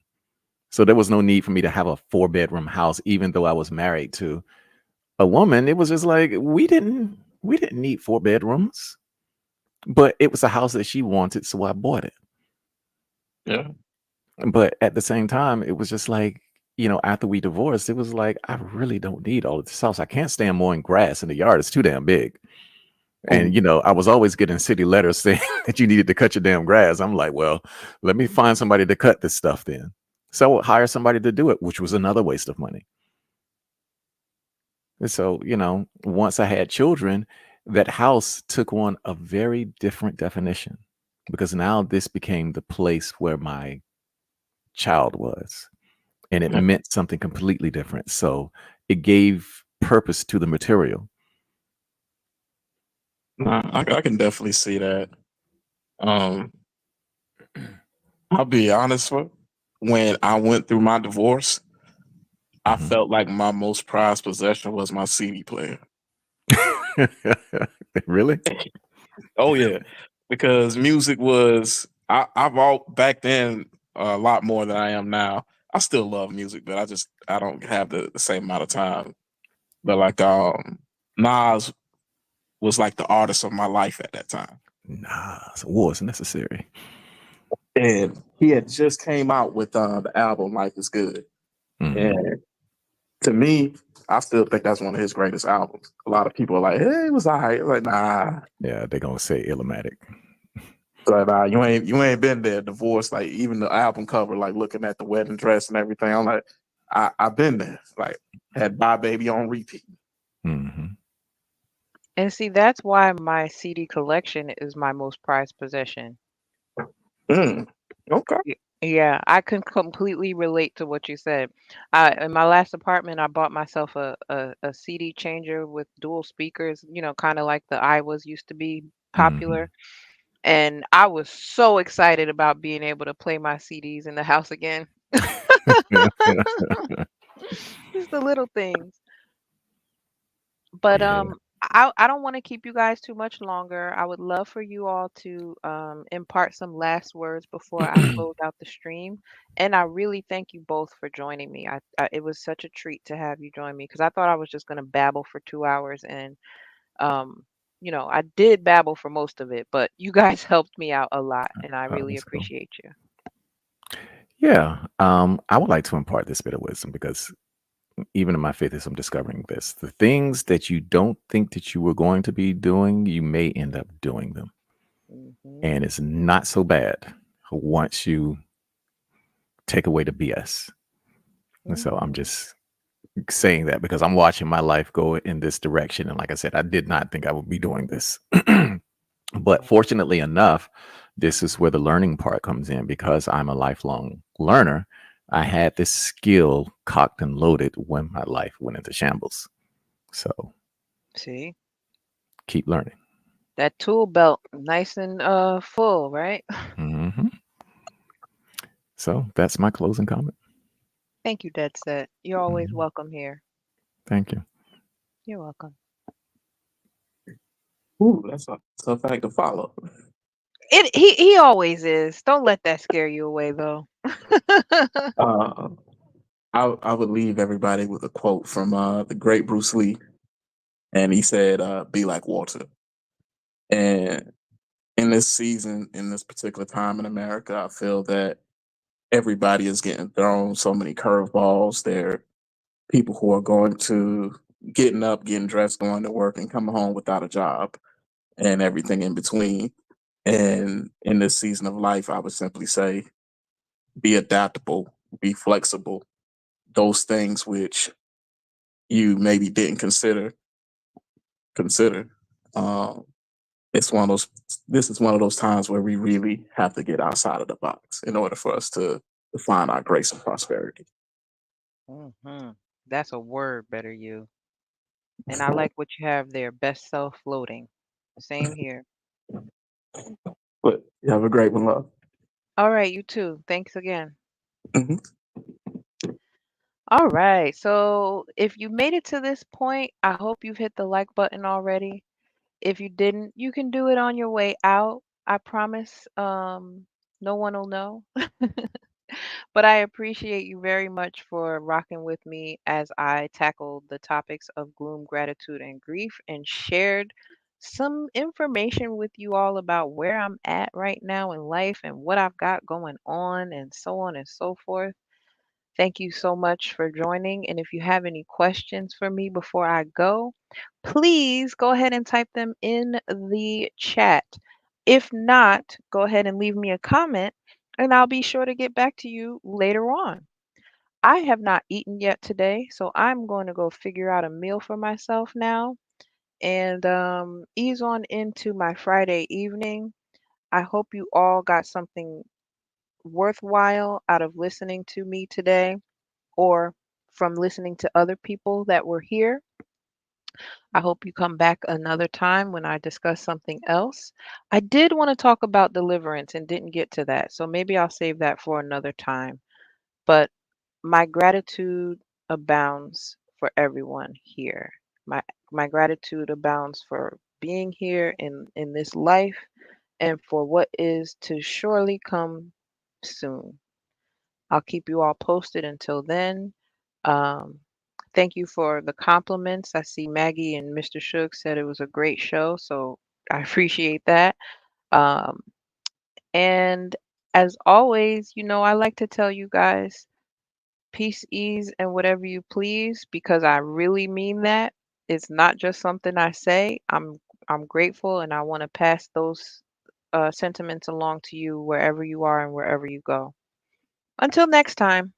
So there was no need for me to have a four-bedroom house, even though I was married to a woman. It was just like we didn't need four bedrooms, but it was a house that she wanted, so I bought it. yeah. But at the same time, it was just like, after we divorced, it was like I really don't need all of this house. I can't stand mowing grass in the yard. It's too damn big. And Mm, I was always getting city letters saying that you needed to cut your damn grass. I'm like, well, let me find somebody to cut this stuff then. So I would hire somebody to do it, which was another waste of money. And so, once I had children, that house took on a very different definition, because now this became the place where my child was, and it yeah. meant something completely different. So it gave purpose to the material. Nah, I can definitely see that. Um, I'll be honest with when I went through my divorce, I Mhm. felt like my most prized possession was my CD player. Really? Oh yeah, because music was I've all back then a lot more than I am now. I still love music, but I don't have the same amount of time. But like Nas was like the artist of my life at that time. Nah, so war is necessary. And he had just came out with the album Life is Good. Mhm. And to me, I still think that's one of his greatest albums. A lot of people are like, hey, it was all right. Like, nah. Yeah, they're gonna say Illmatic. Like, nah, you ain't been there. Divorce, like even the album cover, like looking at the wedding dress and everything. I'm like, I've been there. Like, had Bye Baby on repeat. Mhm. And see, that's why my CD collection is my most prized possession. Mm, okay. Yeah, I can completely relate to what you said. In my last apartment, I bought myself a CD changer with dual speakers, kind of like the Iowas used to be popular. Mhm. And I was so excited about being able to play my CDs in the house again. Just the little things. But Yeah. I don't want to keep you guys too much longer. I would love for you all to impart some last words before I close out the stream. And I really thank you both for joining me. It was such a treat to have you join me because I thought I was just going to babble for 2 hours, and um, I did babble for most of it, but you guys helped me out a lot, and I Oh, really that's cool. appreciate you. Yeah, I would like to impart this bit of wisdom because even in my faith, as I'm discovering this, the things that you don't think that you were going to be doing, you may end up doing them, Hmm. and it's not so bad once you take away the BS. And so I'm Hmm. just saying that because I'm watching my life go in this direction, and like I said, I did not think I would be doing this. But Right. fortunately enough, this is where the learning part comes in because I'm a lifelong learner. I had this skill cocked and loaded when my life went into shambles. So See, keep learning. that tool belt, nice and full, right? Hmm. So that's my closing comment. Thank you, Dead Set. You're always Mhm. welcome here. Thank you. You're welcome. Ooh, that's a fact to follow. He always is. Don't let that scare you away though. Uh, I would leave everybody with a quote from the great Bruce Lee, and he said, "Be like water." And in this season, in this particular time in America, I feel that everybody is getting thrown so many curveballs. There are people who are going to getting up, getting dressed, going to work, and coming home without a job, and everything in between. And in this season of life, I would simply say, be adaptable, be flexible. Those things which you maybe didn't consider. Um, it's one of those. This is one of those times where we really have to get outside of the box in order for us to define our grace and prosperity. Hmm. That's a word, better you. And I like what you have there. Best self floating. Same here. But you have a great one, love. All right, you too. Thanks again. Mhm. All right. So if you made it to this point, I hope you've hit the like button already. If you didn't, you can do it on your way out. I promise no one will know. But I appreciate you very much for rocking with me as I tackled the topics of gloom, gratitude, and grief and shared some information with you all about where I'm at right now in life and what I've got going on and so forth. Thank you so much for joining. And if you have any questions for me before I go, please go ahead and type them in the chat. If not, go ahead and leave me a comment and I'll be sure to get back to you later on. I have not eaten yet today, so I'm going to go figure out a meal for myself now and ease on into my Friday evening. I hope you all got something worthwhile out of listening to me today or from listening to other people that were here. I hope you come back another time when I discuss something else. I did want to talk about deliverance and didn't get to that, so maybe I'll save that for another time. But my gratitude abounds for everyone here. My my gratitude abounds for being here in this life and for what is to surely come soon. I'll keep you all posted until then. Um, thank you for the compliments. I see Maggie and Mr. Shook said it was a great show, so I appreciate that. Um, and as always, I like to tell you guys peace, ease, and whatever you please, because I really mean that. It's not just something I say. I'm grateful, and I want to pass those sentiments along to you wherever you are and wherever you go. Until next time.